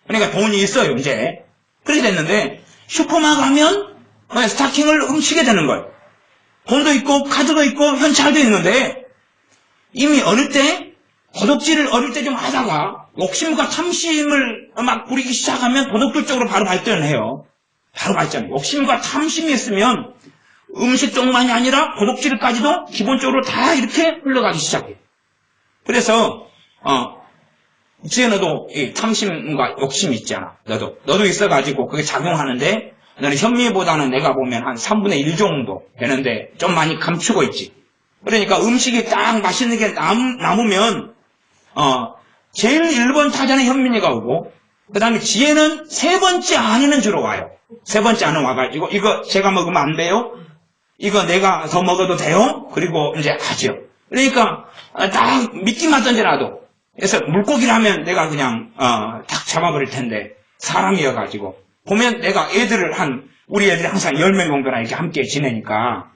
그러니까 돈이 있어요 이제. 그렇게 됐는데 슈퍼만 가면 스타킹을 훔치게 되는 거예요. 돈도 있고 카드도 있고 현찰도 있는데 이미 어릴 때 도둑질을 어릴 때 좀 하다가 욕심과 탐심을 막 부리기 시작하면 도둑질 쪽으로 바로 발전을 해요. 바로 발전해요. 욕심과 탐심이 있으면 음식 쪽만이 아니라 도둑질까지도 기본적으로 다 이렇게 흘러가기 시작해요. 그래서 지혜너도 이 탐심과 욕심이 있잖아. 너도 있어가지고 그게 작용하는데 너는 현미보다는 내가 보면 한 3분의 1 정도 되는데 좀 많이 감추고 있지. 그러니까 음식이 딱 맛있는 게 남으면 제일 1번 타자는 현민이가 오고 그 다음에 지혜는 3번째 안에는 주로 와요. 3번째 안에 와가지고 이거 제가 먹으면 안 돼요? 이거 내가 더 먹어도 돼요? 그리고 이제 하죠. 그러니까 딱 믿기만 던져놔도 그래서 물고기라면 내가 그냥 딱 잡아버릴 텐데 사람이어가지고 보면 내가 우리 애들이 항상 10명 정도나 이렇게 함께 지내니까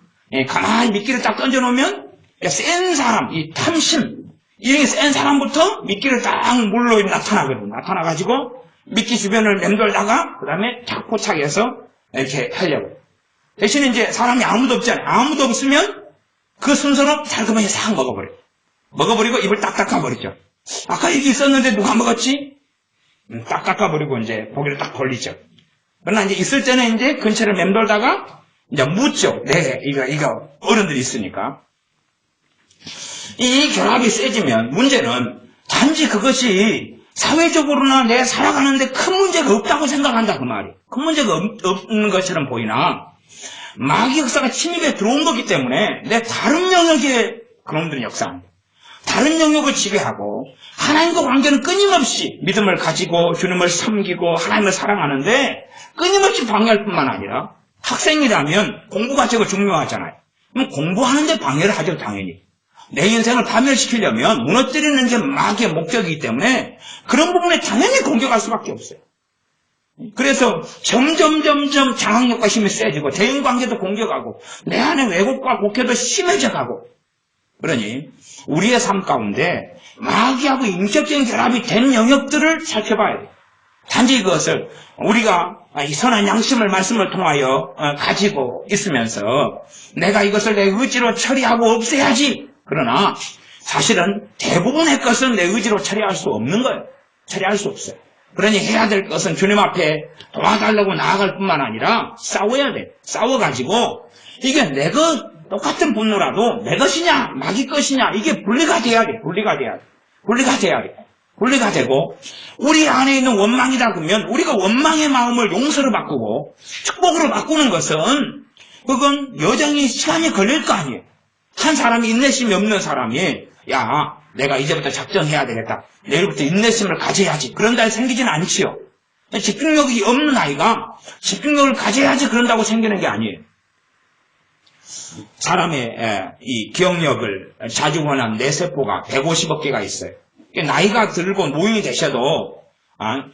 가만히 미끼를 딱 던져놓으면 센 사람, 이 탐심 이 센 사람부터 미끼를 딱 물로 나타나거든요. 나타나가지고 미끼 주변을 맴돌다가 그 다음에 탁 포착해서 이렇게 하려고. 대신에 이제 사람이 아무도 없잖아요. 아무도 없으면 그 순서로 달그머니 싹 먹어버리고 입을 딱 닦아버리죠. 아까 여기 있었는데 누가 먹었지? 딱 닦아버리고 이제 고개를 딱 돌리죠. 그러나 이제 있을 때는 이제 근처를 맴돌다가 이제 묻죠. 네, 이거 어른들이 있으니까. 이 결합이 세지면 문제는 단지 그것이 사회적으로나 내 살아가는데 큰 문제가 없다고 생각한다 그 말이. 큰 문제가 없는 것처럼 보이나 마귀 역사가 침입에 들어온 거기 때문에 내 다른 영역에 그놈들은 역사합니다. 다른 영역을 지배하고 하나님과 관계는 끊임없이 믿음을 가지고 주님을 섬기고 하나님을 사랑하는데 끊임없이 방해할 뿐만 아니라 학생이라면 공부가 제일 중요하잖아요. 그럼 공부하는데 방해를 하죠 당연히. 내 인생을 파멸시키려면 무너뜨리는 게 마귀의 목적이기 때문에 그런 부분에 당연히 공격할 수밖에 없어요. 그래서 점점 장악력과 힘이 세지고 대인관계도 공격하고 내 안에 왜곡과 곡해도 심해져가고 그러니 우리의 삶 가운데 마귀하고 인격적인 결합이 된 영역들을 살펴봐야 돼요. 단지 그것을 우리가 이 선한 양심을 말씀을 통하여 가지고 있으면서 내가 이것을 내 의지로 처리하고 없애야지. 그러나 사실은 대부분의 것은 내 의지로 처리할 수 없는 거예요. 처리할 수 없어요. 그러니 해야 될 것은 주님 앞에 도와달라고 나아갈 뿐만 아니라 싸워야 돼. 싸워가지고 이게 내가 똑같은 분노라도 내 것이냐 마귀 것이냐 이게 분리가 돼야 돼. 분리가 돼야 돼. 분리가 되고 우리 안에 있는 원망이다 그러면 우리가 원망의 마음을 용서로 바꾸고 축복으로 바꾸는 것은 그건 여전히 시간이 걸릴 거 아니에요. 한 사람이 인내심이 없는 사람이 야 내가 이제부터 작정해야 되겠다. 내일부터 인내심을 가져야지. 그런 날 생기지는 않지요. 집중력이 없는 아이가 집중력을 가져야지 그런다고 생기는 게 아니에요. 사람의 이 기억력을 자주원한 뇌세포가 150억 개가 있어요. 나이가 들고 노인이 되셔도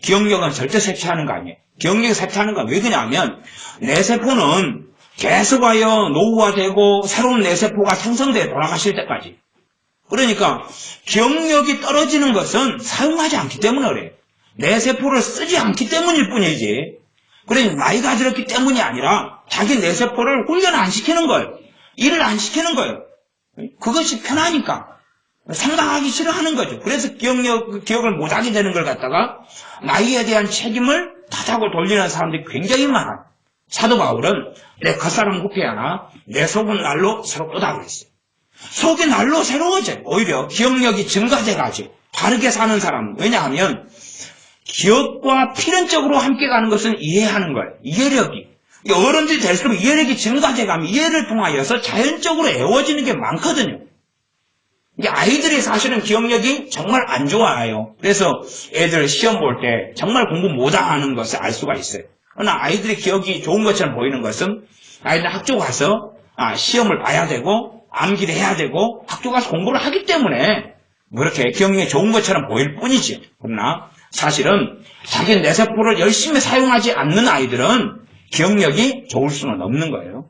기억력은 절대 쇠퇴하는 거 아니에요. 기억력이 쇠퇴하는 건 왜 그러냐면 뇌세포는 계속하여 노후화되고 새로운 뇌세포가 생성돼 돌아가실 때까지. 그러니까 기억력이 떨어지는 것은 사용하지 않기 때문에 그래요. 뇌세포를 쓰지 않기 때문일 뿐이지. 그러니 나이가 들었기 때문이 아니라 자기 뇌세포를 훈련 안 시키는 거예요. 일을 안 시키는 거예요. 그것이 편하니까. 생각하기 싫어하는 거죠. 그래서 기억을 못하게 되는 걸 갖다가 나이에 대한 책임을 탓하고 돌리는 사람들이 굉장히 많아요. 사도 바울은 내 겉사람 굽혀야나 내 속은 날로 새롭다 그랬어요. 속이 날로 새로워져요. 오히려 기억력이 증가돼가지고 바르게 사는 사람은. 왜냐하면 기억과 필연적으로 함께 가는 것은 이해하는 거예요. 이해력이. 어른들이 될수록 이해력이 증가돼가면 이해를 통하여서 자연적으로 애워지는 게 많거든요. 아이들이 사실은 기억력이 정말 안 좋아요. 그래서 애들 시험 볼 때 정말 공부 못하는 것을 알 수가 있어요. 그러나 아이들이 기억이 좋은 것처럼 보이는 것은 아이들 학교 가서 시험을 봐야 되고 암기를 해야 되고 학교 가서 공부를 하기 때문에 그렇게 기억력이 좋은 것처럼 보일 뿐이지. 그러나 사실은 자기 뇌세포를 열심히 사용하지 않는 아이들은 기억력이 좋을 수는 없는 거예요.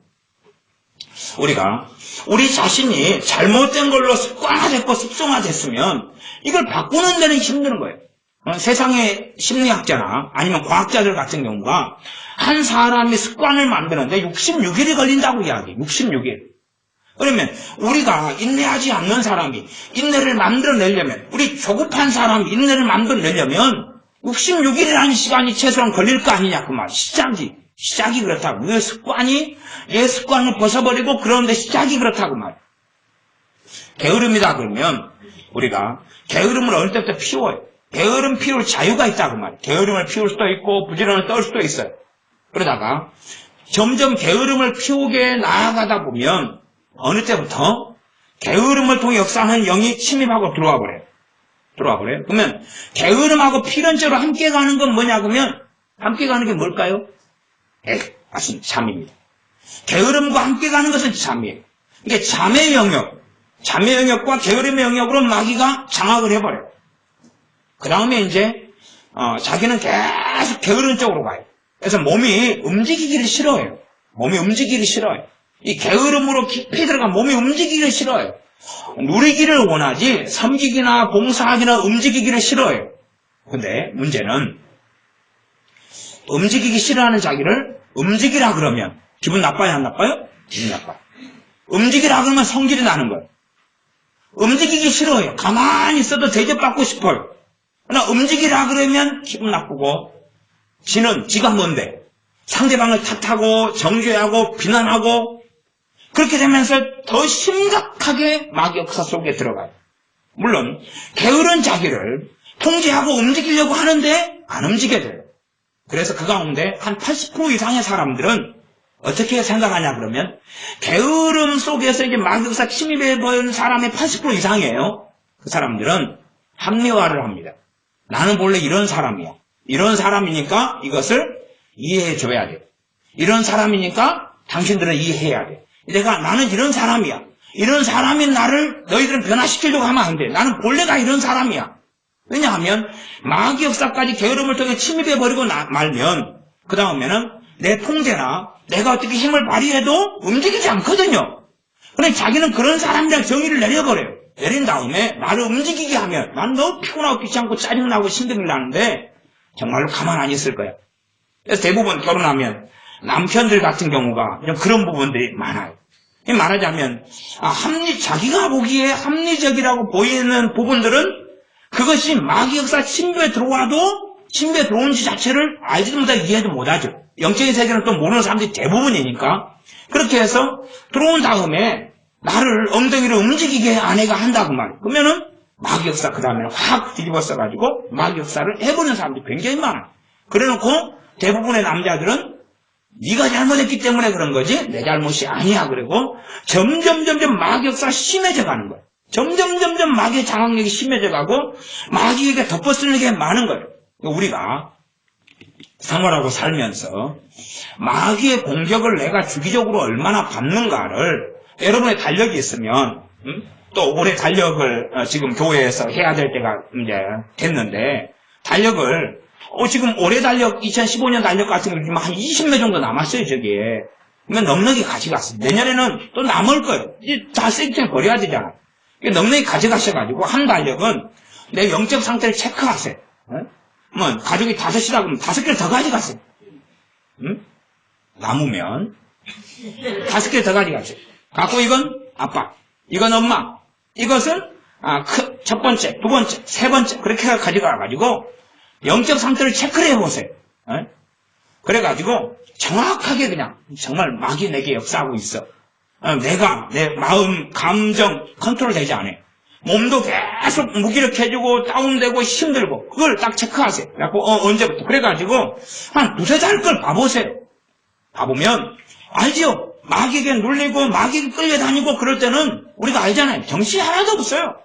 우리가 우리 자신이 잘못된 걸로 습관화됐고 습성화됐으면 이걸 바꾸는 데는 힘든 거예요. 세상의 심리학자나 아니면 과학자들 같은 경우가 한 사람이 습관을 만드는데 66일이 걸린다고 이야기해요. 66일. 그러면 우리가 인내하지 않는 사람이 인내를 만들어내려면 우리 조급한 사람이 인내를 만들어내려면 66일이라는 시간이 최소한 걸릴 거 아니냐 그 말. 시작이 그렇다고. 그 습관이 얘 습관을 벗어버리고 그러는데 시작이 그렇다고 말. 게으름이다 그러면 우리가 게으름을 어릴 때부터 피워요. 게으름 피울 자유가 있다고 말. 게으름을 피울 수도 있고 부지런을 떨 수도 있어요. 그러다가 점점 게으름을 피우게 나아가다 보면 어느 때부터 게으름을 통해 역사하는 영이 침입하고 들어와 버려요. 그러면 게으름하고 필연적으로 함께 가는 건 뭐냐 그러면 함께 가는 게 뭘까요? 맞습니다. 잠입니다. 게으름과 함께 가는 것은 잠이에요. 이게 잠의 영역과 게으름의 영역으로 마귀가 장악을 해버려요. 그 다음에 이제 자기는 계속 게으른 쪽으로 가요. 그래서 몸이 움직이기를 싫어해요. 이 게으름으로 깊이 들어가 몸이 움직이기를 싫어해요. 누리기를 원하지 섬기기나 봉사하기나 움직이기를 싫어해요. 근데 문제는 움직이기 싫어하는 자기를 움직이라 그러면 기분 나빠요, 안 나빠요? 기분 나빠요. 움직이라 그러면 성질이 나는 거예요. 움직이기 싫어해요. 가만히 있어도 대접받고 싶어요. 그러나 움직이라 그러면 기분 나쁘고 지가 뭔데? 상대방을 탓하고 정죄하고 비난하고 그렇게 되면서 더 심각하게 마귀 역사 속에 들어가요. 물론 게으른 자기를 통제하고 움직이려고 하는데 안 움직여야 돼요. 그래서 그 가운데 한 80% 이상의 사람들은 어떻게 생각하냐 그러면 게으름 속에서 이제 마귀 역사 침입해 보이는 사람의 80% 이상이에요. 그 사람들은 합리화를 합니다. 나는 본래 이런 사람이야. 이런 사람이니까 이것을 이해해 줘야 돼. 이런 사람이니까 당신들은 이해해야 돼. 나는 이런 사람이야. 이런 사람인 나를 너희들은 변화시키려고 하면 안 돼. 나는 본래가 이런 사람이야. 왜냐하면 마귀 역사까지 게으름을 통해 침입해버리고 말면 그 다음에는 내 통제나 내가 어떻게 힘을 발휘해도 움직이지 않거든요. 그러니 자기는 그런 사람이랑 정의를 내려버려요. 내린 다음에 나를 움직이게 하면 난 너무 피곤하고 귀찮고 짜증나고 신경이 나는데 정말로 가만 안 있을 거야. 그래서 대부분 결혼하면 남편들 같은 경우가 좀 그런 부분들이 많아요. 말하자면 자기가 보기에 합리적이라고 보이는 부분들은 그것이 마귀 역사 침부에 들어와도 침부에 들어온지 자체를 알지도 못하고 이해도 못하죠. 영적인 세계는 또 모르는 사람들이 대부분이니까 그렇게 해서 들어온 다음에 나를 엉덩이를 움직이게 아내가 한다고 말이에요. 그러면은 마귀 역사 그 다음에 확 뒤집어 써가지고 마귀 역사를 해보는 사람들이 굉장히 많아요. 그래놓고 대부분의 남자들은 네가 잘못했기 때문에 그런 거지 내 잘못이 아니야. 그리고 점점 마귀 역사가 심해져 가는 거예요. 점점 마귀의 장악력이 심해져 가고 마귀에게 덮어쓰는 게 많은 거예요. 우리가 생활하고 살면서 마귀의 공격을 내가 주기적으로 얼마나 받는가를 여러분의 달력이 있으면 또 올해 달력을 지금 교회에서 해야 될 때가 이제 됐는데 달력을 지금 올해 달력 2015년 달력 같은 거 지금 한 20매 정도 남았어요. 저기에. 그러면 넉넉히 가져갔어요. 내년에는 또 남을 거예요. 다 쓰기 전에 버려야 되잖아. 넉넉히 가져가셔가지고 한 달력은 내 영적 상태를 체크하세요. 뭐 가족이 5이다 그러면 5개를 더 가져가세요. 남으면 5개를 더 가져가세요. 갖고 이건 아빠, 이건 엄마, 이것은 첫 번째, 두 번째, 세 번째 그렇게 가져가가지고 영적 상태를 체크를 해보세요. 그래가지고 정확하게 그냥 정말 마귀 내게 역사하고 있어. 내가 내 마음, 감정 컨트롤 되지 않아요. 몸도 계속 무기력해지고 다운되고 힘들고 그걸 딱 체크하세요. 그래갖고 언제부터 그래가지고 한 2-3달 걸 봐보세요. 봐보면 알지요. 마귀에게 눌리고 마귀에게 끌려다니고 그럴 때는 우리가 알잖아요. 정신이 하나도 없어요.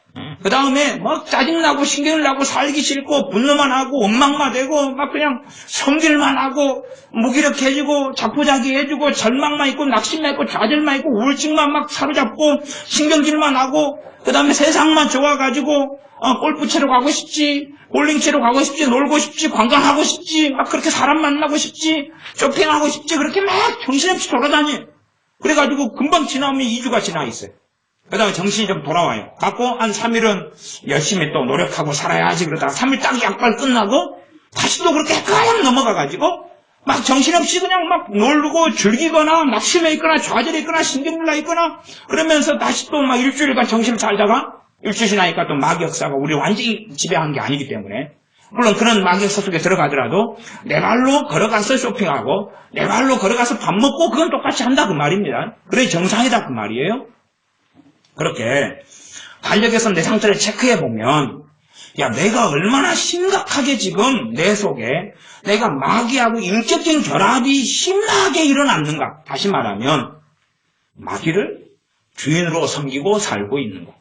그 다음에 막 짜증나고 신경을 나고 살기 싫고 분노만 하고 원망만 되고 막 그냥 성질만 하고 무기력해지고 자포자기해지고 절망만 있고 낙심만 있고 좌절만 있고 우울증만 막 사로잡고 신경질만 하고 그 다음에 세상만 좋아가지고 골프 치러 가고 싶지 볼링 치러 가고 싶지 놀고 싶지 관광하고 싶지 막 그렇게 사람 만나고 싶지 쇼핑하고 싶지 그렇게 막 정신없이 돌아다녀. 그래가지고 금방 지나면 2주가 지나 있어요. 그 다음에 정신이 좀 돌아와요. 갖고 한 3일은 열심히 또 노력하고 살아야지 그러다가 3일 딱 약발 끝나고 다시 또 그렇게 그냥 넘어가가지고 막 정신없이 그냥 막 놀고 즐기거나 낙심해 있거나 좌절해 있거나 신경질나 있거나 그러면서 다시 또 막 일주일간 정신을 살다가 일주일 지나니까 또 마귀 역사가 우리를 완전히 지배한 게 아니기 때문에 물론 그런 마귀 역사 속에 들어가더라도 내 발로 걸어가서 쇼핑하고 내 발로 걸어가서 밥 먹고 그건 똑같이 한다 그 말입니다. 그래 정상이다 그 말이에요. 그렇게 달력에서 내 상태를 체크해보면 내가 얼마나 심각하게 지금 내 속에 내가 마귀하고 인격적인 결합이 심하게 일어났는가. 다시 말하면 마귀를 주인으로 섬기고 살고 있는 것.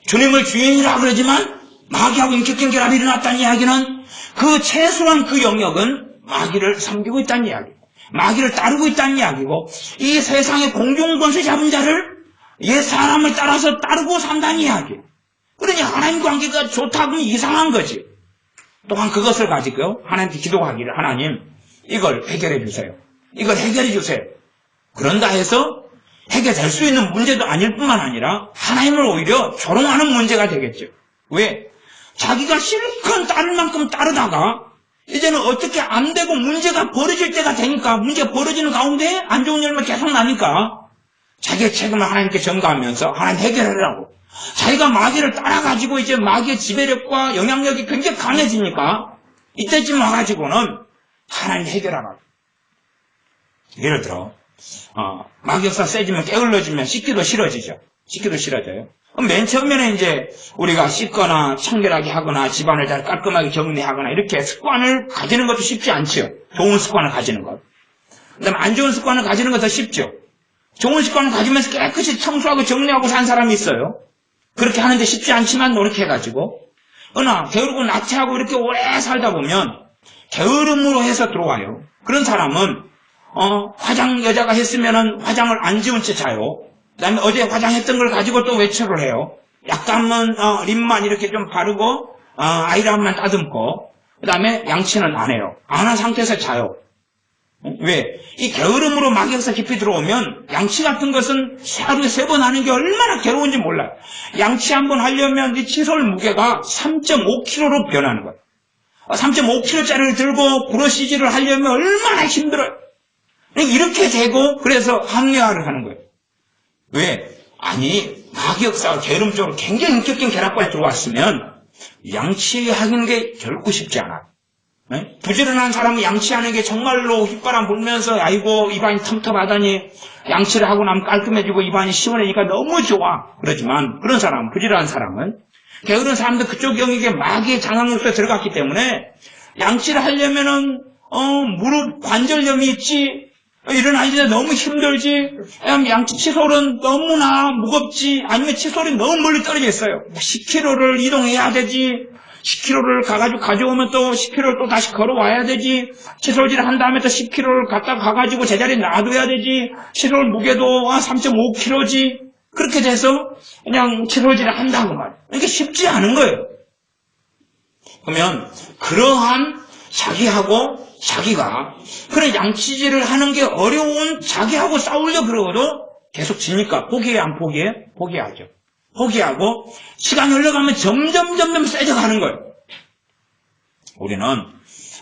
주님을 주인이라 그러지만 마귀하고 인격적인 결합이 일어났다는 이야기는 그 최소한 그 영역은 마귀를 섬기고 있다는 이야기. 마귀를 따르고 있다는 이야기고 이 세상의 공중권세 잡은 자를 옛 사람을 따라서 따르고 산다는 이야기. 그러니 하나님 관계가 좋다고 이상한 거지. 또한 그것을 가지고 하나님께 기도하기를 하나님 이걸 해결해 주세요. 이걸 해결해 주세요. 그런다 해서 해결될 수 있는 문제도 아닐 뿐만 아니라 하나님을 오히려 조롱하는 문제가 되겠죠. 왜? 자기가 실컷 따를 만큼 따르다가 이제는 어떻게 안 되고 문제가 벌어질 때가 되니까 문제가 벌어지는 가운데 안 좋은 일만 계속 나니까 자기의 책임을 하나님께 전가하면서 하나님 해결하라고 자기가 마귀를 따라가지고 이제 마귀의 지배력과 영향력이 굉장히 강해지니까 이때쯤 와가지고는 하나님 해결하라고. 예를 들어 마귀 역사 세지면 게을러지면 씻기도 싫어지죠. 씻기도 싫어져요. 맨 처음에는 이제 우리가 씻거나 청결하게 하거나 집안을 잘 깔끔하게 정리하거나 이렇게 습관을 가지는 것도 쉽지 않죠. 좋은 습관을 가지는 것. 그 다음에 안 좋은 습관을 가지는 것도 쉽죠. 좋은 습관을 가지면서 깨끗이 청소하고 정리하고 산 사람이 있어요. 그렇게 하는데 쉽지 않지만 노력해가지고 그러나 게으르고 나태하고 이렇게 오래 살다 보면 게으름으로 해서 들어와요. 그런 사람은 화장 여자가 했으면은 화장을 안 지운 채 자요. 그 다음에 어제 화장했던 걸 가지고 또 외출을 해요. 약간만 립만 이렇게 좀 바르고 아이라인만 따듬고 그 다음에 양치는 안 해요. 안 한 상태에서 자요. 왜? 이 게으름으로 마귀에서 깊이 들어오면 양치 같은 것은 하루에 3번 하는 게 얼마나 괴로운지 몰라요. 양치 한번 하려면 이 칫솔 무게가 3.5kg로 변하는 거예요. 3.5kg짜리를 들고 브러시질을 하려면 얼마나 힘들어요. 이렇게 되고 그래서 합리화를 하는 거예요. 왜? 아니 마귀역사가 게으름 쪽으로 굉장히 인격적인 결합까지 들어왔으면 양치하는 게 결코 쉽지 않아요. 네? 부지런한 사람은 양치하는 게 정말로 휘바람 불면서 아이고 입안이 텁텁하다니 양치를 하고 나면 깔끔해지고 입안이 시원해지니까 너무 좋아. 그렇지만 그런 사람, 부지런한 사람은 게으른 사람들 그쪽 영역에 마귀의 장악력에 들어갔기 때문에 양치를 하려면은 무릎 관절염이 있지, 일어나는데 너무 힘들지, 양치 칫솔은 너무나 무겁지, 아니면 칫솔이 너무 멀리 떨어져 있어요. 10km를 이동해야 되지, 10km를 가져오면 또 10km를 또 다시 걸어와야 되지, 칫솔질을 한 다음에 또 10km를 갖다 가가지고 제자리에 놔둬야 되지, 칫솔 무게도 3.5kg지, 그렇게 돼서 그냥 칫솔질을 한다고 말이에요. 이게 쉽지 않은 거예요. 그러면 그러한 자기가 그런 양치질을 하는 게 어려운 자기하고 싸우려 그러고도 계속 지니까 포기해 안 포기해? 포기하죠. 포기하고 시간이 흘러가면 점점 세져가는 거예요. 우리는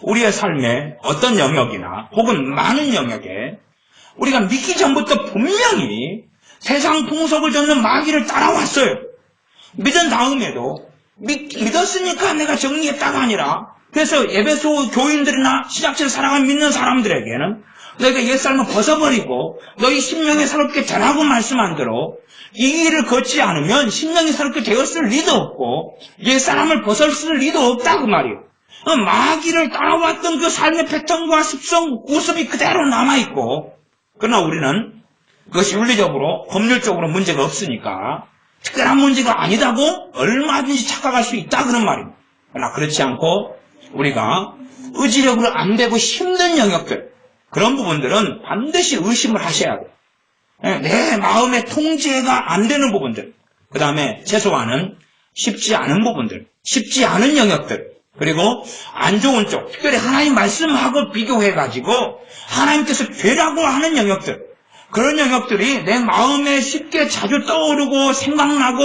우리의 삶의 어떤 영역이나 혹은 많은 영역에 우리가 믿기 전부터 분명히 세상 풍속을 젓는 마귀를 따라왔어요. 믿은 다음에도 믿었으니까 내가 정리했다가 아니라, 그래서 에베소 교인들이나 신약체를 사랑하는 믿는 사람들에게는 너희가 옛사람을 벗어버리고 너희 심령이 새롭게 되라고 말씀한 대로 이 길을 걷지 않으면 심령이 새롭게 되었을 리도 없고 옛사람을 벗었을 리도 없다고 말이에요. 마귀를 따라왔던 그 삶의 패턴과 습성, 모습이 그대로 남아있고, 그러나 우리는 그것이 윤리적으로, 법률적으로 문제가 없으니까 특별한 문제가 아니다고 얼마든지 착각할 수 있다 그런 말입니다. 그러나 그렇지 않고 우리가 의지력으로 안 되고 힘든 영역들, 그런 부분들은 반드시 의심을 하셔야 돼요. 내 마음의 통제가 안 되는 부분들, 그 다음에 최소한은 쉽지 않은 부분들, 쉽지 않은 영역들, 그리고 안 좋은 쪽, 특별히 하나님 말씀하고 비교해가지고 하나님께서 죄라고 하는 영역들, 그런 영역들이 내 마음에 쉽게 자주 떠오르고 생각나고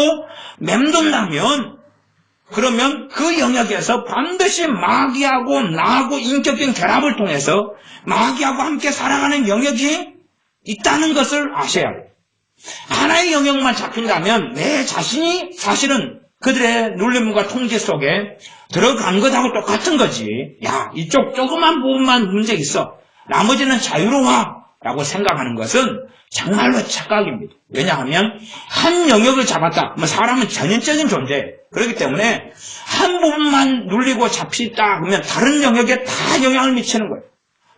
맴돈다면, 그러면 그 영역에서 반드시 마귀하고 나하고 인격적인 결합을 통해서 마귀하고 함께 살아가는 영역이 있다는 것을 아셔야 돼요. 하나의 영역만 잡힌다면 내 자신이 사실은 그들의 눌림과 통제 속에 들어간 것하고 똑같은 거지. 야, 이쪽 조그만 부분만 문제 있어. 나머지는 자유로워. 라고 생각하는 것은 정말로 착각입니다. 왜냐하면 한 영역을 잡았다. 사람은 전인적인 존재예요. 그렇기 때문에 한 부분만 눌리고 잡히다 그러면 다른 영역에 다 영향을 미치는 거예요.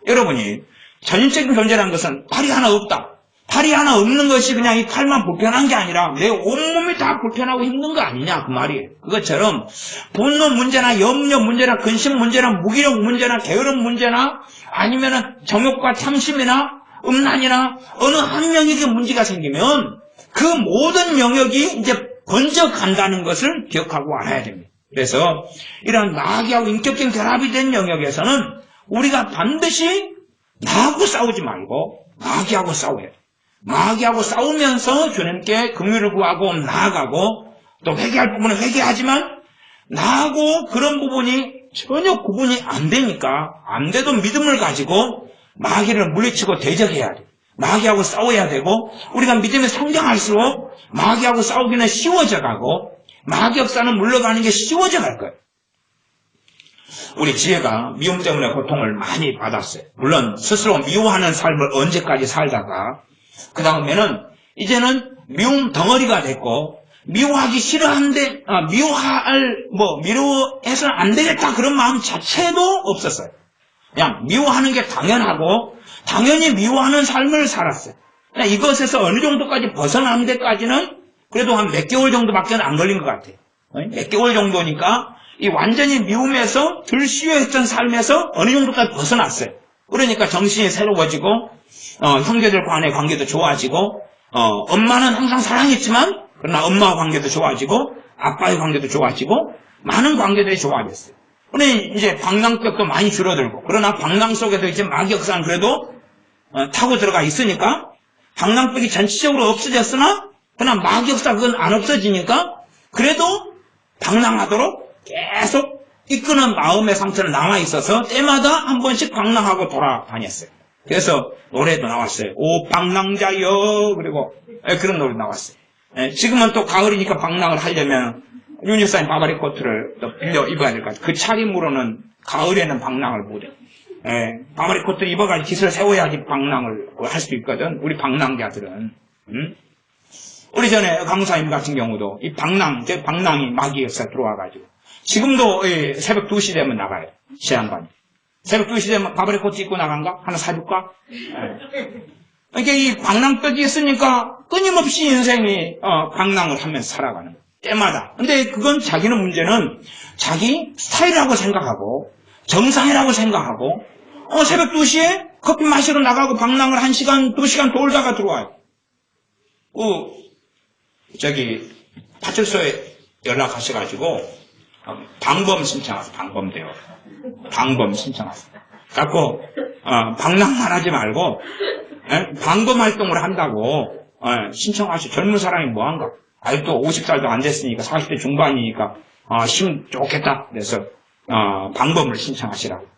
여러분이 전인적인 존재라는 것은 팔이 하나 없다. 팔이 하나 없는 것이 그냥 이 팔만 불편한 게 아니라 내 온몸이 다 불편하고 힘든 거 아니냐 그 말이에요. 그것처럼 분노 문제나 염려 문제나 근심 문제나 무기력 문제나 게으름 문제나 아니면은 정욕과 탐심이나 음란이나 어느 한 영역에 문제가 생기면 그 모든 영역이 이제 번져간다는 것을 기억하고 알아야 됩니다. 그래서 이런 마귀하고 인격적인 결합이 된 영역에서는 우리가 반드시 나하고 싸우지 말고 마귀하고 싸워야 돼요. 마귀하고 싸우면서 주님께 긍휼을 구하고 나아가고 또 회개할 부분은 회개하지만 나하고 그런 부분이 전혀 구분이 안 되니까 안 돼도 믿음을 가지고 마귀를 물리치고 대적해야 돼요. 마귀하고 싸워야 되고 우리가 믿음이 성장할수록 마귀하고 싸우기는 쉬워져 가고 마귀 역사는 물러가는 게 쉬워져 갈 거예요. 우리 지혜가 미움 때문에 고통을 많이 받았어요. 물론 스스로 미워하는 삶을 언제까지 살다가 그 다음에는 이제는 미움 덩어리가 됐고 미워하기 싫어한데 미워해서는 안 되겠다 그런 마음 자체도 없었어요. 그냥 미워하는 게 당연하고 당연히 미워하는 삶을 살았어요. 그냥 이것에서 어느 정도까지 벗어나는 데까지는 그래도 한 몇 개월 정도밖에 안 걸린 것 같아요. 몇 개월 정도니까 이 완전히 미움에서 들쉬어했던 삶에서 어느 정도까지 벗어났어요. 그러니까 정신이 새로워지고 형제들 간의 관계도 좋아지고 엄마는 항상 사랑했지만 그러나 엄마와 관계도 좋아지고 아빠의 관계도 좋아지고 많은 관계들이 좋아졌어요. 그러니 이제 방랑벽도 많이 줄어들고 그러나 방랑 속에도 이제 마귀 역사는 그래도 타고 들어가 있으니까 방랑벽이 전체적으로 없어졌으나 그러나 마귀 역사 그건 안 없어지니까 그래도 방랑하도록 계속 이끄는 마음의 상태는 남아있어서 때마다 한 번씩 방랑하고 돌아다녔어요. 그래서 노래도 나왔어요. 오 방랑자여 그리고 그런 노래 나왔어요. 지금은 또 가을이니까 방랑을 하려면 윤일사님 바바리 코트를 또 빌려 입어야 될 것 같아요. 그 차림으로는 가을에는 방랑을 못해. 바바리 코트 입어가지고 깃을 세워야지 방랑을 할 수 있거든. 우리 방랑자들은. 우리 전에 강사님 같은 경우도 이 방랑이 마귀 역사 들어와가지고 지금도 새벽 2시 되면 나가요. 시한반이. 새벽 2시 되면 바바리 코트 입고 나간가? 하나 사줄까? 그러니까 이 방랑벽이 있으니까 끊임없이 인생이 방랑을 하면서 살아가는 거예요. 때마다. 근데 그건 자기는 문제는 자기 스타일이라고 생각하고 정상이라고 생각하고 새벽 2시에 커피 마시러 나가고 방랑을 1시간, 2시간 돌다가 들어와요. 파출소에 연락하셔가지고 방범 신청하세요. 방범 신청하세요. 갖고 방랑만 하지 말고 방범 활동을 한다고 신청하시오. 젊은 사람이 뭐한가? 아직도 50살도 안 됐으니까 40대 중반이니까 힘 좋겠다. 그래서 방범을 신청하시라고.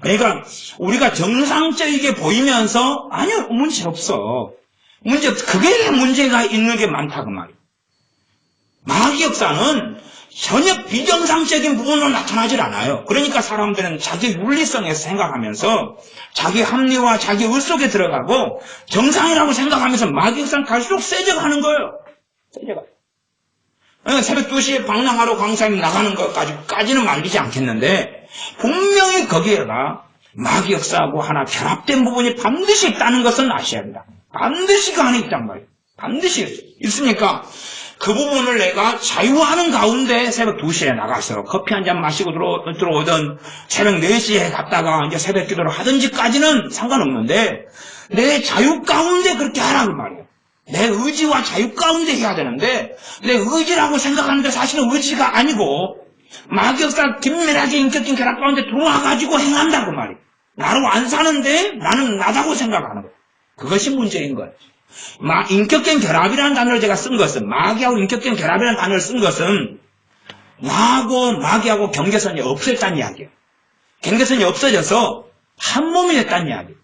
그러니까 우리가 정상적이게 보이면서 아니요 문제 없어. 그게 문제가 있는 게 많다 그 말이에요. 마귀 역사는 전혀 비정상적인 부분으로 나타나질 않아요. 그러니까 사람들은 자기 윤리성에서 생각하면서 자기 합리와 자기 의 속에 들어가고 정상이라고 생각하면서 마귀 역사는 갈수록 세져가는 거예요. 새벽 2시에 방랑하러 강사님 나가는 것까지는 말리지 않겠는데 분명히 거기에가 마귀 역사하고 하나 결합된 부분이 반드시 있다는 것은 아셔야 합니다. 반드시 그 안에 있단 말이에요. 반드시 있으니까 그 부분을 내가 자유하는 가운데 새벽 2시에 나가서 커피 한 잔 마시고 들어오던 새벽 4시에 갔다가 이제 새벽 기도를 하든지까지는 상관없는데 내 자유 가운데 그렇게 하라는 말이에요. 내 의지와 자유 가운데 해야 되는데 내 의지라고 생각하는데 사실은 의지가 아니고 마귀 역사 긴밀하게 인격적인 결합 가운데 들어와가지고 행한다고 말이에요. 나로 안 사는데 나는 나다고 생각하는 거예요. 그것이 문제인 거예요. 인격적인 결합이라는 단어를 제가 쓴 것은 마귀하고 인격적인 결합이라는 단어를 쓴 것은 나하고 마귀하고 경계선이 없어졌다는 이야기예요. 경계선이 없어져서 한 몸이 됐다는 이야기예요.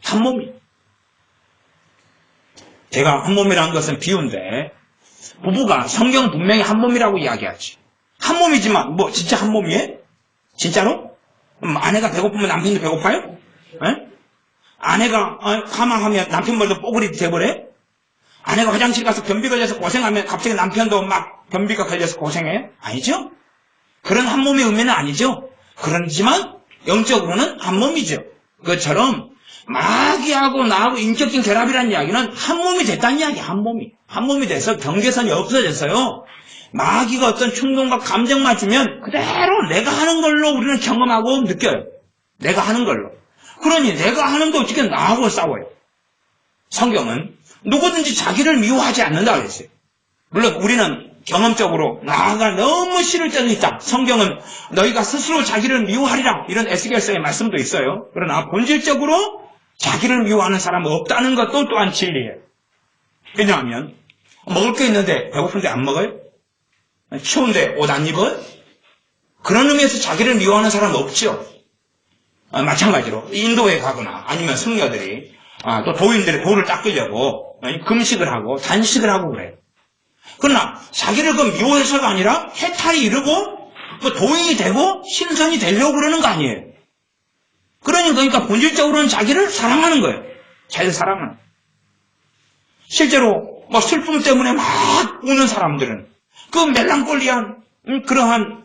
한 몸이. 제가 한 몸이라는 것은 비유인데 부부가 성경 분명히 한 몸이라고 이야기하지. 한 몸이지만 진짜 한 몸이에요? 진짜로? 아내가 배고프면 남편도 배고파요? 아내가 가망하면 남편 먼저 뽀글이 돼버려요? 아내가 화장실 가서 변비 걸려서 고생하면 갑자기 남편도 막 변비가 걸려서 고생해요? 아니죠? 그런 한 몸의 의미는 아니죠. 그렇지만 영적으로는 한 몸이죠. 그것처럼 마귀하고 나하고 인격적인 결합이라는 이야기는 한 몸이 됐다는 이야기야. 한 몸이 돼서 경계선이 없어져서요. 마귀가 어떤 충동과 감정만 주면 그대로 내가 하는 걸로 우리는 경험하고 느껴요. 내가 하는 걸로. 그러니 내가 하는데 어떻게 나하고 싸워요? 성경은 누구든지 자기를 미워하지 않는다 그랬어요. 물론 우리는 경험적으로 나가 너무 싫을 때도 있다. 성경은 너희가 스스로 자기를 미워하리라 이런 에스겔서의 말씀도 있어요. 그러나 본질적으로 자기를 미워하는 사람은 없다는 것도 또한 진리예요. 왜냐하면 먹을 게 있는데 배고픈데 안 먹어요? 추운데 옷 안 입어요? 그런 의미에서 자기를 미워하는 사람은 없죠. 마찬가지로 인도에 가거나 아니면 승려들이 또 도인들의 도를 닦으려고 금식을 하고 단식을 하고 그래요. 그러나 자기를 미워해서가 아니라 해탈이 이르고 도인이 되고 신선이 되려고 그러는 거 아니에요. 그러니까 본질적으로는 자기를 사랑하는 거예요. 자기를 사랑하는 거예요. 실제로 슬픔 때문에 막 우는 사람들은 그 멜랑콜리한 그러한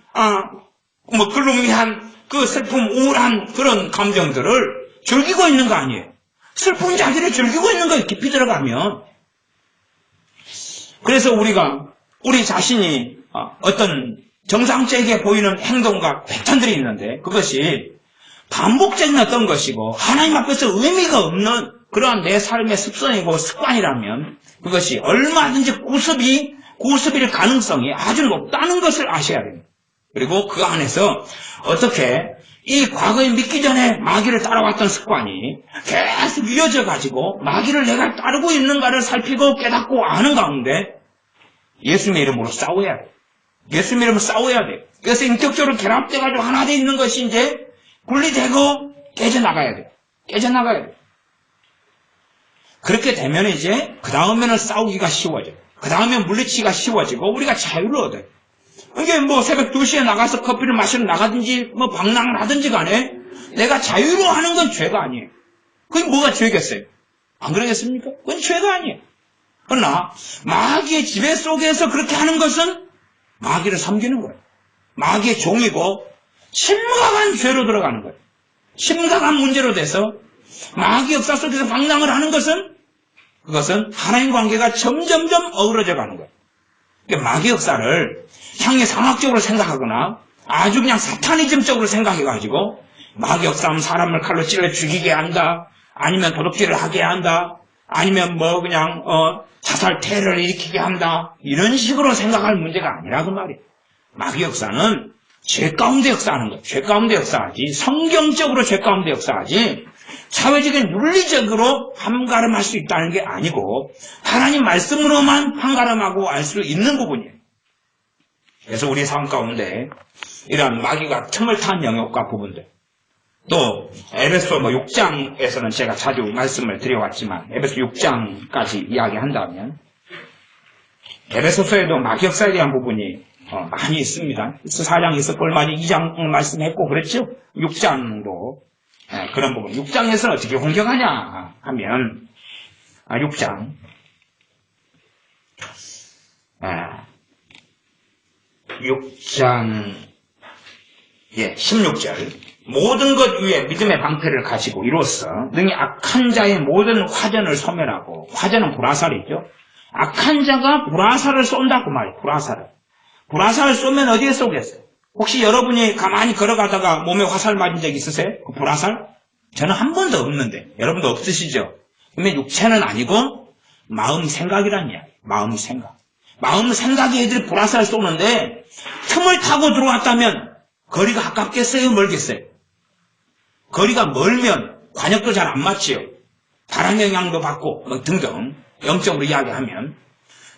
글루미한 그 슬픔, 우울한 그런 감정들을 즐기고 있는 거 아니에요. 슬픈 자기를 즐기고 있는 거예요. 깊이 들어가면. 그래서 우리 자신이 어떤 정상적이게 보이는 행동과 패턴들이 있는데 그것이 반복적인 어떤 것이고 하나님 앞에서 의미가 없는 그러한 내 삶의 습성이고 습관이라면 그것이 얼마든지 구습일 가능성이 아주 높다는 것을 아셔야 됩니다. 그리고 그 안에서 어떻게 이 과거에 믿기 전에 마귀를 따라왔던 습관이 계속 이어져 가지고 마귀를 내가 따르고 있는가를 살피고 깨닫고 아는 가운데 예수님의 이름으로 싸워야 해요. 예수 믿으면 싸워야 돼. 그래서 인격적으로 결합돼가지고 하나 돼 있는 것이 이제 분리되고 깨져나가야 돼. 깨져나가야 돼. 그렇게 되면 이제 그 다음에는 싸우기가 쉬워져. 그 다음에 물리치기가 쉬워지고 우리가 자유를 얻어요. 이게 뭐 새벽 2시에 나가서 커피를 마시러 나가든지 뭐 방랑을 하든지 간에 내가 자유로 하는 건 죄가 아니에요. 그게 뭐가 죄겠어요? 안 그러겠습니까? 그건 죄가 아니에요. 그러나 마귀의 지배 속에서 그렇게 하는 것은 마귀를 섬기는 거예요. 마귀의 종이고 심각한 죄로 들어가는 거예요. 심각한 문제로 돼서 마귀 역사 속에서 방랑을 하는 것은 그것은 하나님 관계가 점점점 어우러져 가는 거예요. 그러니까 마귀 역사를 향해 상학적으로 생각하거나 아주 그냥 사타니즘적으로 생각해가지고 마귀 역사하면 사람을 칼로 찔러 죽이게 한다. 아니면 도둑질을 하게 한다. 아니면 뭐 그냥 자살 테러를 일으키게 한다. 이런 식으로 생각할 문제가 아니라 그 말이에요. 마귀 역사는 죄 가운데 역사하는 거예요. 죄 가운데 역사하지. 성경적으로 죄 가운데 역사하지. 사회적인 윤리적으로 판가름할 수 있다는 게 아니고 하나님 말씀으로만 판가름하고 알 수 있는 부분이에요. 그래서 우리 삶 가운데 이러한 마귀가 틈을 탄 영역과 부분들 또 에베소 6장에서는 제가 자주 말씀을 드려왔지만 에베소 6장까지 이야기한다면 에베소서에도 마귀 역사에 대한 부분이 많이 있습니다. 4장에서 꼴마니 2장 말씀했고 그랬죠. 6장도 그런 부분. 6장에서는 어떻게 공격하냐 하면 6장 16절 모든 것 위에 믿음의 방패를 가지고 이로써 능히 악한 자의 모든 화전을 소멸하고 화전은 불화살이죠. 악한 자가 불화살을 쏜다 그 말이에요. 불화살을 쏘면 어디에 쏘겠어요? 혹시 여러분이 가만히 걸어가다가 몸에 화살 맞은 적 있으세요? 그 불화살? 저는 한 번도 없는데 여러분도 없으시죠? 그러면 육체는 아니고 마음 생각이란 이야기예요. 마음 생각이 애들이 불화살 쏘는데 틈을 타고 들어왔다면 거리가 가깝겠어요? 멀겠어요? 거리가 멀면 관역도 잘 안 맞지요. 바람 영향도 받고 뭐 등등 영적으로 이야기하면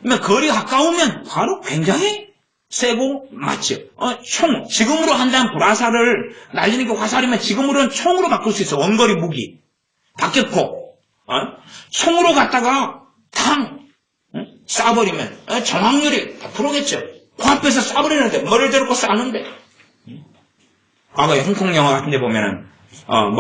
그러면 거리가 가까우면 바로 굉장히 세고 맞죠. 총 지금으로 한다면 불화살을 날리는 게 화살이면 지금으로는 총으로 바꿀 수 있어. 원거리 무기 박격포 총으로 갔다가 탕 쏴버리면 정확률이 100%겠죠. 코앞에서 쏴버리는데 머리를 대놓고 쏴는데 과거에 홍콩 영화 같은 데 보면은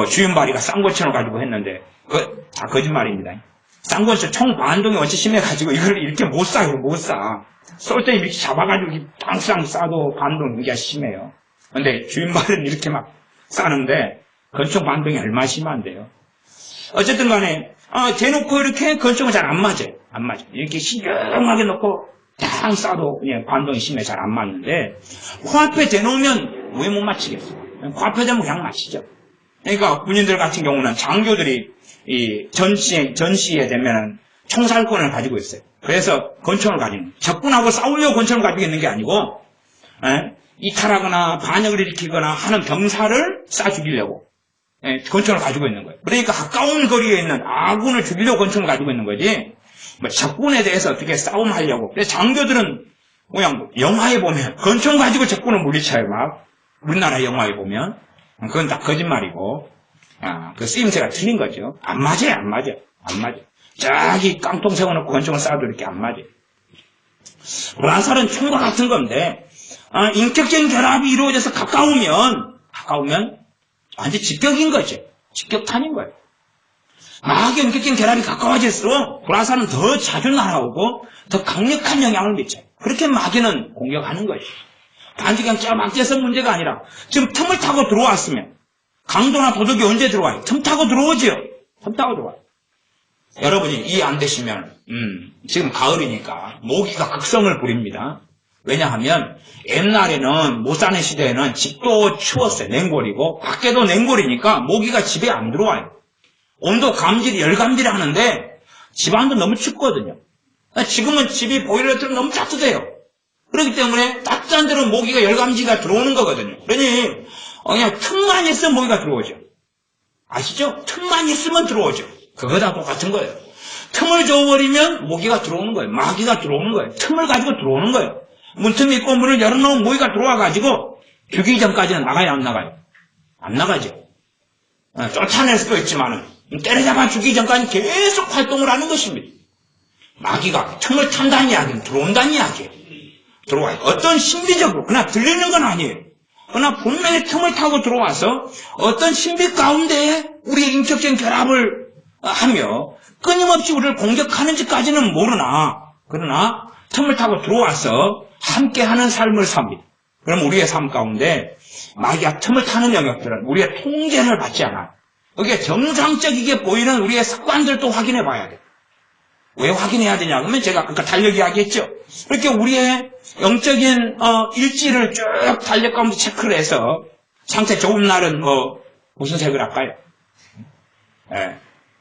주윤발이가 쌍권총을 가지고 했는데 그거 다 거짓말입니다. 쌍권총 총 반동이 원체 심해가지고 이걸 이렇게 못 쏴. 쏠 때 이렇게 잡아가지고 이렇게 당상 쏴도 반동이 굉장히 심해요. 근데 주윤발은 이렇게 막 쏴는데 권총 반동이 얼마나 심한데요. 어쨌든 간에 대놓고 이렇게 권총은 잘 안 맞아요. 이렇게 신중하게 놓고 탕 쏴도 반동이 심해 잘 안 맞는데 코앞에 대놓으면 왜 못 맞히겠어요? 코앞에 대면 그냥 맞히죠. 그러니까 군인들 같은 경우는 장교들이 이 전시에 되면은 총살권을 가지고 있어요. 그래서 권총을 가지고 적군하고 싸우려고 권총을 가지고 있는 게 아니고 이탈하거나 반역을 일으키거나 하는 병사를 쏴 죽이려고 권총을 가지고 있는 거예요. 그러니까 가까운 거리에 있는 아군을 죽이려고 권총을 가지고 있는 거지 적군에 대해서 어떻게 싸움하려고. 그래서 장교들은 그냥 영화에 보면 권총 가지고 적군을 물리쳐요. 막 우리나라 영화에 보면 그건 다 거짓말이고 그 쓰임새가 틀린 거죠. 안 맞아요. 저기 깡통 세워놓고 권총을 쏴도 이렇게 안 맞아요. 불화살은 총과 같은 건데 인격적인 결합이 이루어져서 가까우면 완전 직격인 거죠. 직격탄인 거예요. 마귀의 인격적인 결합이 가까워질수록 불화살은 더 자주 날아오고 더 강력한 영향을 미쳐요. 그렇게 마귀는 공격하는 것이죠. 단지 그냥 막 째서 문제가 아니라 지금 틈을 타고 들어왔으면 강도나 도둑이 언제 들어와요? 틈 타고 들어오지요. 여러분이 이해 안 되시면 지금 가을이니까 모기가 극성을 부립니다. 왜냐하면 옛날에는 못 사는 시대에는 집도 추웠어요. 냉골이고 밖에도 냉골이니까 모기가 집에 안 들어와요. 온도 감지를 열 감지를 하는데 집 안도 너무 춥거든요. 지금은 집이 보일러 틀면 너무 따뜻해요. 그렇기 때문에 따뜻한 데로 모기가 열 감지가 들어오는 거거든요. 그러니 그냥 틈만 있으면 모기가 들어오죠. 아시죠? 틈만 있으면 들어오죠. 그거 다 똑같은 거예요. 틈을 줘버리면 모기가 들어오는 거예요. 마귀가 들어오는 거예요. 틈을 가지고 들어오는 거예요. 문틈이 있고 문을 열어놓으면 모기가 들어와가지고 죽이기 전까지는 나가요, 안 나가요? 안 나가죠. 쫓아낼 수도 있지만은 때려잡아 죽이기 전까지 계속 활동을 하는 것입니다. 마귀가 틈을 탄다는 이야기는 들어온다는 이야기예요. 들어와요. 어떤 심리적으로 그러나 들리는 건 아니에요. 그러나 분명히 틈을 타고 들어와서 어떤 신비 가운데 우리의 인격적인 결합을 하며 끊임없이 우리를 공격하는지까지는 모르나 그러나 틈을 타고 들어와서 함께하는 삶을 삽니다. 그럼 우리의 삶 가운데 마귀가 틈을 타는 영역들은 우리의 통제를 받지 않아요. 여기에 정상적이게 보이는 우리의 습관들도 확인해 봐야 돼요. 왜 확인해야 되냐 그러면 제가 아까 달력 이야기했죠. 이렇게 우리의 영적인 일지를 쭉 달력 가운데 체크를 해서 상태 좋은 날은 무슨 색을 할까요?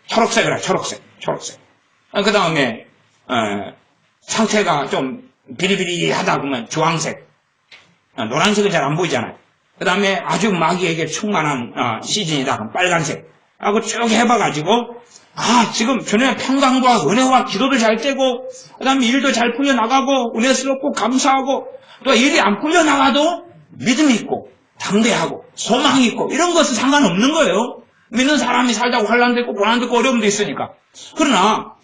초록색을 해요. 초록색. 그 다음에 상태가 좀 비리비리하다 그러면 주황색. 노란색은 잘 안 보이잖아요. 그 다음에 아주 마귀에게 충만한 시즌이다 그럼 빨간색. 하고 쭉 해봐가지고 지금 주님의 평강과 은혜와 기도도 잘 되고 그 다음에 일도 잘 풀려나가고 은혜스럽고 감사하고 또 일이 안 풀려나가도 믿음이 있고 담대하고 소망이 있고 이런 것은 상관없는 거예요. 믿는 사람이 살다가 환난도 있고 고난도 있고 어려움도 있으니까. 그러나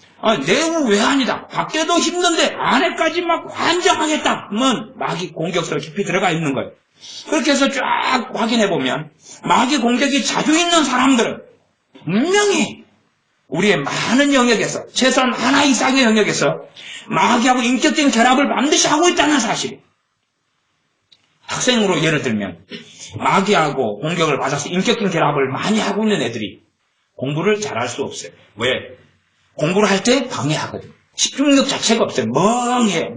내부 외환이다. 밖에도 힘든데 안에까지 막 환장하겠다. 그러면 마귀 공격수로 깊이 들어가 있는 거예요. 그렇게 해서 쫙 확인해보면 마귀 공격이 자주 있는 사람들은 분명히 우리의 많은 영역에서 최소한 하나 이상의 영역에서 마귀하고 인격적인 결합을 반드시 하고 있다는 사실이에요. 학생으로 예를 들면 마귀하고 공격을 받아서 인격적인 결합을 많이 하고 있는 애들이 공부를 잘할 수 없어요. 왜? 공부를 할 때 방해하거든. 집중력 자체가 없어요. 멍해.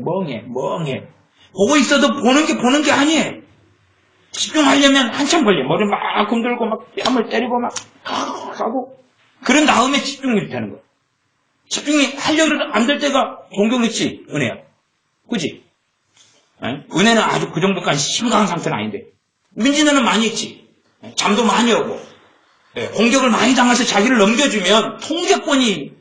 보고 있어도 보는 게 아니에요. 집중하려면 한참 걸려. 머리 막 흔들고 막 뺨을 때리고 막 하고 그런 다음에 집중력이 되는 거예요. 집중이 하려고 해도 안 될 때가 종종 있지. 은혜야. 그지? 은혜는 아주 그 정도까지 심각한 상태는 아닌데 민지는 많이 있지. 잠도 많이 오고 공격을 많이 당해서 자기를 넘겨주면 통제권이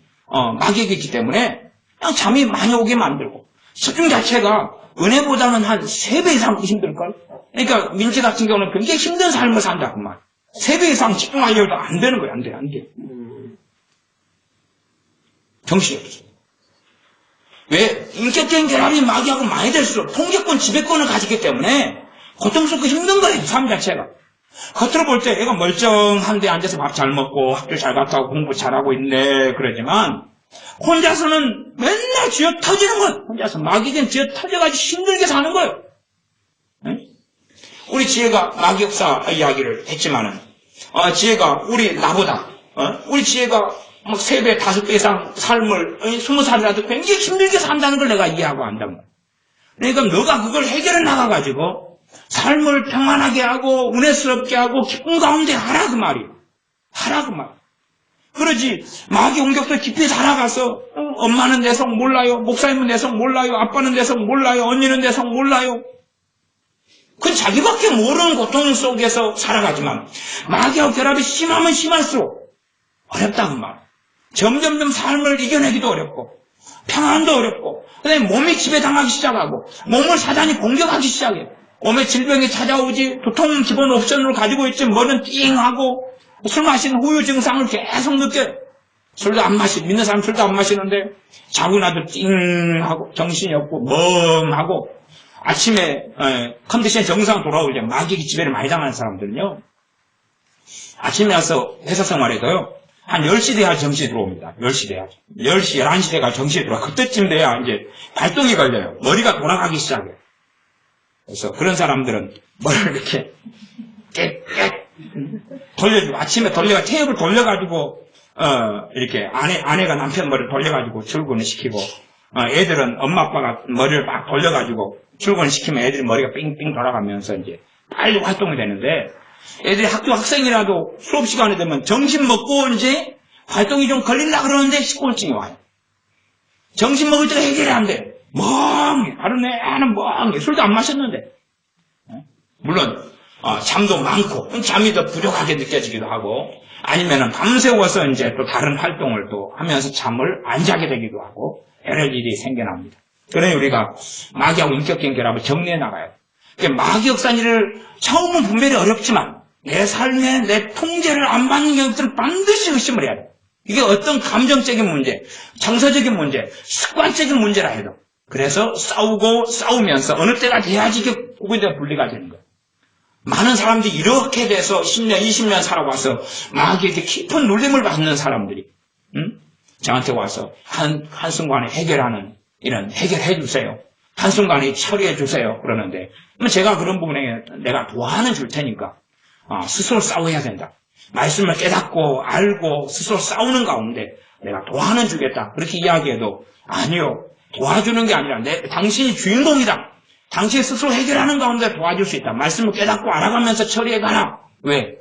마귀에게 있기 때문에 그냥 잠이 많이 오게 만들고 집중 자체가 은혜보다는 한 3배 이상 힘들걸. 그러니까 민지 같은 경우는 굉장히 힘든 삶을 산다 그 말. 3배 이상 집중하려고 해도 안 되는 거야. 안 돼. 정신이 없어. 왜? 인격적인 결합이 마귀하고 많이 될수록 통제권, 지배권을 가지기 때문에 고통스럽고 힘든 거예요. 삶 자체가. 겉으로 볼 때 애가 멀쩡한데 앉아서 밥 잘 먹고 학교 잘 갔다 오고 공부 잘하고 있네 그러지만 혼자서는 맨날 쥐어 터지는 거예요. 혼자서 마귀는 쥐어 터져가지고 힘들게 사는 거예요. 우리 지혜가 마귀 역사 이야기를 했지만은 지혜가 나보다 우리 지혜가 막 3배, 5배 이상 삶을 20살이라도 굉장히 힘들게 산다는 걸 내가 이해하고 안단 말이야. 그러니까 너가 그걸 해결해 나가가지고 삶을 평안하게 하고 은혜스럽게 하고 기쁨 가운데 하라 그 말이에요. 그러지 마귀 공격도 깊이 살아가서 엄마는 내 성 몰라요. 목사님은 내 성 몰라요. 아빠는 내 성 몰라요. 언니는 내 성 몰라요. 그건 자기밖에 모르는 고통 속에서 살아가지만 마귀하고 결합이 심하면 심할수록 어렵다 그 말. 점점점 삶을 이겨내기도 어렵고 평안도 어렵고 그다음에 몸이 지배당하기 시작하고 몸을 사단이 공격하기 시작해요. 몸에 질병이 찾아오지 두통 기본 옵션으로 가지고 있지 머리는 띵하고 술 마시는 후유 증상을 계속 느껴요. 술도 안 믿는 사람 술도 안 마시는데 자고 나도 띵하고 정신이 없고 멍하고 아침에 컨디션 정상 돌아올 때 마귀 지배를 많이 당하는 사람들은요. 아침에 와서 회사 생활에도요. 한 10시 돼야 정신이 들어옵니다. 10시 돼야죠. 10시, 11시 돼가 정신이 들어와. 그때쯤 돼야 이제 발동이 걸려요. 머리가 돌아가기 시작해요. 그래서 그런 사람들은 머리를 이렇게 깨끗 돌려주고 아침에 테이블 돌려가지고 이렇게 아내가 남편 머리를 돌려가지고 출근을 시키고 애들은 엄마 아빠가 머리를 막 돌려가지고 출근을 시키면 애들이 머리가 삥삥 돌아가면서 이제 빨리 활동이 되는데 애들이 학교 학생이라도 수업 시간에 되면 점심 먹고 이제 활동이 좀 걸린다 그러는데 식곤증이 와요. 점심 먹을 때가 해결이 안 돼. 멍해. 하루 내내 멍해. 술도 안 마셨는데. 물론 잠도 많고 잠이 더 부족하게 느껴지기도 하고 아니면은 밤새워서 이제 또 다른 활동을 또 하면서 잠을 안 자게 되기도 하고 여러 일이 생겨납니다. 그러니 우리가 마귀하고 인격적인 결합을 정리해 나가요. 마귀 역사는 일을 처음은 분별이 어렵지만 내 삶에 내 통제를 안 받는 경우들은 반드시 의심을 해야 돼. 이게 어떤 감정적인 문제, 정서적인 문제, 습관적인 문제라 해도. 그래서 싸우면서 어느 때가 돼야지 이게 구분되어 분리가 되는 거예요. 많은 사람들이 이렇게 돼서 10년, 20년 살아와서 마귀에게 깊은 눌림을 받는 사람들이 저한테 와서 한순간에 해결하는 이런 해결해 주세요. 한순간에 처리해 주세요. 그러는데 제가 그런 부분에 내가 도와는 줄 테니까 스스로 싸워야 된다. 말씀을 깨닫고 알고 스스로 싸우는 가운데 내가 도와는 주겠다. 그렇게 이야기해도 아니요. 도와주는 게 아니라 당신이 주인공이다. 당신이 스스로 해결하는 가운데 도와줄 수 있다. 말씀을 깨닫고 알아가면서 처리해가라. 왜?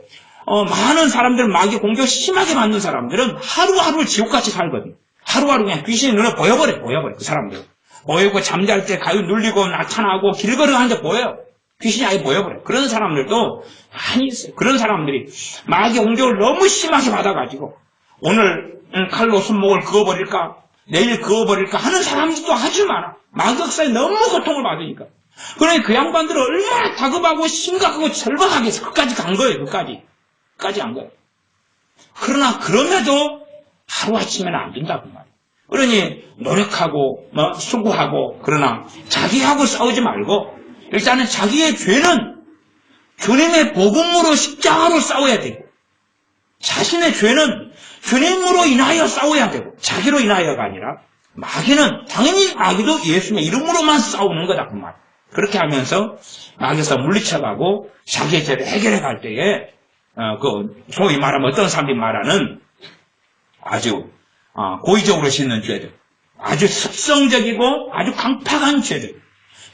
많은 사람들 마귀 공격 심하게 받는 사람들은 하루하루 지옥같이 살거든. 하루하루 그냥 귀신이 눈에 보여버려. 그 사람들. 보이고 잠잘 때 가위 눌리고 나타나고 길 걸어가는데 보여요. 귀신이 아예 보여버려. 그런 사람들도 많이 있어요. 그런 사람들이 마귀 공격을 너무 심하게 받아가지고 오늘 칼로 손목을 그어버릴까? 내일 그어버릴까? 하는 사람들도 아주 많아. 마귀 역사에 너무 고통을 받으니까. 그러니 그 양반들은 얼마나 다급하고 심각하고 절박하게 해서 끝까지 간 거예요. 끝까지 간 거예요. 그러나 그럼에도 하루아침에는 안 된다고 말이에요. 그러니 노력하고 수고하고 그러나 자기하고 싸우지 말고 일단은 자기의 죄는 주님의 복음으로 십자가로 싸워야 되고 자신의 죄는 주님으로 인하여 싸워야 되고 자기로 인하여가 아니라 마귀는 당연히 마귀도 예수님의 이름으로만 싸우는 거다 그 말. 그렇게 하면서 마귀에서 물리쳐가고 자기의 죄를 해결해 갈 때에 소위 말하면 어떤 사람들이 말하는 아주 고의적으로 짓는 죄들, 아주 습성적이고 아주 강팍한 죄들,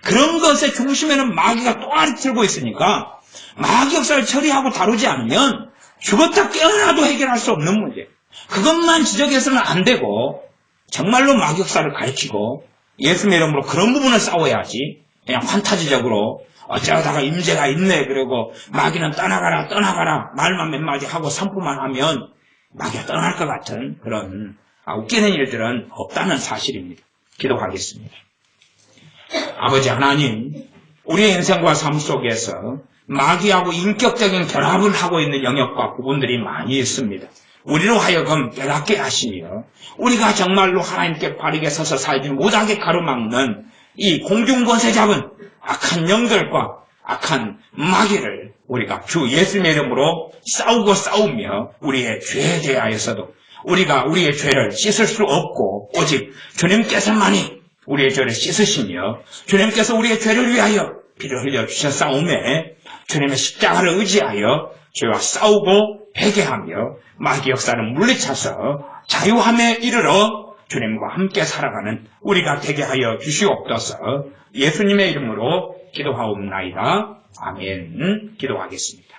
그런 것의 중심에는 마귀가 또아리 틀고 있으니까 마귀 역사를 처리하고 다루지 않으면 죽었다 깨어나도 해결할 수 없는 문제. 그것만 지적해서는 안 되고 정말로 마귀 역사를 가르치고 예수님의 이름으로 그런 부분을 싸워야지. 그냥 판타지적으로 어쩌다가 임재가 있네 그러고 마귀는 떠나가라 말만 몇 마디 하고 선포만 하면 마귀가 떠날 것 같은 그런 웃기는 일들은 없다는 사실입니다. 기도하겠습니다. 아버지 하나님, 우리의 인생과 삶 속에서 마귀하고 인격적인 결합을 하고 있는 영역과 부분들이 많이 있습니다. 우리로 하여금 깨닫게 하시며 우리가 정말로 하나님께 바르게 서서 살지 못하게 가로막는 이 공중권세 잡은 악한 영들과 악한 마귀를 우리가 주 예수님의 이름으로 싸우며 우리의 죄에 대하여서도 우리가 우리의 죄를 씻을 수 없고 오직 주님께서만이 우리의 죄를 씻으시며 주님께서 우리의 죄를 위하여 피를 흘려 주셨사오매 주님의 십자가를 의지하여 죄와 싸우고 회개하며 마귀 역사를 물리쳐서 자유함에 이르러 주님과 함께 살아가는 우리가 되게 하여 주시옵소서. 예수님의 이름으로 기도하옵나이다. 아멘. 기도하겠습니다.